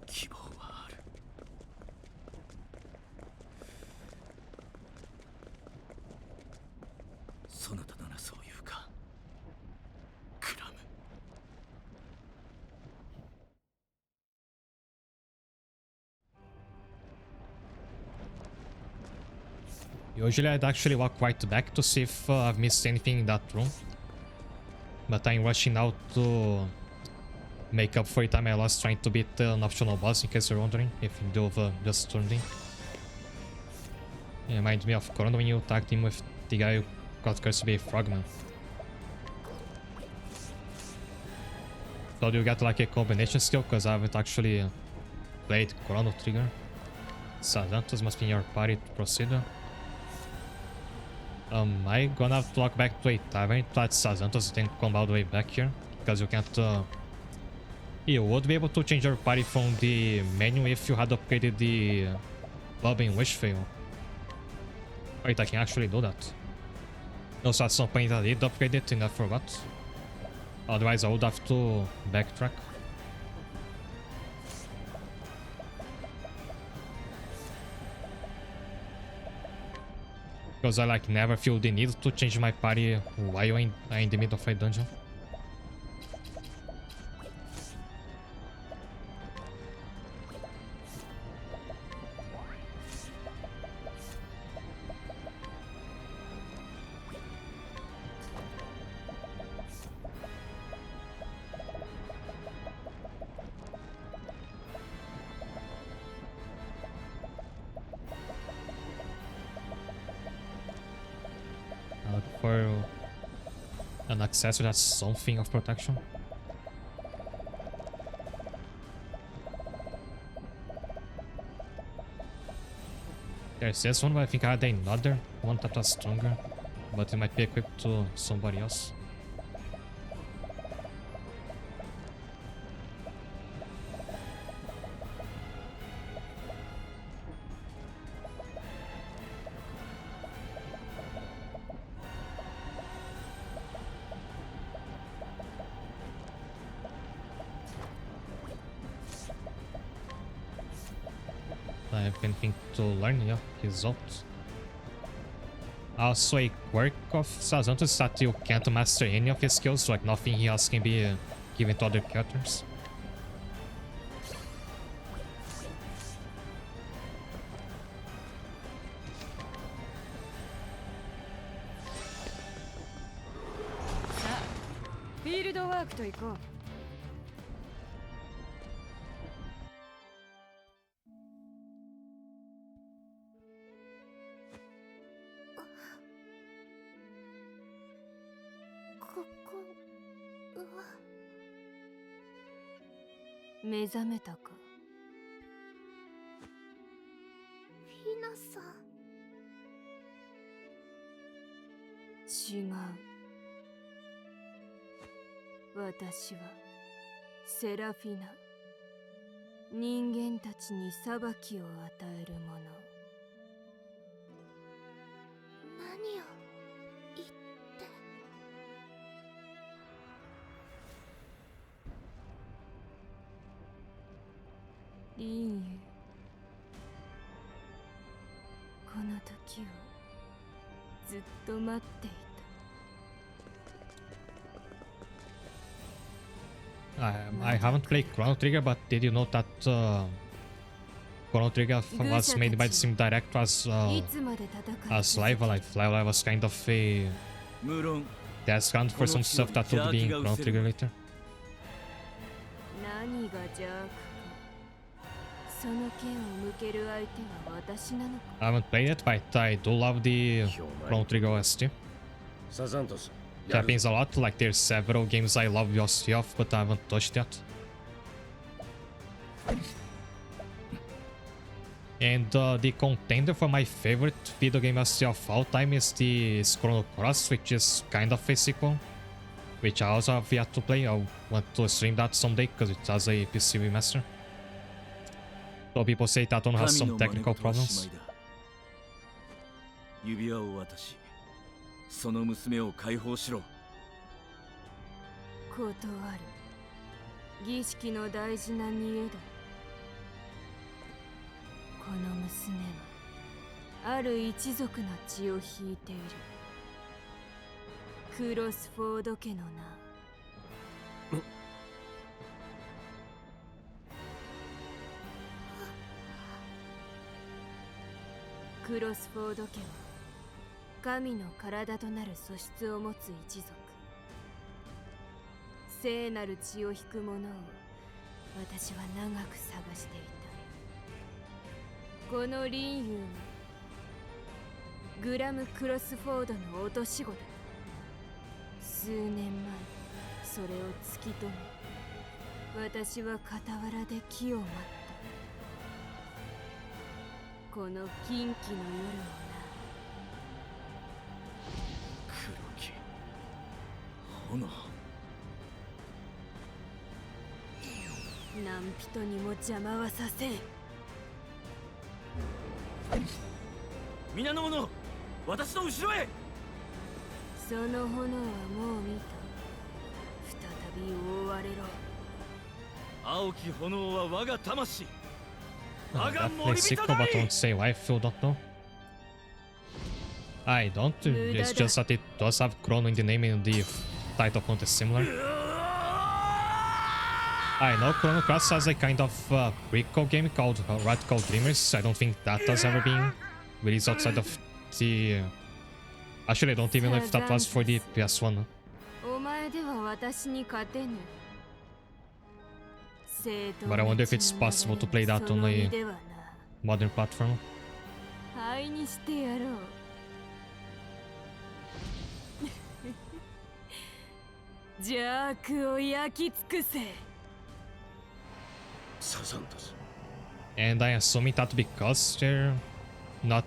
希望はある。そなたならそう言うか、クラム。Usually I'd actually walk right back to see if I've missed anything in that room. But I'm rushing now to make up for the time I lost trying to beat an optional boss, in case you're wondering, if you do just turned in. It reminds me of Koron when you tagged him with the guy who got cursed to be a frogman. So you get like a combination skill, because I haven't actually played Chrono Trigger. Sadantos must be in your party to proceed. I gonna have to walk back to a tavern to add Sadantos and then come all the way back here, because you can't... you would be able to change your party from the menu if you had upgraded the pub in Wishvale. Wait, I can actually do that. Also at some point I did upgrade it and I forgot. Otherwise I would have to backtrack. Because I like never feel the need to change my party while I'm in the middle of a dungeon. For an accessory that's something of protection. There's this one, but I think I had another one that was stronger, but it might be equipped to somebody else. I have anything to learn, yeah, his ult. Also, a quirk of Sazantos is that you can't master any of his skills, like nothing else can be given to other characters.ここは目覚めたか。フィナさん。違う。私はセラフィナ。人間たちに裁きを与えるもの。何を言って。リンユ、この時をずっと待っていた。I haven't played Chrono Trigger, but did you know that Chrono Trigger was made by the same director as Live Alive? Live Alive was kind of a test ground for some stuff that would be in Chrono Trigger later. 何が邪悪か。その剣を向ける相手は私なのか。I haven't played it, but I do love the Chrono Trigger OST. It happens a lot, like there's several games I love the OST of, but I haven't touched yet. And the contender for my favorite video game OST of all time is the Chrono Cross, which is kind of a sequel, which I also have yet to play. I want to stream that someday because it has a PC remaster. So people say that one has some technical problems. 指輪を渡し、その娘を解放しろ。断る。儀式の大事な見栄だ。この娘はある一族の血を引いている。クロスフォード家の名。クロスフォード家は神の体となる素質を持つ一族。聖なる血を引く者を私は長く探していた。このリンユーもグラム・クロスフォードの落とし子だ。数年前それを突き止め、私は傍らで木を待った。この禁忌の夜をな。黒き炎。何人にも邪魔はさせん。皆の者、私の後ろへ。その炎はもう見た。再び覆われろ。青き炎は我が魂。Definitely sequel, but don't say why if you don't know. I don't, it's just that it does have Chrono in the name and the title font is similar. I know Chrono Cross has a kind of prequel game called Radical Dreamers. I don't think that has ever been released outside of the... Actually, I don't even know if that was for the PS1. お前では私に勝てぬ。 But I wonder if it's possible to play that on a modern platform. 灰にしてやろう。邪悪を焼き尽くせ。And I assuming that because they're not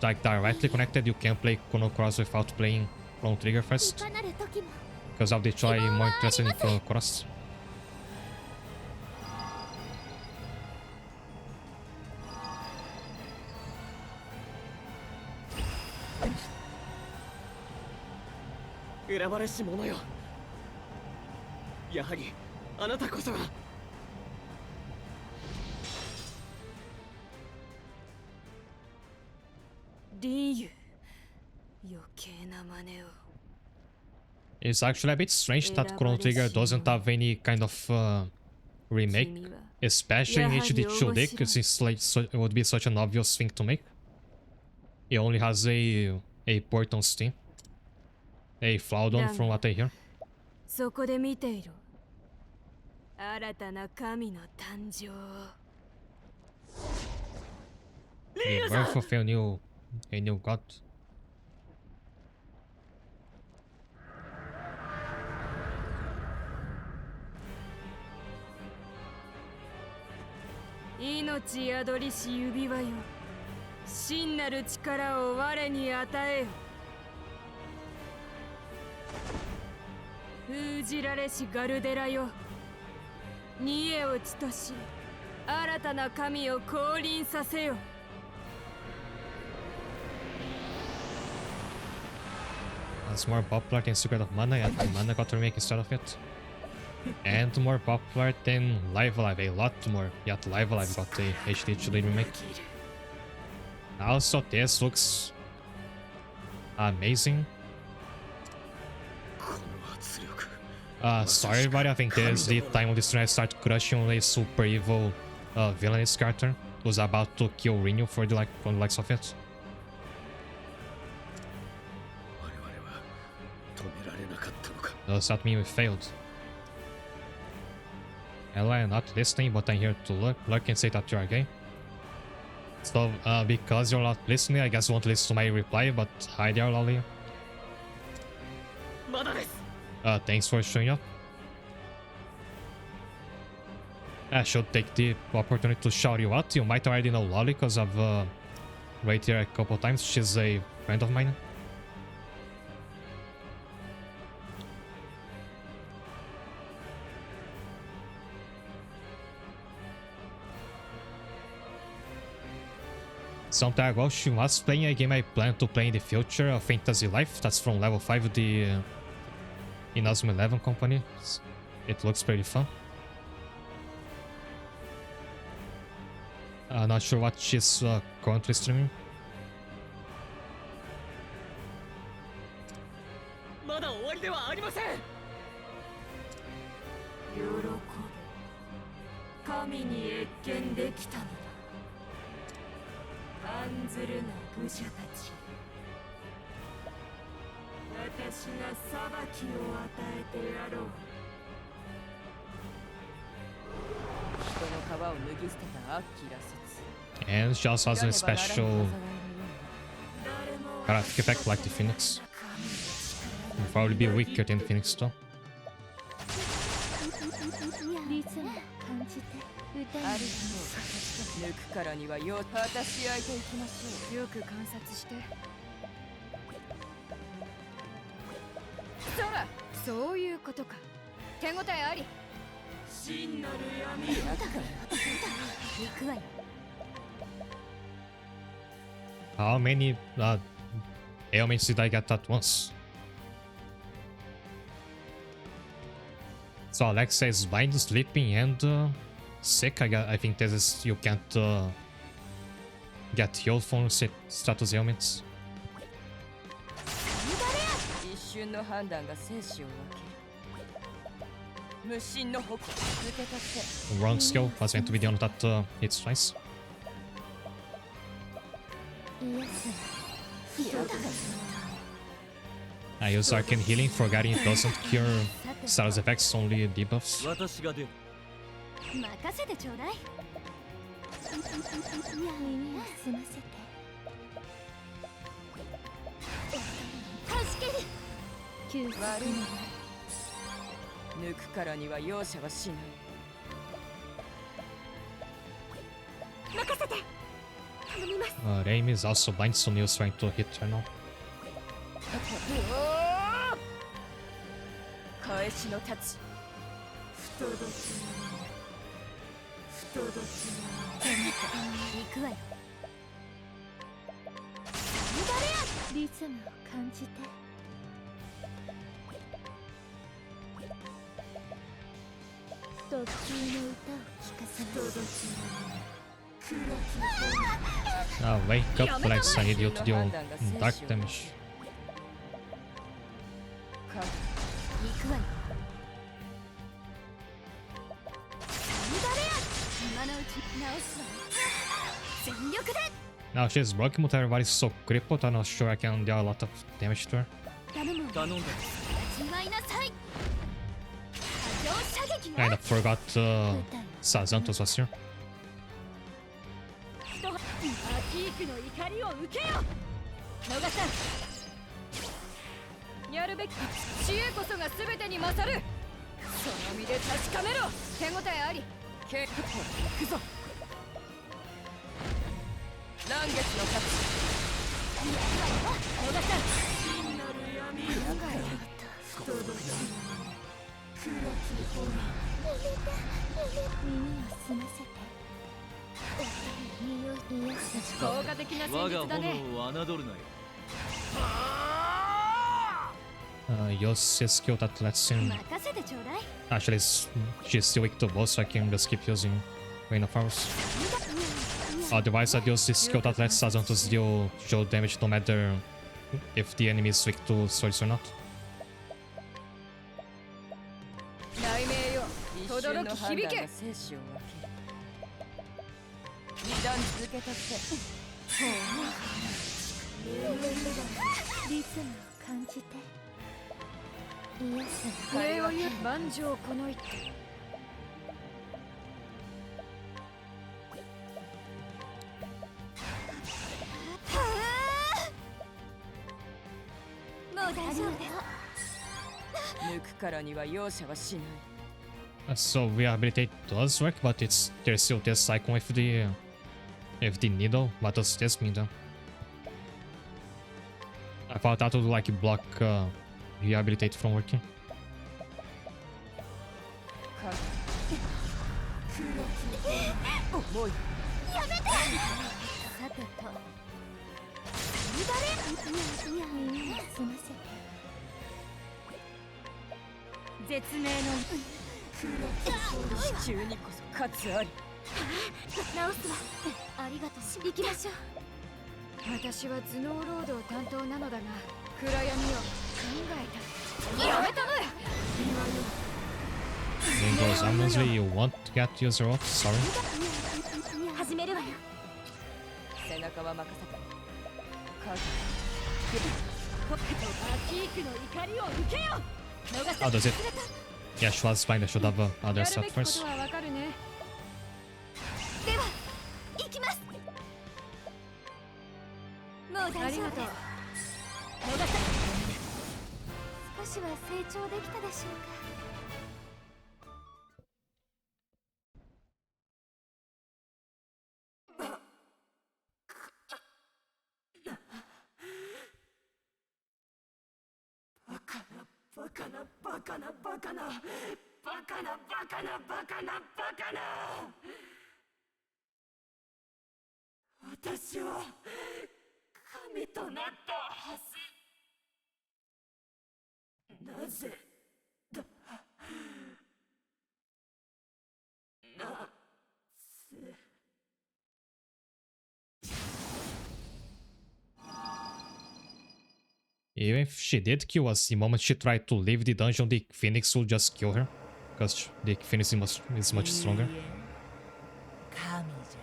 like directly connected, you can play Chrono Cross without playing Chrono Trigger first. Because I'll be try more interested in Chrono Cross. 選ばれし者よ。やはりあなたこそが。リンユ、余計な真似を It's actually a bit strange that Chrono Trigger doesn't have any kind of remake, especially in HD 2D, because it's like it would be such an obvious thing to make. It only has a port on Steam, a flawed one from what I hear. そこで見ていろ新たな神の誕生 The birth of a new god. 命宿りし指輪よ真なる力を我に与えよ封じられしガルデラよニエを地とし新たな神を降臨させよ It's more popular than Secret of Mana, yet Mana got a remake instead of it. And more popular than Live Alive, a lot more, yet Live Alive got a HD 2D remake. Also, this looks amazing. Sorry everybody, I think this is the time of this I start crushing on a super evil villainous character who's about to kill Rinu for the likes of it. Does that mean we failed? Ella, I'm not listening, but I'm here to look. Look and say that you're gay. So, because you're not listening, I guess you won't listen to my reply, but hi there, Lolly. Thanks for showing up. I should take the opportunity to shout you out. You might already know Lolly, because I've rated her a couple times. She's a friend of mine. Some time ago, she was playing a game I plan to play in the future, a Fantasy Life. That's from level 5 of the Inazuma 11 company. It looks pretty fun. Not sure what she's currently streaming. And she also has a special graphic effect like the Phoenix. Will probably be weaker than the Phoenix though. 抜くからには私相手行きましょうよく観察してそらそういうことか手応えあり真なる闇行くわよ How many ailments did I get at once? So Alexa is blind, sleeping, and sick. I think this is you can't get healed from status ailments. Wrong skill was meant to be the one that hits twice. I use Arcane Healing, forgetting it doesn't cure status effects, only debuffs. 任せてちょうだい耳を澄ませて助ける救済抜くからには容赦はしない任せて頼みます Raimi is also blind, so Neil's trying to hit her now. 返しの太刀不届き行くわよリズムを感じて特急の歌を聴かせます Wake up, Lex, I need you to deal dark damage. 行くわよ。今のうち直すわよ。全力で Now she's broken, but everybody's so crippled. I'm not sure I can deal a lot of damage to her. 頼むわ。頼んだ。始まりなさい。波状射撃よ。 Kinda forgot Sazantos was here. アキークの怒りを受けよ。野賀さん、やるべき知恵こそが全てに勝る。その身で確かめろ。手応えあり。結構行くぞ。乱月の勝ち。野賀さん、真なる闇耳を澄ませて。効果的な戦術だね。我が炎を侮るなよ。Yo's skill that lets him. 任せてちょうだい。 Actually, she's still weak to both, so I can just keep using Rain of Hours. Otherwise, I'd use this skill that lets Sazantos deal show damage no matter if the enemy is weak to swords or not. 雷鳴よ、轟き響け。二段続けたってリズムを感じて癒す。礼を言う万丈この一手。もう大丈夫です。抜くからには容赦はしない。So rehabilitate does work, but there's still this icon with the needle. What does this mean then? I thought that would like block rehabilitate from working. 重い。やめて。さてと。耳を澄ませて。絶命の支柱にこそ勝つあり。直すわ。ありがとう。行きましょう。私は頭脳労働担当なのだが、暗闇を考えた。やめたまえ。 Windows, honestly, you won't get user off. Sorry. 始めるわよ。背中は任せた。アキークの怒りを受けよ。 How does it? Yeah, she was fine. I should have other やる stuff べきこと first. はわかるね。では行きます。もう大丈夫です。ありがとう。野田さん、少しは成長できたでしょうか。私は神となったはず。なぜだ。なぜ。 Even if she did kill us, the moment she tried to leave the dungeon, the Phoenix will just kill her. Because the Phoenix is much stronger. 神じ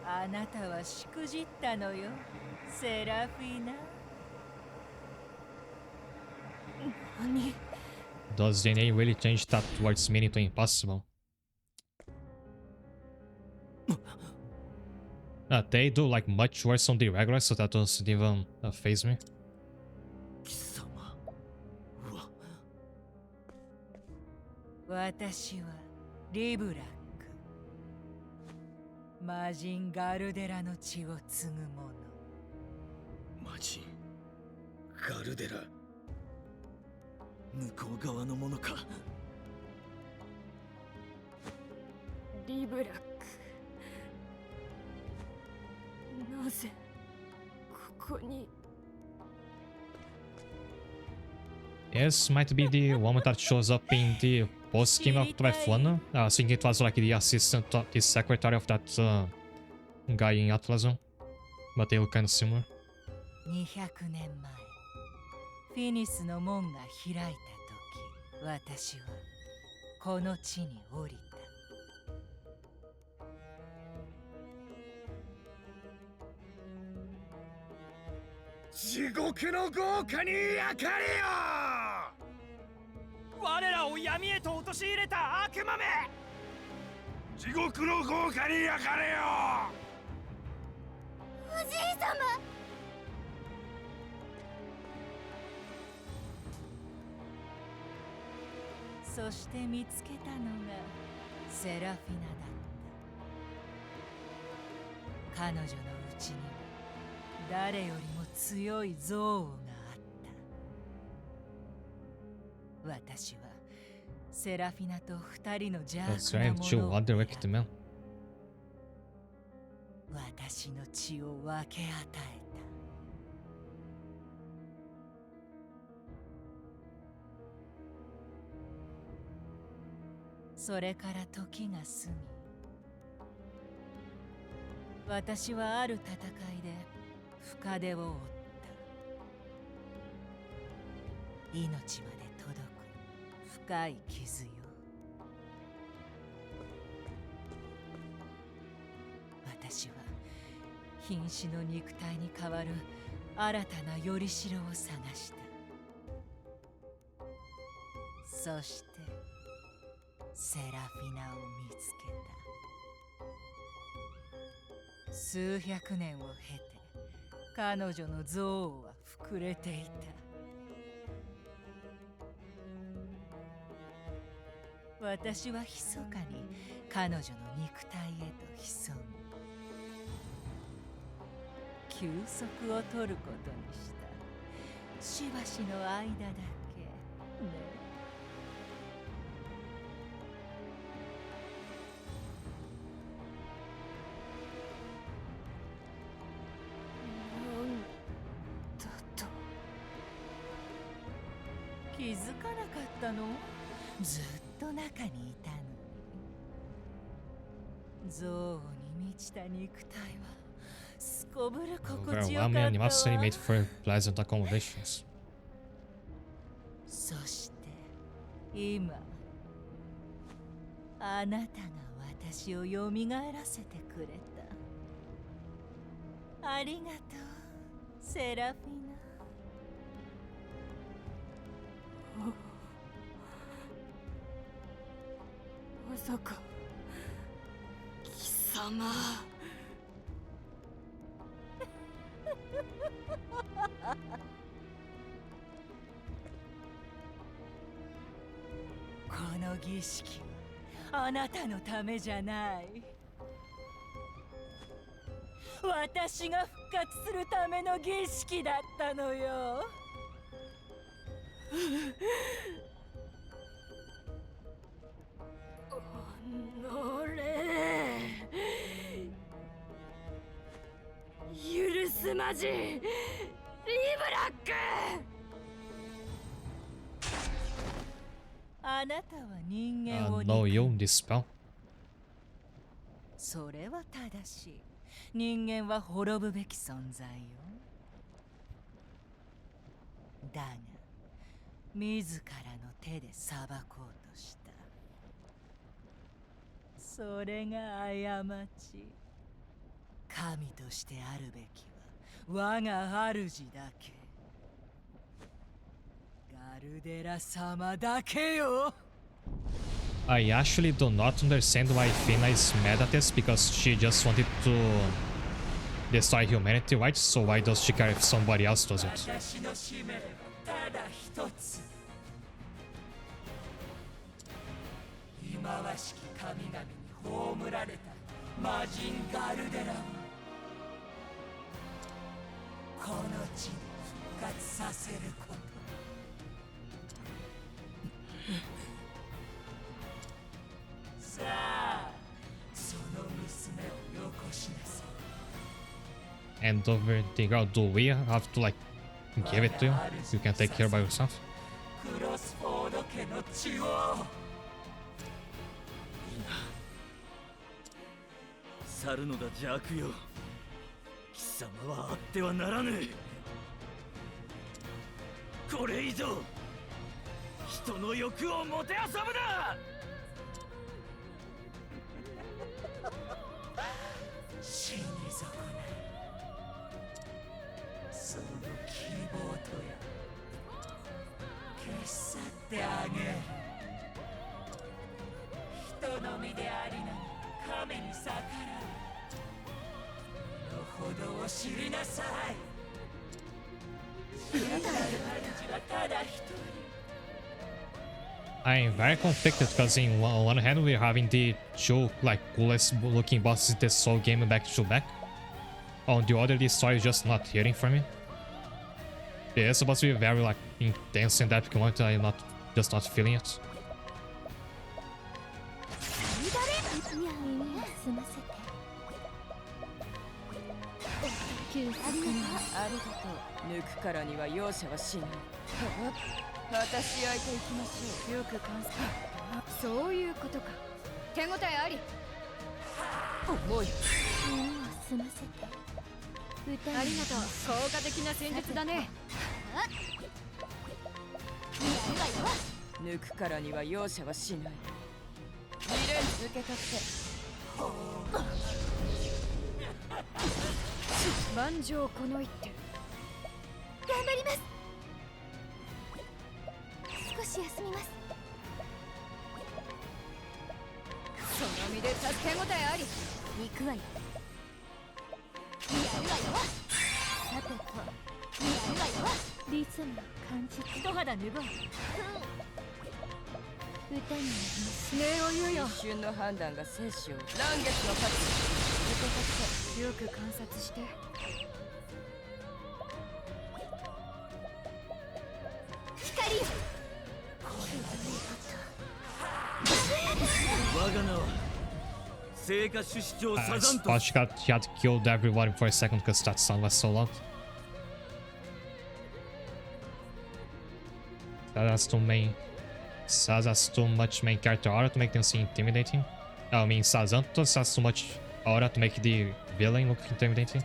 ゃな。あなたはしくじったのよ、セラフィナ。何？ Does the name really change that word's meaning to impossible? They do like much worse on the regular, so that doesn't even faze me. 貴様は。私はリブラック。魔人ガルデラの血を継ぐ者。魔人ガルデラ。向こう側のものか。リブラック。なぜここに。 Yes, might be the woman that shows up in the post-game of Octopath Traveler. I think it was like the assistant, the secretary of that guy in Atlason. But they look kind of similar. 200年前フィニスの門が開いた時、私はこの地に降りた。地獄の豪華に焼かれよ。我らを闇へと陥れた悪魔め、地獄の豪華に焼かれよ。おじい様。そして見つけたのがセラフィナだった。彼女のうちには誰よりも強い憎悪があった。私はセラフィナと二人の邪悪 That's な right, も she のを wandered with the man. 私の血を分け与えた。それから時が過ぎ、私はある戦いで深手を負った。命まで届く深い傷よ。私は瀕死の肉体に代わる新たなよりしろを探した。そしてセラフィナを見つけた。数百年を経て彼女の憎悪は膨れていた。私は密かに彼女の肉体へと潜み、休息を取ることにした。しばしの間だけね。気づかなかったの？ずっと中にいたのに。憎悪に満ちた肉体はすこぶる心地よかった Overwhelming わ。 animosity made for pleasant accommodations. そして今、あなたが私をよみがえらせてくれた。ありがとう、セラフィナ。まさか貴様。この儀式はあなたのためじゃない。私が復活するための儀式だったのよ。おのれ、許すまじリブラック。あなたは人間を No, you dispel. それは正しい。人間は滅ぶべき存在よ。だが自らの手で裁こうとした。それが過ち。神としてあるべきは我が主だけ。ガルデラ様だけよ。I actually do not understand why Fina is mad at this because she just wanted to destroy humanity, right? So why does she care if somebody else does it? 私の使命はただ一つ。忌まわしき神々に葬られた魔人ガルデラをこの地に復活させること。さあ、その娘をよこしなさい。 And over the girl, do we have to like give it to you? You can take care by yourself? クロスフォード家の血を。去るのだ邪悪よ。貴様はあってはならぬ。これ以上人の欲をもてあそぶな。死に損ないその希望とや消し去ってあげる。人の身でありながら神に逆らう身の程を知りなさい。I'm very conflicted because on one hand we're having the two like coolest looking bosses in this whole game back to back. On the other, the story is just not hitting for me. It is supposed to be very like intense and epic moment, I'm not feeling it. ありがとう。抜くからには容赦はしない。私焼いていきましょう。よく観察。そういうことか。手応えあり。重い。耳を澄ませて。歌ありがとう。効果的な戦術だね。抜くからには容赦はしない。2連続けたって。万丈この一手。頑張ります。少し休みます。その身で手応えあり。肉はよ。やるわよ。さてと、やるわよ。リズムを感じて。一肌脱ごう。歌になります。礼を言うよ。一瞬の判断が生死を。乱月の勝ち。受け取ってよく観察して。光。我が名は聖火主司長サザント。 I thought he had killed everyone for a second because that sound was so loud. That's too much main character aura to make them seem intimidating. I mean, Sazantos has too much aura to make the villain look intimidating.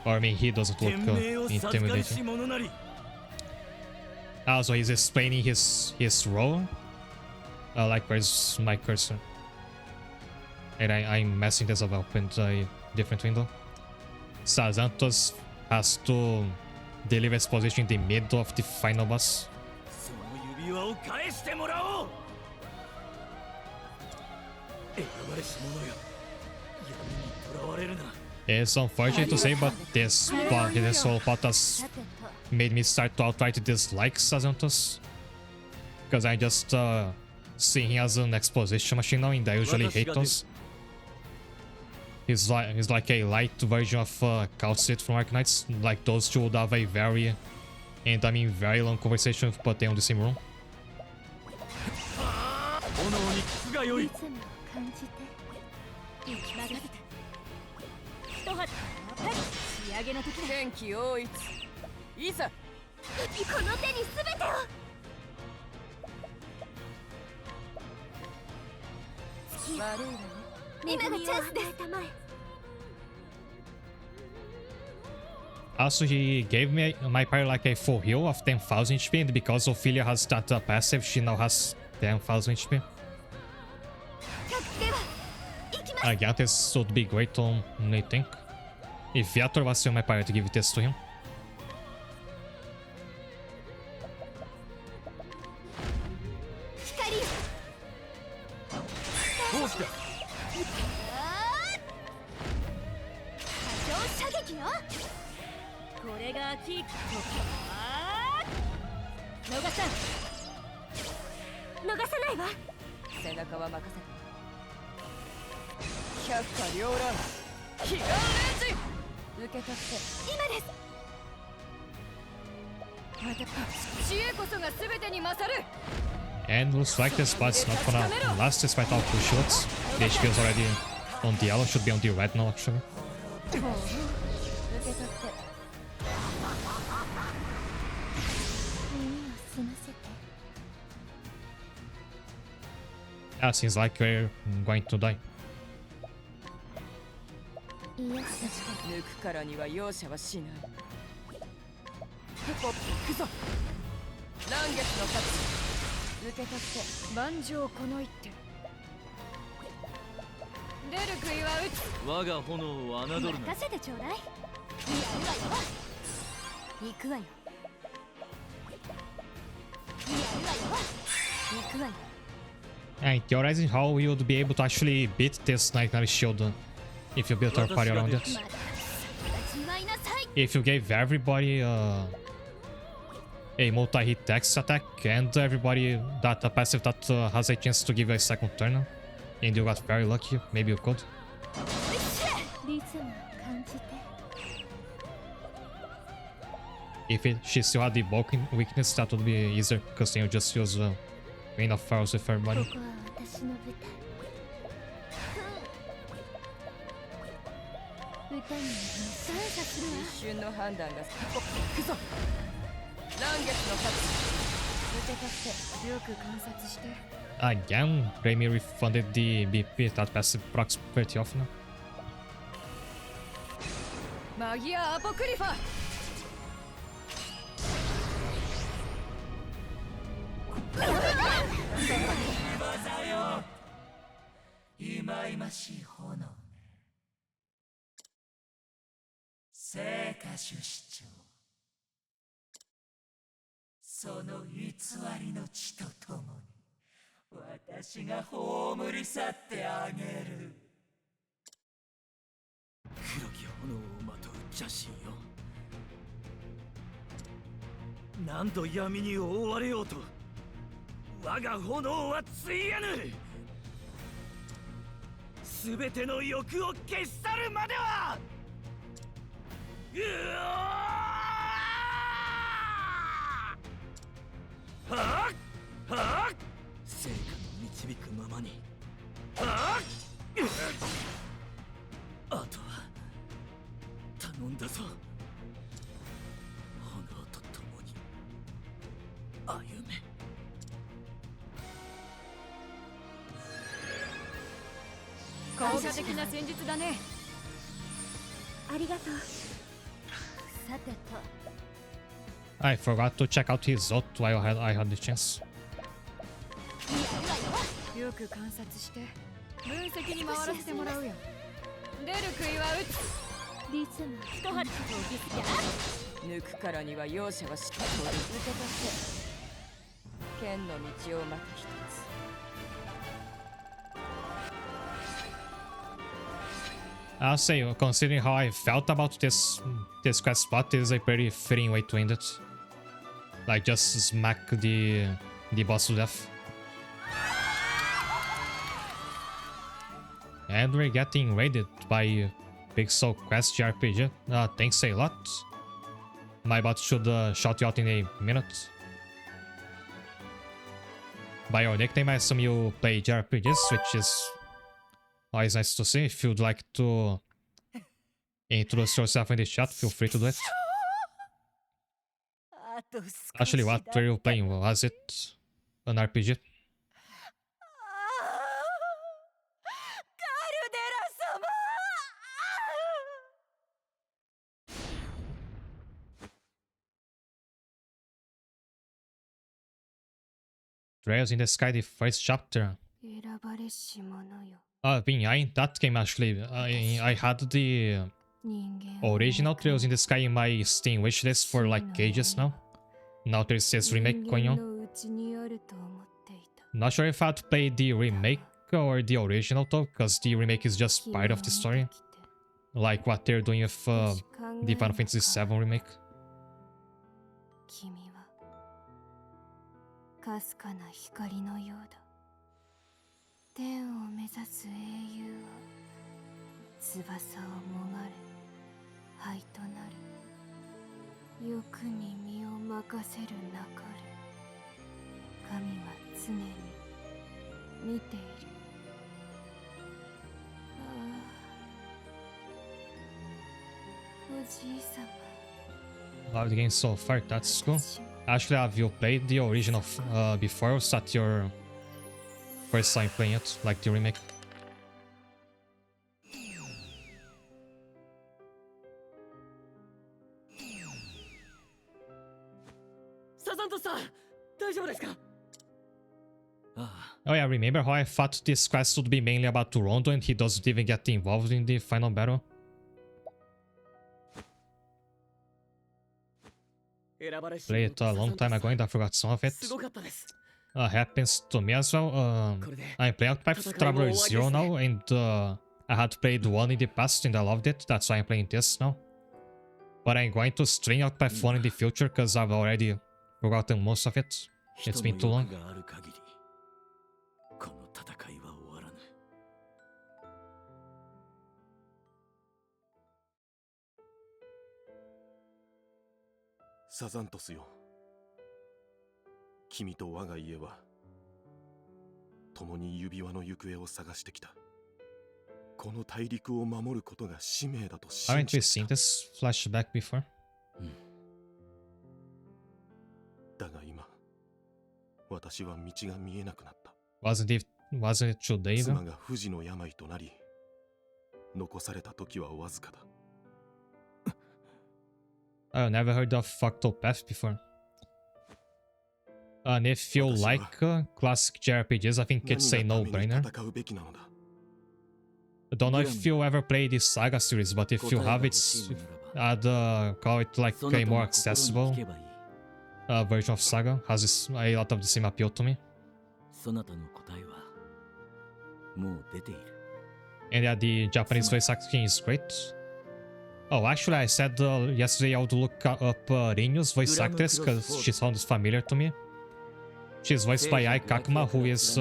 Or I mean, he doesn't look intimidating. Also, he's explaining his role. Like, where's my cursor? And I'm messing this up with a different window. Sazantos has to deliver exposition in the middle of the final boss. It's unfortunate to say, but this whole plot has made me start to outright dislike Sazantos. Because I just see him as an exposition machine now, and I usually hate those. He's like a light version of Calcit from Arknights. Like those two would have a very, and I mean very long conversation if put them in the same room. 仕上げの時天気応一いざこの手に全てを。悪いわね。今がチャンスです。 Also, he gave me my party like a full heal of 10,000 HP, and because Ophelia has that passive, she now has 10,000 HP. Again, this would be great on I think. If Viator was still my party to give this to him. And looks like this spot's not gonna last despite all push shots. The HP is already on the yellow, should be on the red now actually. Yeah, seems like we're going to die. 抜くからには容赦はしない。くぞ。嵐月の勝ち。受け取って万丈この一手。出る杭は打つ。我が炎を侮るな。任せてちょうだい。やるわよ。行くわよ。やるわよ。行くわよ。And theorizing how we would be able to actually beat this Nightmare Shield if you built our party around it. まだ味わいなさい。 If you gave everybody a multi-hit X attack and everybody that a passive that has a chance to give you a second turn, and you got very lucky, maybe you could. リズムを感じて。If she still had the bulk weakness, that would be easier because then you just use Rain of Fires with everybody. ここは私の舞台。歌に感謝するわ。一瞬の判断が行くぞ。嵐月の勝ち。受け取ってよく観察して。Again, Raimi refunded the BP that passive procs pretty often. マギア・アポクリファ。忌々しい炎ね。聖歌主主張。その偽りの血とともに私が葬り去ってあげる。黒き炎をまとう邪神よ。何度闇に覆われようと我が炎はつやぬ。すべての欲を消し去るまでは。うわはっはっ聖火の導くままに。はっあとは頼んだぞ。炎と共に歩め。効果的な戦術だね。ありがとう。さてと。I forgot to check out his ult while I had the chance. よく観察して分析に回らせてもらうよ。出る杭は打つ。リズム一針とギスや。抜くからには容赦はしっかり受け取って剣の道をまた一つ。I'll say, considering how I felt about this quest spot, is a pretty fitting way to end it. Like just smack the boss to death. And we're getting raided by Pixel Quest JRPG. Thanks a lot. My bot should shout you out in a minute. By your nickname, I assume you play JRPGs, which is always nice to see. If you'd like to introduce yourself in the chat, feel free to do it. Actually, what were you playing? Was it an RPG? Trails in the Sky, the first chapter. In that game actually, I had the original Trails in the Sky in my Steam wishlist for like ages now. Now there's this remake going on. Not sure if I'd play the remake or the original though, because the remake is just part of the story. Like what they're doing with the Final Fantasy VII remake. かすかな光のようだ。天を目指す英雄は翼をもがれ灰となる。欲に身を任せるなかれ。神は常に見ている。おじいさま。 Love the game so far, that's cool. Actually, have you played the original before, or was that your first time playing it, like the remake? ザントさん、大丈夫ですか？Oh yeah, remember how I thought this quest would be mainly about Rondo and he doesn't even get involved in the final battle? 選ばれし Played it a long time ago and I forgot some of it. すごかったです。 Happens to me as well. I'm playing Octopath Traveler 0 now and I had played 1 in the past and I loved it. That's why I'm playing this now. But I'm going to stream Octopath 1 in the future because I've already forgotten most of it. It's been too long. この戦いは終わらぬ。サザントスよ、君と我が家は共に指輪の行方を探してきた。この大陸を守ることが使命だと信 Haven't じ we て seen きた。 this flashback before? だが今、私は道が見えなくなった。Wasn't it today 妻 though? が不治の病となり、残された時はわずかだ。 I've never heard of Octopath before. And if you like classic JRPGs, I think it's a 何がために no-brainer. 戦うべきなのだ。 I don't know if you ever played this Saga series, but if you have, it's I'd call it like a more accessible version of Saga. Has a lot of the same appeal to me. そなたの答えはもう出ている。 And yeah, the Japanese voice acting is great. Oh, actually, I said yesterday I would look up Rinyu's voice actress because she sounds familiar to me. She's voiced by Ai Kakuma, who is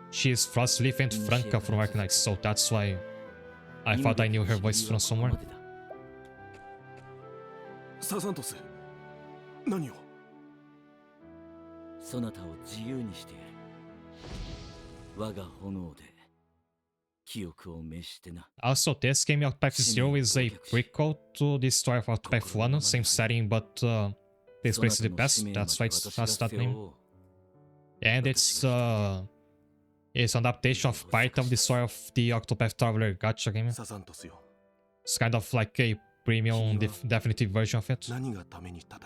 she's Frostleaf and Franca from Arknights, so that's why I thought I knew her voice from somewhere. サザントス、何を？そなたを自由にしてやる。我が炎で記憶を召してな。 Also, this game Octopath 0 is a prequel to the story of Octopath 1, same setting, but takes place in the past. That's why it has that name. And it's an adaptation of part of the story of the Octopath Traveler gacha game. サザントスよ、 It's kind of like a premium definitive version of it. 何がために戦う？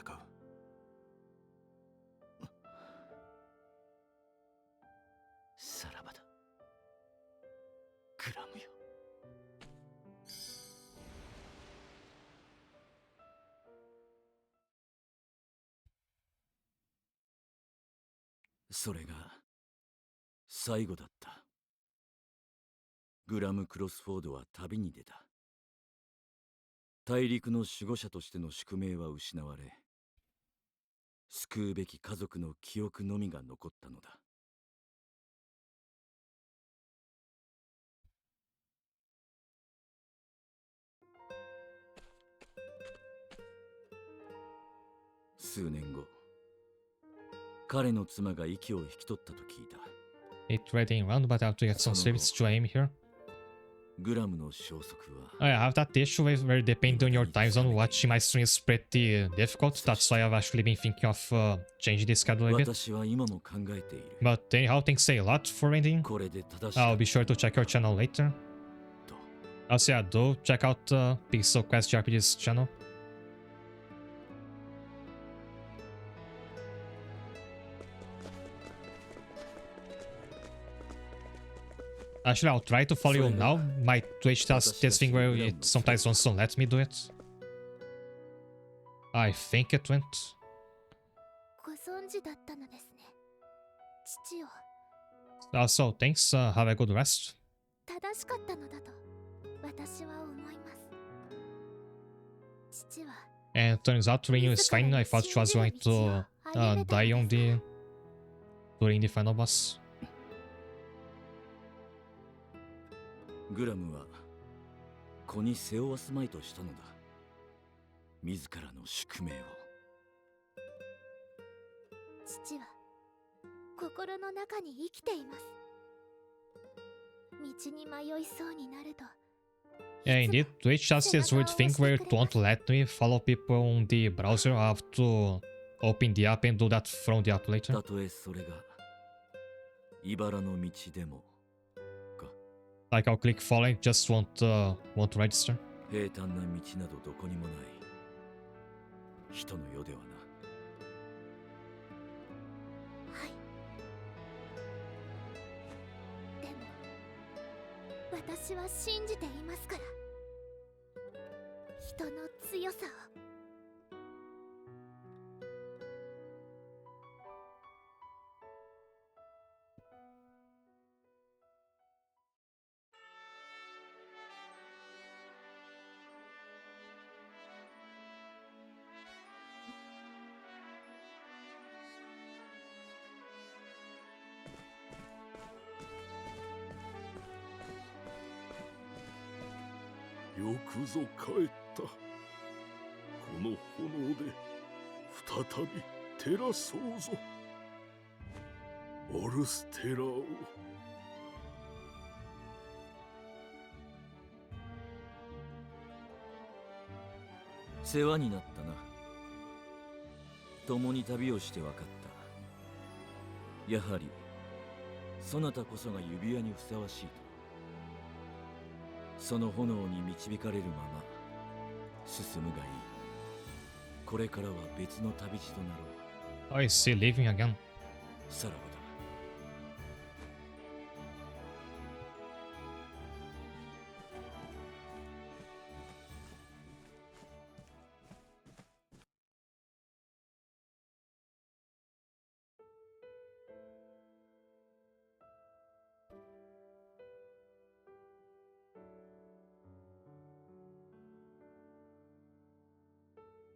さらばだ。グラムよ。それが最後だった。グラム・クロスフォードは旅に出た。大陸の守護者としての宿命は失われ、救うべき家族の記憶のみが残ったのだ。数年後、彼の妻が息を引き取ったと聞いた。 It's ready round, but I have to get some service to aim here. グラムの消息は I have that issue where depending on your time zone, watching my stream is pretty difficult. That's why I've actually been thinking of changing the schedule a bit. 私は今も考えている。 But anyhow, thanks a lot for ending. これで正し I'll be sure to check your channel later. Also, yeah, do check out Pixel Quest JRPG's channel. Actually, I'll try to follow you now. My Twitch does this thing where it sometimes wants to let me do it. I think it went. ご存知だったのですね、父よ。 Also, thanks. Have a good rest. 正しかったのだと私は思います。父は And turns out Rinu is fine. I thought she was going to die on during the final boss. グラムは子に背負わすまいとしたのだ。自らの宿命を。父は心の中に生きています。道に迷いそうになると Yeah, indeed. Twitch does this weird thing where it won't let me follow people on the browser. I have to open the app and do that from the app later. たとえそれが茨の道でも。 Like I'll click following, just won't register. 平坦な道などどこにもない。人の世ではな。私は信じていますから、人の強さを。よくぞ帰った。この炎で再び照らそうぞ、オルステラを。世話になったな。共に旅をして分かった。やはりそなたこそが指輪にふさわしいと。その炎に導かれるまま進むがいい。これからは別の旅路となろう。 Oh, is he leaving again? さらばだ。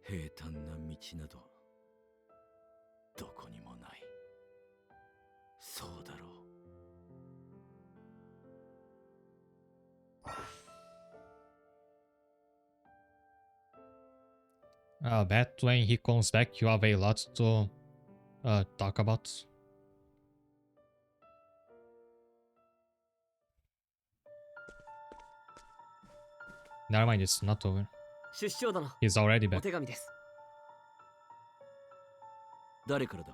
平坦な道などどこにもない。そうだろう。I bet when he comes back, you have a lot to talk about. Never mind, it's not over. 出生殿、 He's already お back. 手紙です。誰からだ。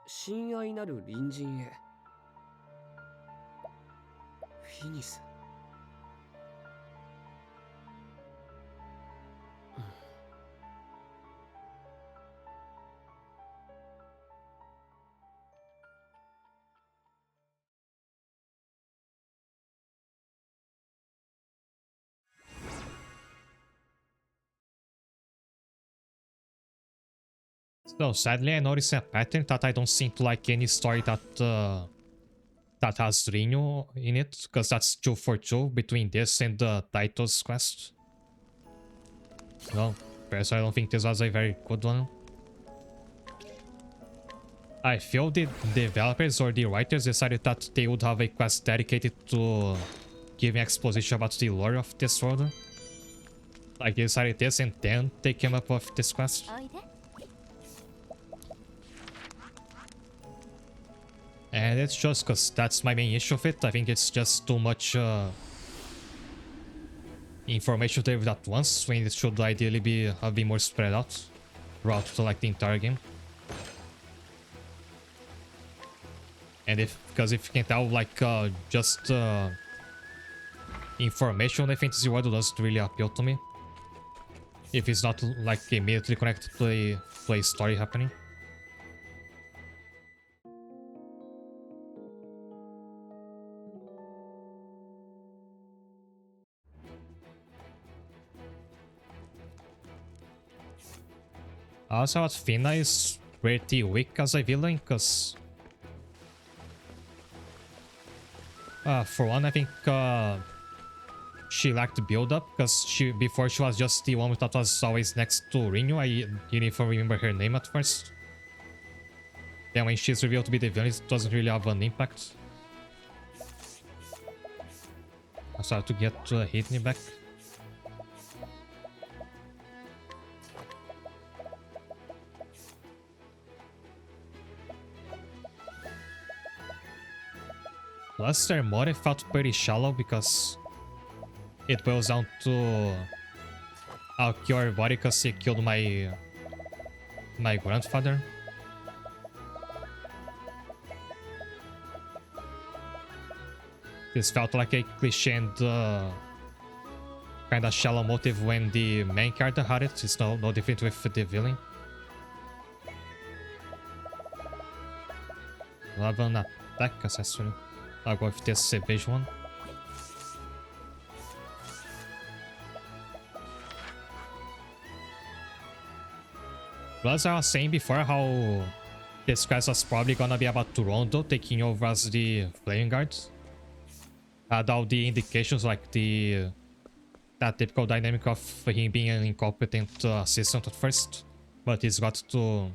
親愛なる隣人へ。フィニス。So sadly, I noticed a pattern that I don't seem to like any story that that has Rino in it, because that's 2 for 2 between this and the Taito's quest. No, personally, I don't think this was a very good one. I feel the developers or the writers decided that they would have a quest dedicated to giving exposition about the lore of this world. Like they decided this and then they came up with this quest. And it's just because that's my main issue of it. I think it's just too much information to deliver at once, when it should ideally be a bit more spread out throughout to like the entire game. And because if you can tell, like just information on the fantasy world doesn't really appeal to me, if it's not like immediately connected to a story happening. Also, Fina is pretty weak as a villain, because for one, I think she lacked build-up, because before she was just the one that was always next to Rinu. I didn't even remember her name at first. Then when she's revealed to be the villain, it doesn't really have an impact. I started to get Hidney back. Plus, their motive felt pretty shallow because it boils down to I'll cure your body because he killed my grandfather. This felt like a cliche and kind of shallow motive when the main character had it. It's no different with the villain. I'll have an attack accessory. I'll go with this evasion one. Plus, I was saying before how this quest was probably gonna be about Toronto taking over as the Flaming Guard. Had all the indications, like that typical dynamic of him being an incompetent assistant at first, but he's got to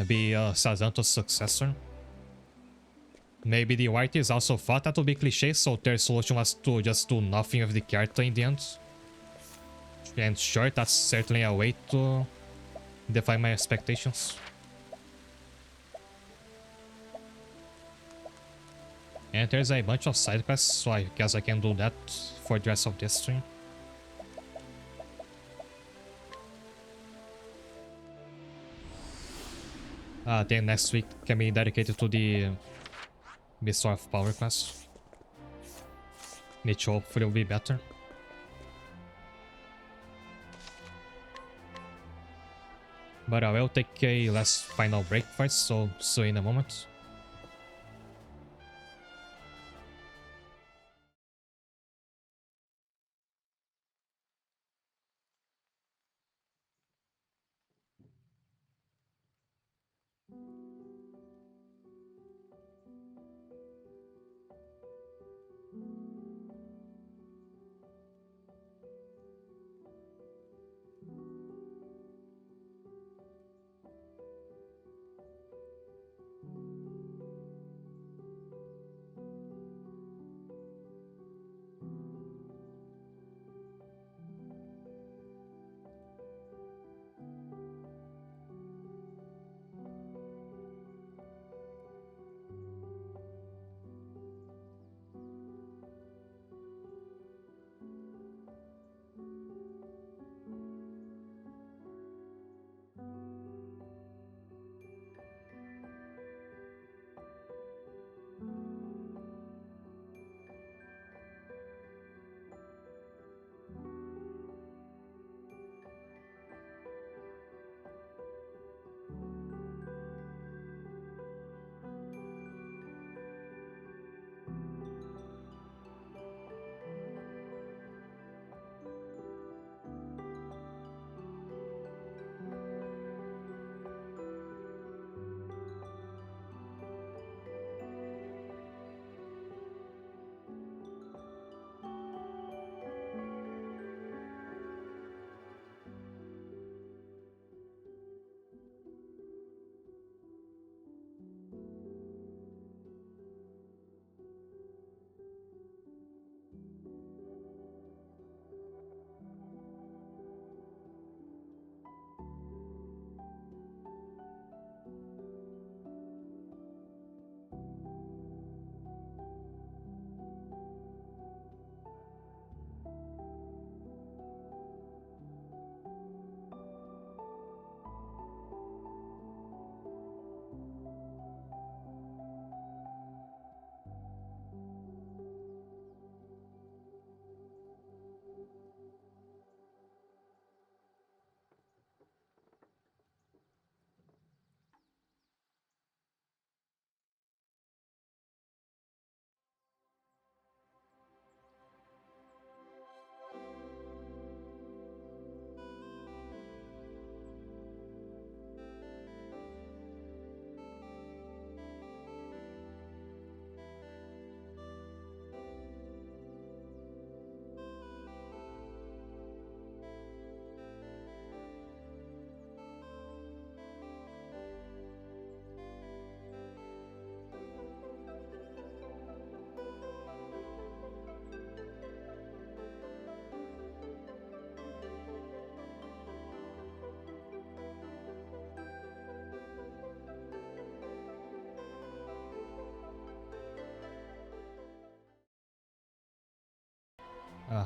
be Sazanto's successor. Maybe the Whiteys also thought that would be cliche, so their solution was to just do nothing with the character in the end. And sure, that's certainly a way to defy my expectations. And there's a bunch of side quests, so I guess I can do that for the rest of this stream. Then next week can be dedicated to the Bestower of Power quest, which hopefully will be better. But I will take a last final break first, so see you in a moment.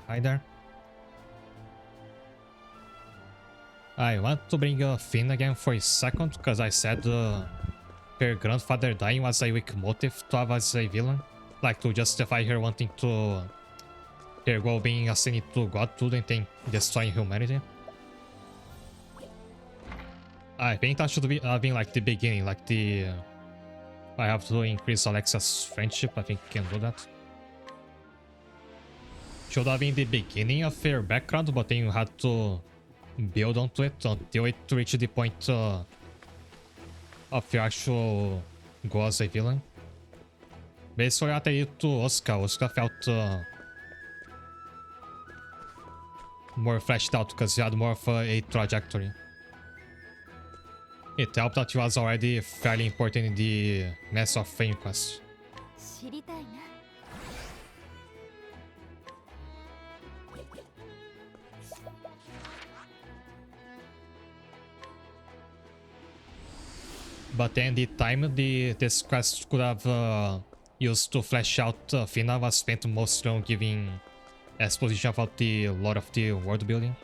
Hi there. I want to bring Finn again for a second, because I said her grandfather dying was a weak motive to have as a villain. Like, to justify her wanting to... her goal being ascended to godhood and then destroying humanity. I think that should be been like the beginning, like the I have to increase Alexia's friendship. I think I can do that. Should have been the beginning of her background, but then you had to build onto it until it reached the point of your actual go as a villain. Basically, até aí to Oscar. Oscar felt more fleshed out because he had more of a trajectory. It helped that he was already fairly important in the Mass of Fame quest. 知りたいな。 But then the time this quest could have used to flesh out Fina was spent mostly on giving exposition about the lore of the world building.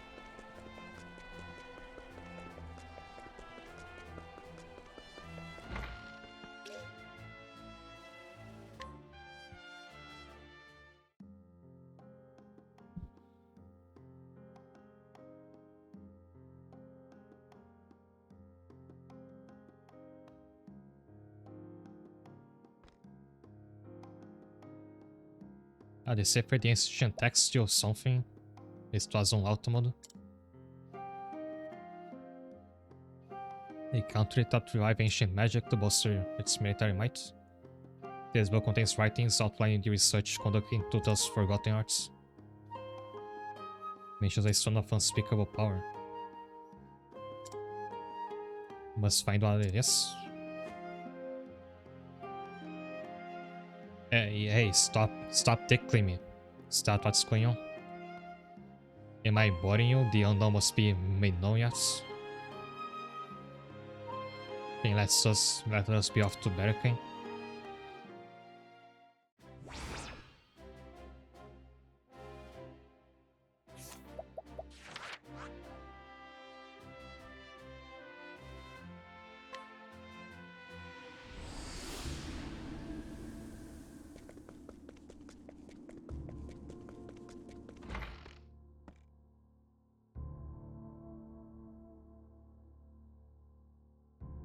Ah, decipher the ancient text or something. This was on auto mode. A country that revive ancient magic to bolster its military might. This book contains writings outlining the research conducted into those forgotten arts. Mentions a stone of unspeakable power. Must find what it is. Hey, stop tickling me. Is that what's going on? Am I boring you? The unknown must be made known yet. Okay, let us be off to Berkane.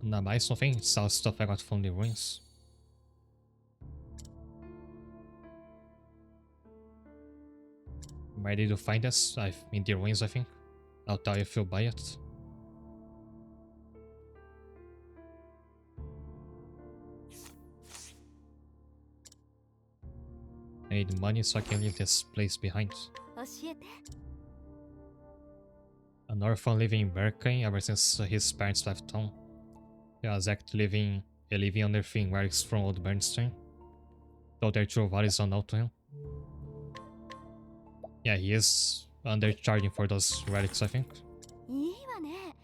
Not buy something, it's all stuff I got from the ruins. I'm ready to find us. I'm in the ruins, I think. I'll tell you if you'll buy it. I need money so I can leave this place behind. 教えて。 An orphan living in Berkane ever since his parents left town. He was actually living under thin relics from old Bernstein. Though their true value is unknown to him. Yeah, he is undercharging for those relics, I think. いいわね。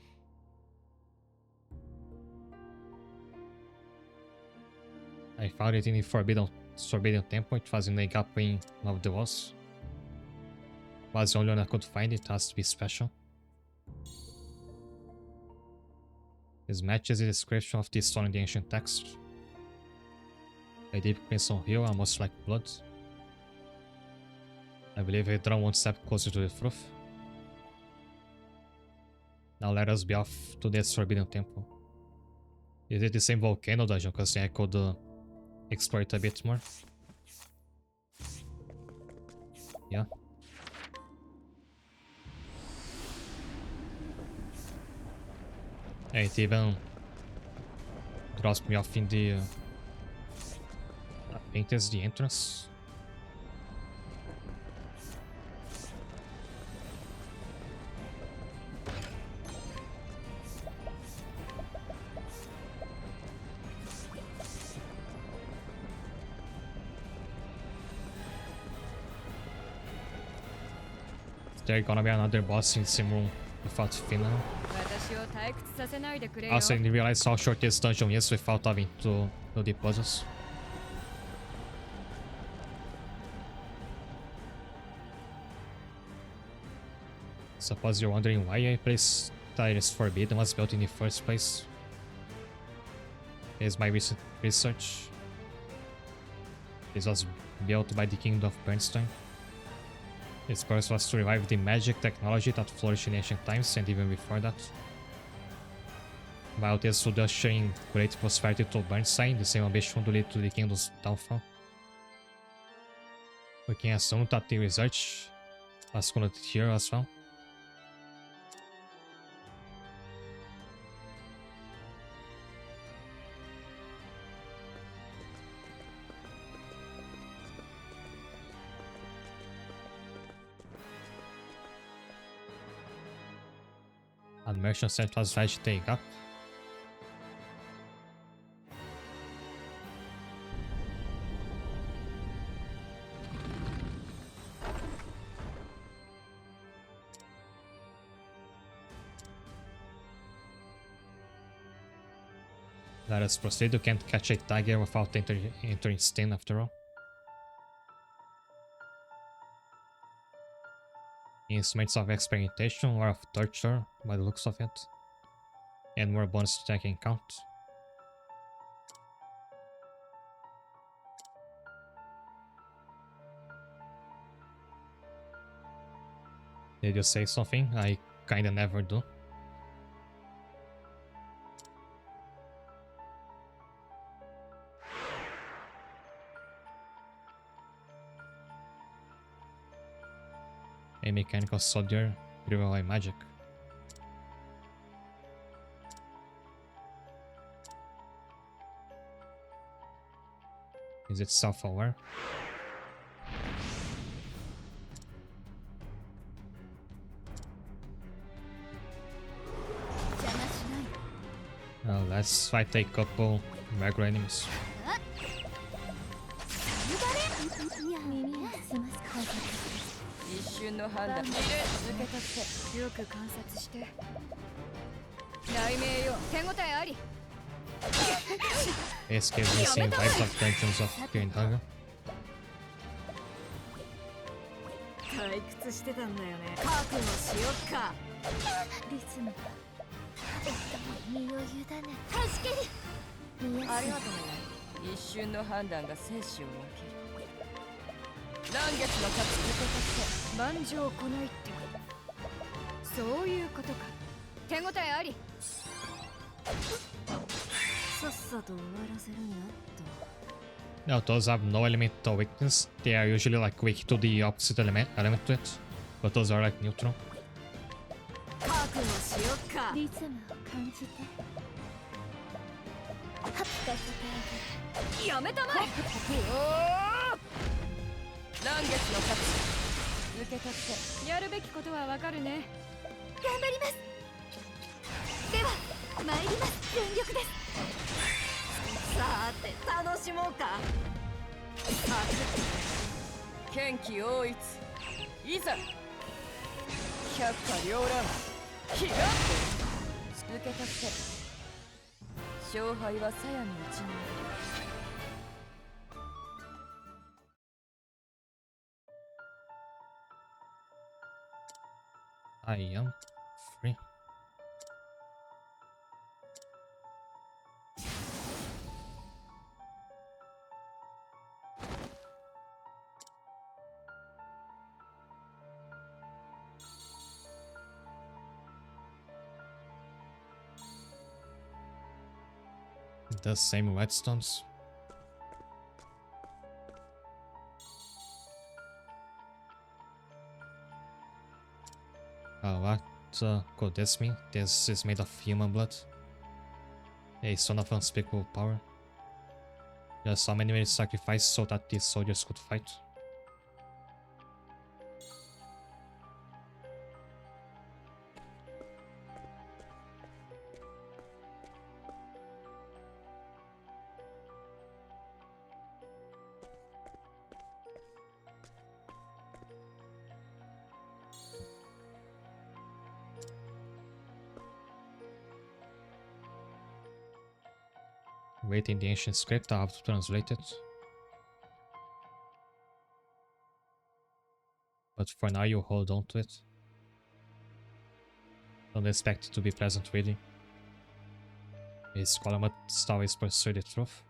I found it in the Forbidden Temple. It was in a gap in one of the walls. Was the only one I could find. It has to be special. This matches the description of the stone in the ancient text. A deep crimson hue, almost like blood. I believe I drawn one step closer to the truth. Now let us be off to this Forbidden Temple. Is it the same volcano dungeon? Because I could explore it a bit more. Yeah. It even drops me off in the... I think that's the entrance. There's gonna be another boss in the same room without Fina. 私を退屈させないでくれよ。 Also, I didn't realize how short this dungeon is without having to do the puzzles. Suppose you're wondering why a place that is forbidden was built in the first place. Here's my recent research. This was built by the Kingdom of Bernstein. Its purpose was to revive the magic technology that flourished in ancient times and even before that. While this would usher in great prosperity to Burnside, the same ambition to lead to the kingdom's downfall. Porque em ação tá tem research. As gonna here as well. And merchant set was right to take up. Let us proceed. You can't catch a tiger without entering stain after all. Instruments of experimentation or of torture by the looks of it. And more bonus to attack and count. Did you say something? I kinda never do. A mechanical soldier driven by magic. Is it self-aware? Let's fight a couple regular enemies. 一瞬の判断。続けたってよく観察して。雷鳴よ、手応えあり。 Escape missing vibes of dungeons of Green Hunger. 退屈してたんだよね。覚悟しよっか。リズムが身を委ね助ける。ありがとうね。一瞬の判断が生死を分ける。乱月の勝ち続けたって万丈こないってそういうことか。手応えあり。さっさと終わらせるにゃっと。 Now those have no elemental weakness. They are usually like weak to the opposite element to it. But those are like neutral. 覚悟しよっか。リズムを感じて。聞かせてあげる。やめたまえ。乱月の勝ち続けたってやるべきことはわかるね。頑張ります。では参ります。全力です。さて楽しもうか。剣気応一いざ百花繚乱ひが続けたって勝敗は鞘のうちにある。 I am free. The same whetstones. What could this mean? This is made of human blood. A son of unspeakable power. Just so many made sacrifices so that these soldiers could fight. Waiting the ancient script, I have to translate it. But for now you hold on to it. Don't expect it to be pleasant reading. A scholar must always pursue the truth.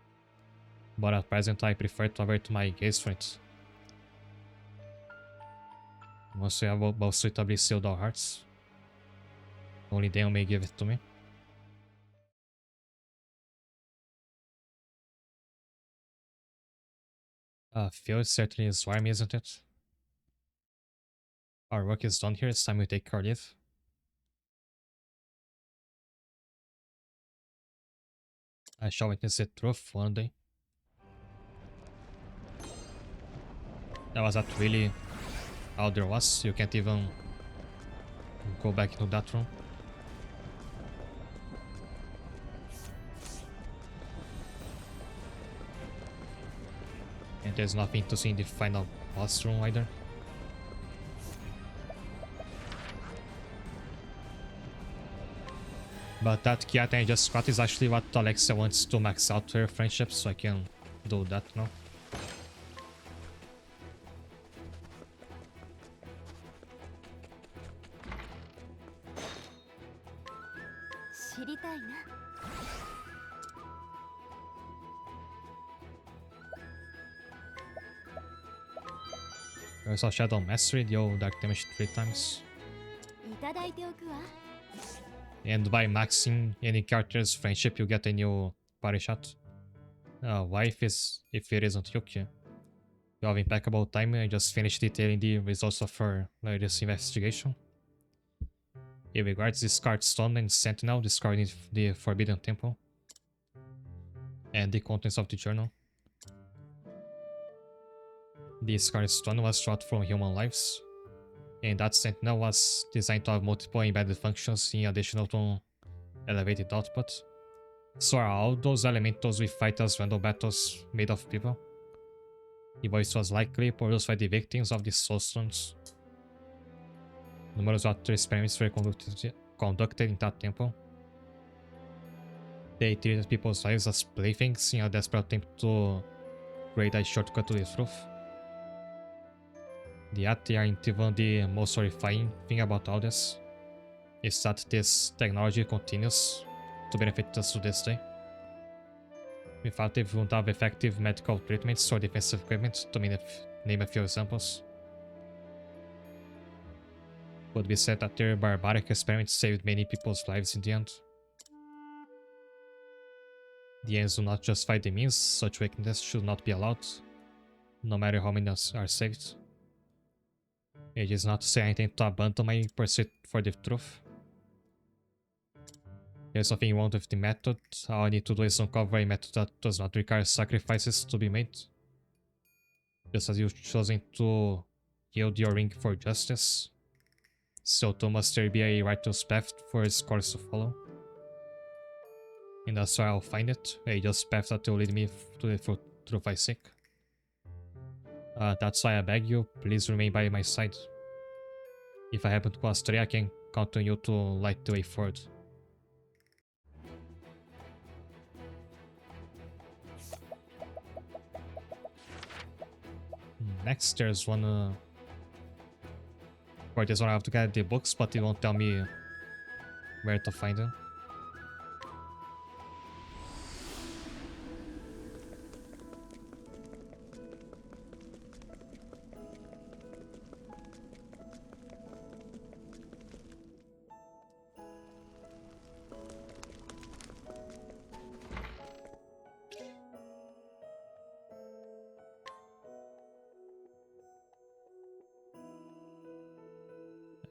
But at present I prefer to avert my gaze from it. Once you have both suitably sealed our hearts, only then you may give it to me. Phil certainly is warm, isn't it? Our work is done here, it's time we take our leave. I shall witness the truth one day. That was not really all there was. You can't even go back into that room. And there's nothing to see in the final boss room either. But that Kiata I just got is actually what Alexia wants to max out her friendship, so I can do that now. There's a Shadow Mastery, deal dark damage 3 times. And by maxing any character's friendship, you get a new party shot. Wife is, if it isn't Yuki. You have impeccable timing. I just finished detailing the results of her latest investigation. It regards the Scarred Stone and Sentinel discarding the Forbidden Temple. And the contents of the journal. The Scarred Stone was shot from human lives. And that Sentinel was designed to have multiple embedded functions in addition to elevated output. So are all those elementals we fight as random battles made of people? The voice was likely produced by the victims of the Soulstones. Numerous other experiments were conducted in that temple. They treated people's lives as playthings in a desperate attempt to create a shortcut to the truth. Yet they aren't even the most horrifying thing about all this. Is that this technology continues to benefit us to this day. Without it, we won't have effective medical treatments or defensive equipment, to name a few examples. Could be said that their barbaric experiments saved many people's lives in the end. The ends do not justify the means. Such wickedness should not be allowed, no matter how many are saved. It is not to say I intend to abandon my pursuit for the truth. There's nothing wrong with the method. All I need to do is uncover a method that does not require sacrifices to be made. Just as you've chosen to yield your ring for justice, so too must there be a righteous path for scholars to follow. And that's why I'll find it, a just path that will lead me to the truth I seek. That's why I beg you, please remain by my side. If I happen to go astray, I can count on you to light the way forward. Next, there's one... For this one I have to get the books, but it won't tell me where to find them.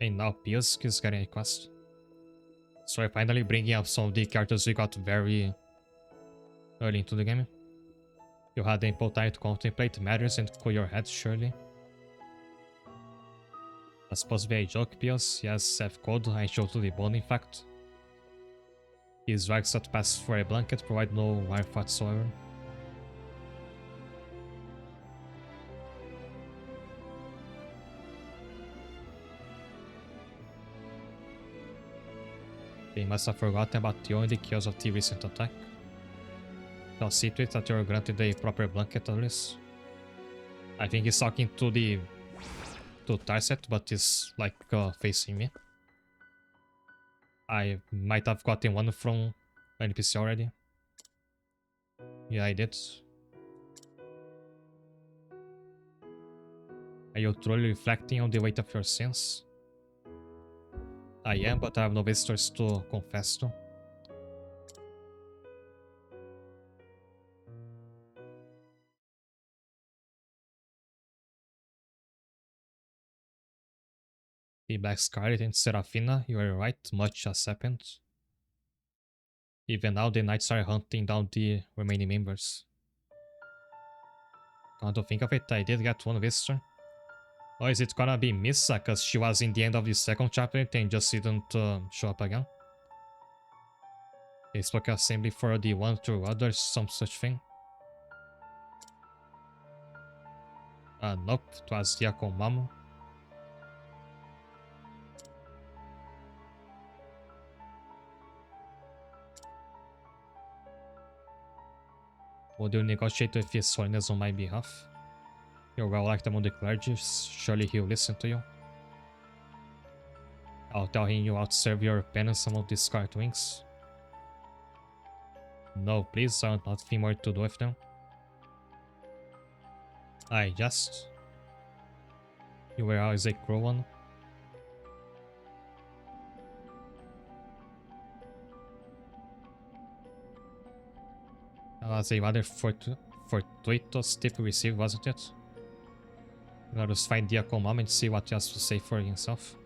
And now Piosk is getting a quest. So we're finally bringing up some of the characters we got very early into the game. You had ample time to contemplate matters and cool your head, surely. That's supposed to be a joke, Pios. Yes, F-code, I showed to the bone, in fact. His rags that pass for a blanket provide no warmth whatsoever. They must have forgotten about you and the chaos of the recent attack. I'll see to it that you're granted a proper blanket at least. I think he's talking to Tarset, but he's like facing me. I might have gotten one from an NPC already. Yeah, I did. Are you truly reflecting on the weight of your sins? I am, but I have no visitors to confess to. The Black Scarlet and Serafina, you were right, much has happened. Even now the knights are hunting down the remaining members. Come to think of it, I did get one visitor. Or is it gonna be Misa, cause she was in the end of the second chapter and just didn't show up again? They spoke assembly for the one through others, some such thing. Nope, it was Diakon Mamo. Would you negotiate with His Holiness on my behalf? You're well liked among the clergy, surely he'll listen to you. I'll tell him you outserve your penance among the Scarlet Wings. No, please, I want nothing more to do with them. I just... You were always a cruel one. That was a rather fortuitous tip we received, wasn't it? Let us find Diakon Mom and see what he has to say for himself.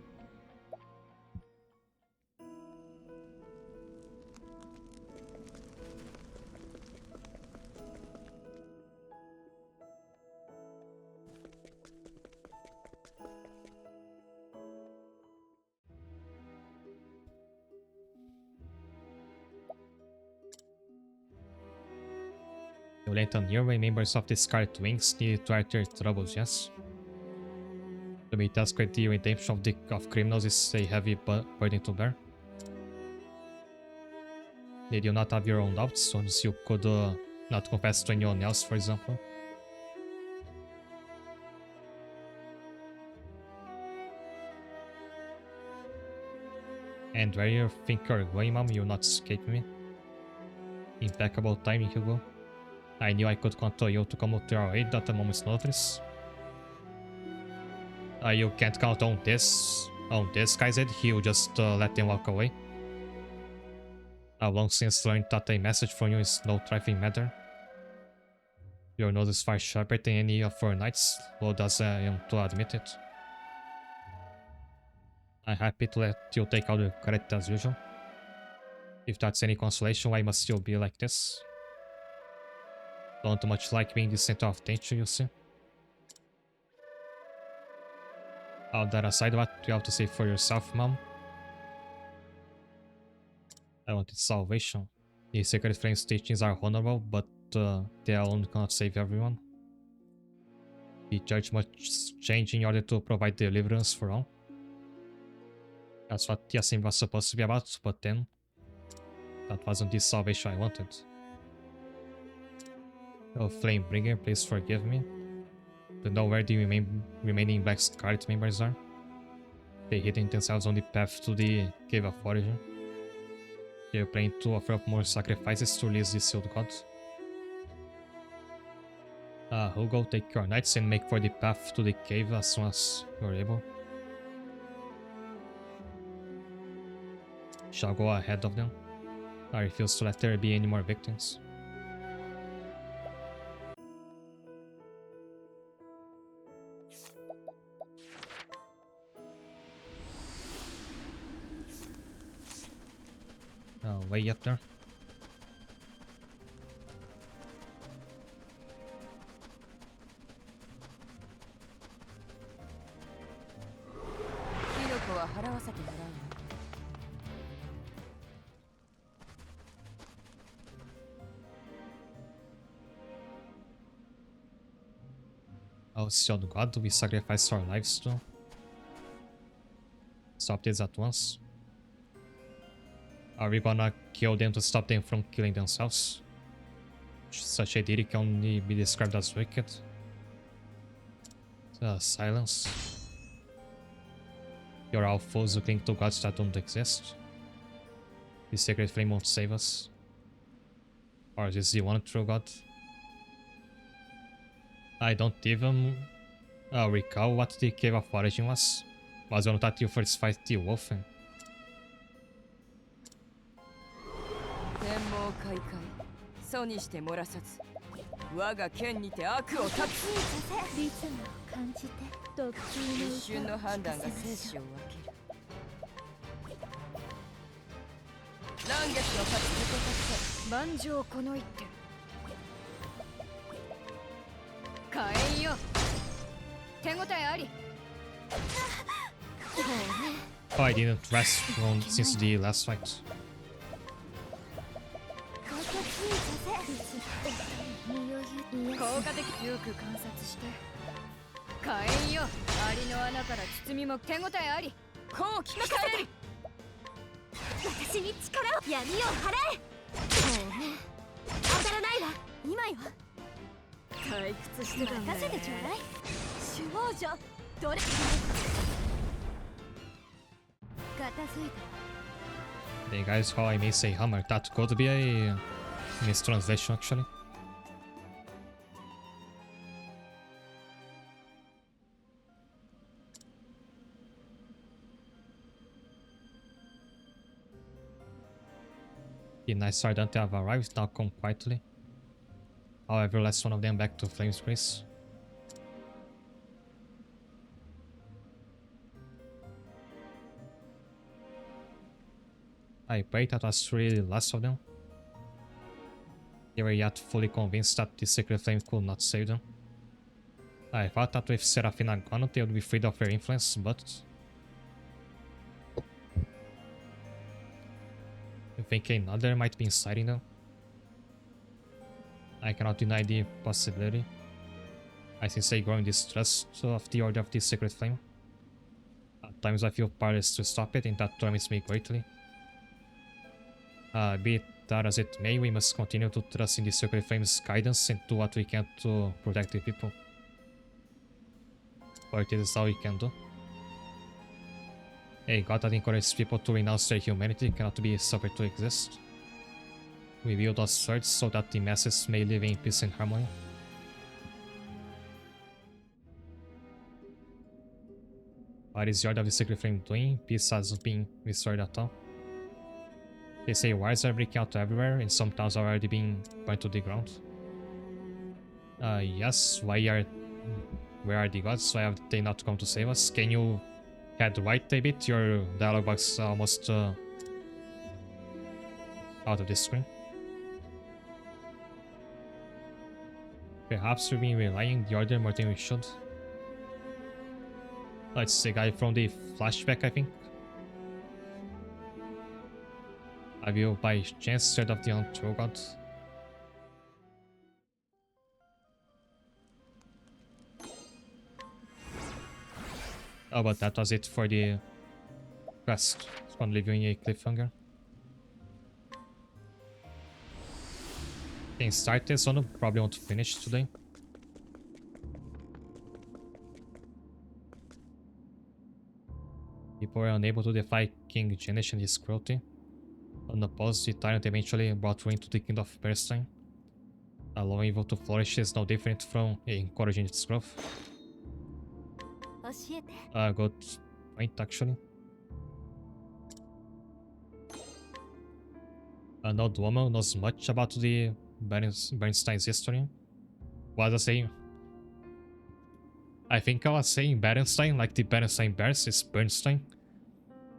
You let on nearby members of the Scarlet Wings needed to right their troubles, yes? To be tasked with the redemption of criminals is a heavy burden to bear. Did you not have your own doubts, since you could not confess to anyone else, for example? And where you think you're going, Mom, you'll not escape me. Impeccable timing, Hugo. I knew I could count on you to come to our aid at a moment's notice. You can't count on this. On this guy said he'll just let them walk away. I've long since learned that a message from you is no trifling matter. Your nose is far sharper than any of our knights, though as I am to admit it. I'm happy to let you take all the credit as usual. If that's any consolation, why must you be like this? Don't much like being the center of attention, you see. All that aside, what do you have to say for yourself, Mom? I wanted salvation. The Sacred Flame's teachings are honorable, but they alone cannot save everyone. The Church must change in order to provide deliverance for all. That's what the assembly was supposed to be about, but then that wasn't the salvation I wanted. Oh, Flamebringer, please forgive me. To know where the remaining Black Scarlet members are. They hidden themselves on the path to the Cave of Origin. They are planning to offer up more sacrifices to release the sealed god. Hugo, take your knights and make for the path to the cave as soon as you're able. Shall go ahead of them. I refuse to let there be any more victims. Way up there. Oh, sealed god, do we sacrifice our lives to? Stop this at once. Are we gonna kill them to stop them from killing themselves? Such a deity can only be described as wicked. Silence. You're all fools who cling to gods that don't exist. The Sacred Flame won't save us. Or is the one true god? I don't even recall what the Cave of Origin was. Was one that you first fight the Wolfen. 我が剣にて悪を断つ。リズムを感じて特急の一瞬の判断が生死を分ける。嵐月の勝ちと万丈この一手。火炎よ、手応えあり。 Oh, I didn't rest from since the last fight. 効果的。よく観察して。火炎よ、アリの穴から包みも手応えあり。こう聞かせる。私に力を、闇を払え。当たらないわ、今よ。退屈してたんだよね。任せてちょうだい。守護女どれ。片付いた。 Hey guys, how I may say hammer, that could be a mistranslation actually. The Knights Ardente have arrived, now come quietly. However, let's one of them back to Flame's Grace. I prayed that was really the last of them. They were yet fully convinced that the Sacred Flame could not save them. I thought that with Seraphina gone they would be freed of their influence, but... I think another might be inciting them. I cannot deny the possibility. I sense a growing distrust of the Order of the Sacred Flame. At times I feel powerless to stop it, and that torments me greatly. Be it that as it may, we must continue to trust in the Sacred Flame's guidance and do what we can to protect the people. For it is all we can do. A god that encourages people to renounce their humanity cannot be suffered to exist. We wield our swords so that the masses may live in peace and harmony. What is the Order of the Sacred Flame doing? Peace hasn't been restored at all. They say wars are breaking out everywhere and some towns are already being burned to the ground. Yes, where are the gods? Why have they not come to save us? Can you head right a bit? Your dialogue box is almost out of the screen. Perhaps we've been relying on the Order more than we should. Oh, it's the guy from the flashback, I think. Have you by chance heard of the Untrue God? Oh, but that was it for the quest. It's gonna leave you in a cliffhanger. Can start this one, probably won't finish today. People were unable to defy King Janish and his cruelty. Unopposed, the tyrant eventually brought ruin to the kingdom of Bernstein. Allowing evil to flourish is no different from encouraging its growth. Good point, actually. An old woman knows much about the Bernstein's history. What was I saying? I think I was saying Bernstein, like the Bernstein Bears is Bernstein.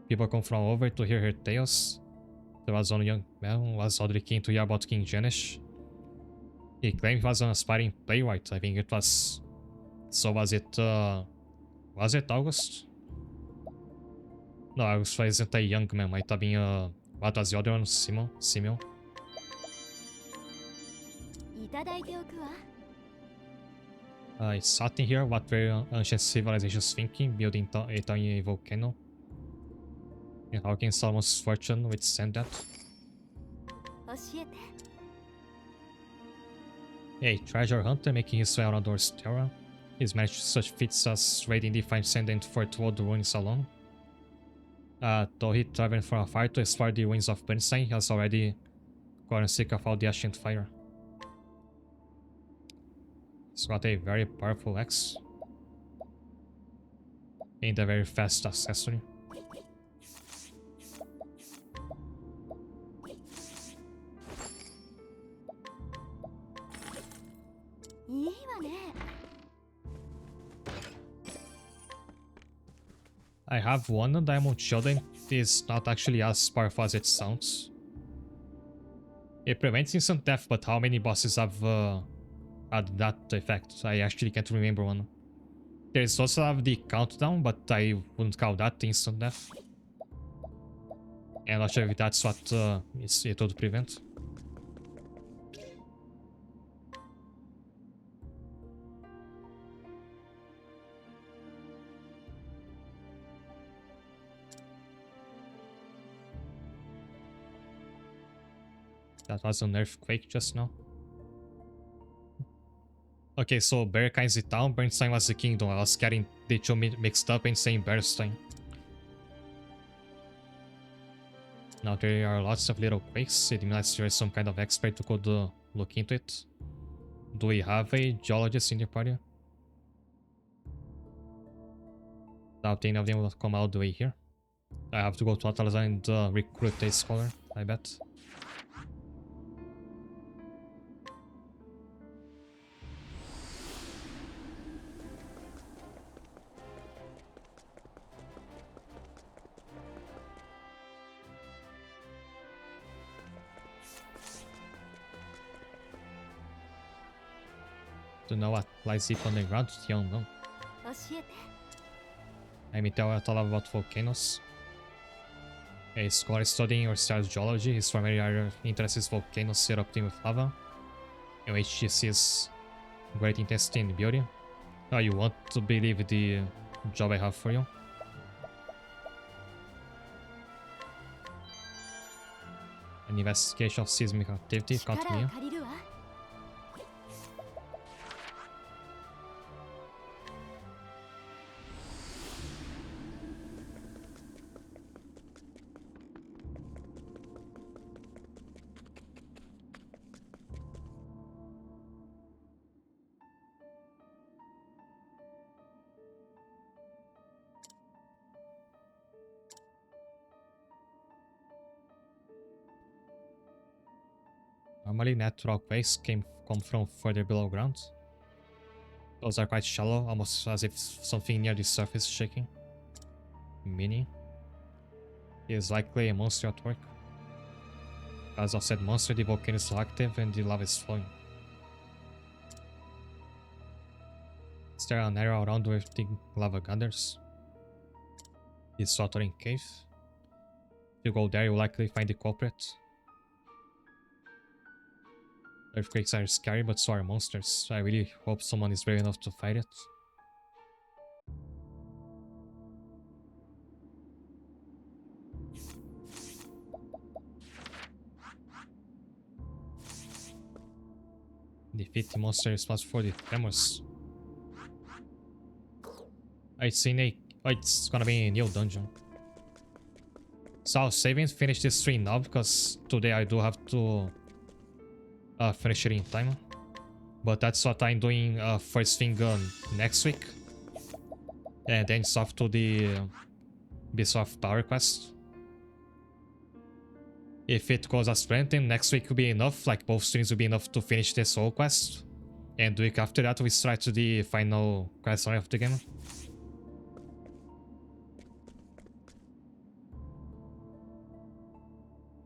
People come from over to hear her tales. There was one young man who was oddly keen to hear about King Janish. He claimed he was an aspiring playwright. I think it was... So was it August? No, August wasn't a young man. Might have been, what was the other one? Simeon? It's sat in here. What were ancient civilizations thinking? Building a tiny volcano. And how can Solomon's fortune withstand that? A treasure hunter making his way around Orstera. He's managed such feats as raiding the transcendent Fortwood ruins alone. Though he traveled from afar to explore the ruins of Bernstein, he has already gotten sick of all the ancient fire. He's got a very powerful axe. And a very fast accessory. いいわね。 I have one diamond shield and it's not actually as powerful as it sounds. It prevents instant death, but how many bosses have had that effect? I actually can't remember one. There's also have the countdown, but I wouldn't call that instant death. And I'm not sure if that's what it would prevent. That was an earthquake just now. Okay, so Berkheim is the town, Bernstein was the kingdom. I was getting the two mixed up and saying Bernstein. Now there are lots of little quakes. It means there is some kind of expert who could look into it. Do we have a geologist in the party? Doubt any of them will come all the way here. I have to go to Atlas and recruit a scholar, I bet. To know what lies deep underground, the unknown. 教えて。 Let me tell you a lot about volcanoes. A scholar studying or stars geology, his primary area of interest is volcanoes erupting with lava, in which he sees great intensity and beauty. Oh, you want to believe the job I have for you? An investigation of seismic activity, count me in. 借りるわ。 Normally natural quakes come from further below ground. Those are quite shallow, almost as if something near the surface is shaking. Mini. He is likely a monster at work. As of said monster, the volcano is active and the lava is flowing. Is there an area around where the lava gathers? The sweltering cave. If you go there, you'll likely find the culprit. Earthquakes are scary, but so are monsters. I really hope someone is brave enough to fight it. Defeat the monster responsible for the tremors. It's gonna be a new dungeon. So I'll save and finish this stream now, because today I do have to finish it in time. But that's what I'm doing first thing next week. And then it's off to the Ubisoft Tower quest. If it goes as planned, then next week will be enough, like both streams will be enough to finish this whole quest. And the week after that we start to the final quest line of the game.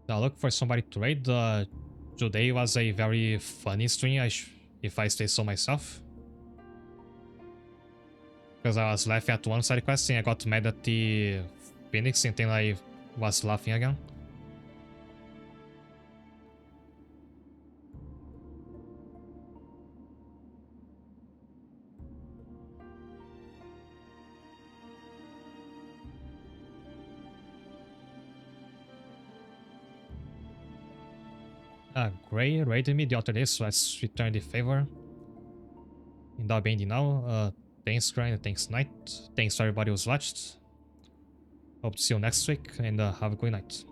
Now look for somebody to raid. Today was a very funny stream, if I say so myself. Because I was laughing at one side quest and I got mad at the Phoenix and then I was laughing again. Gray raided me the other day, so let's return the favor. And that'll be ending now. Thanks Grind, thanks Night, thanks to everybody who's watched. Hope to see you next week, and have a good night.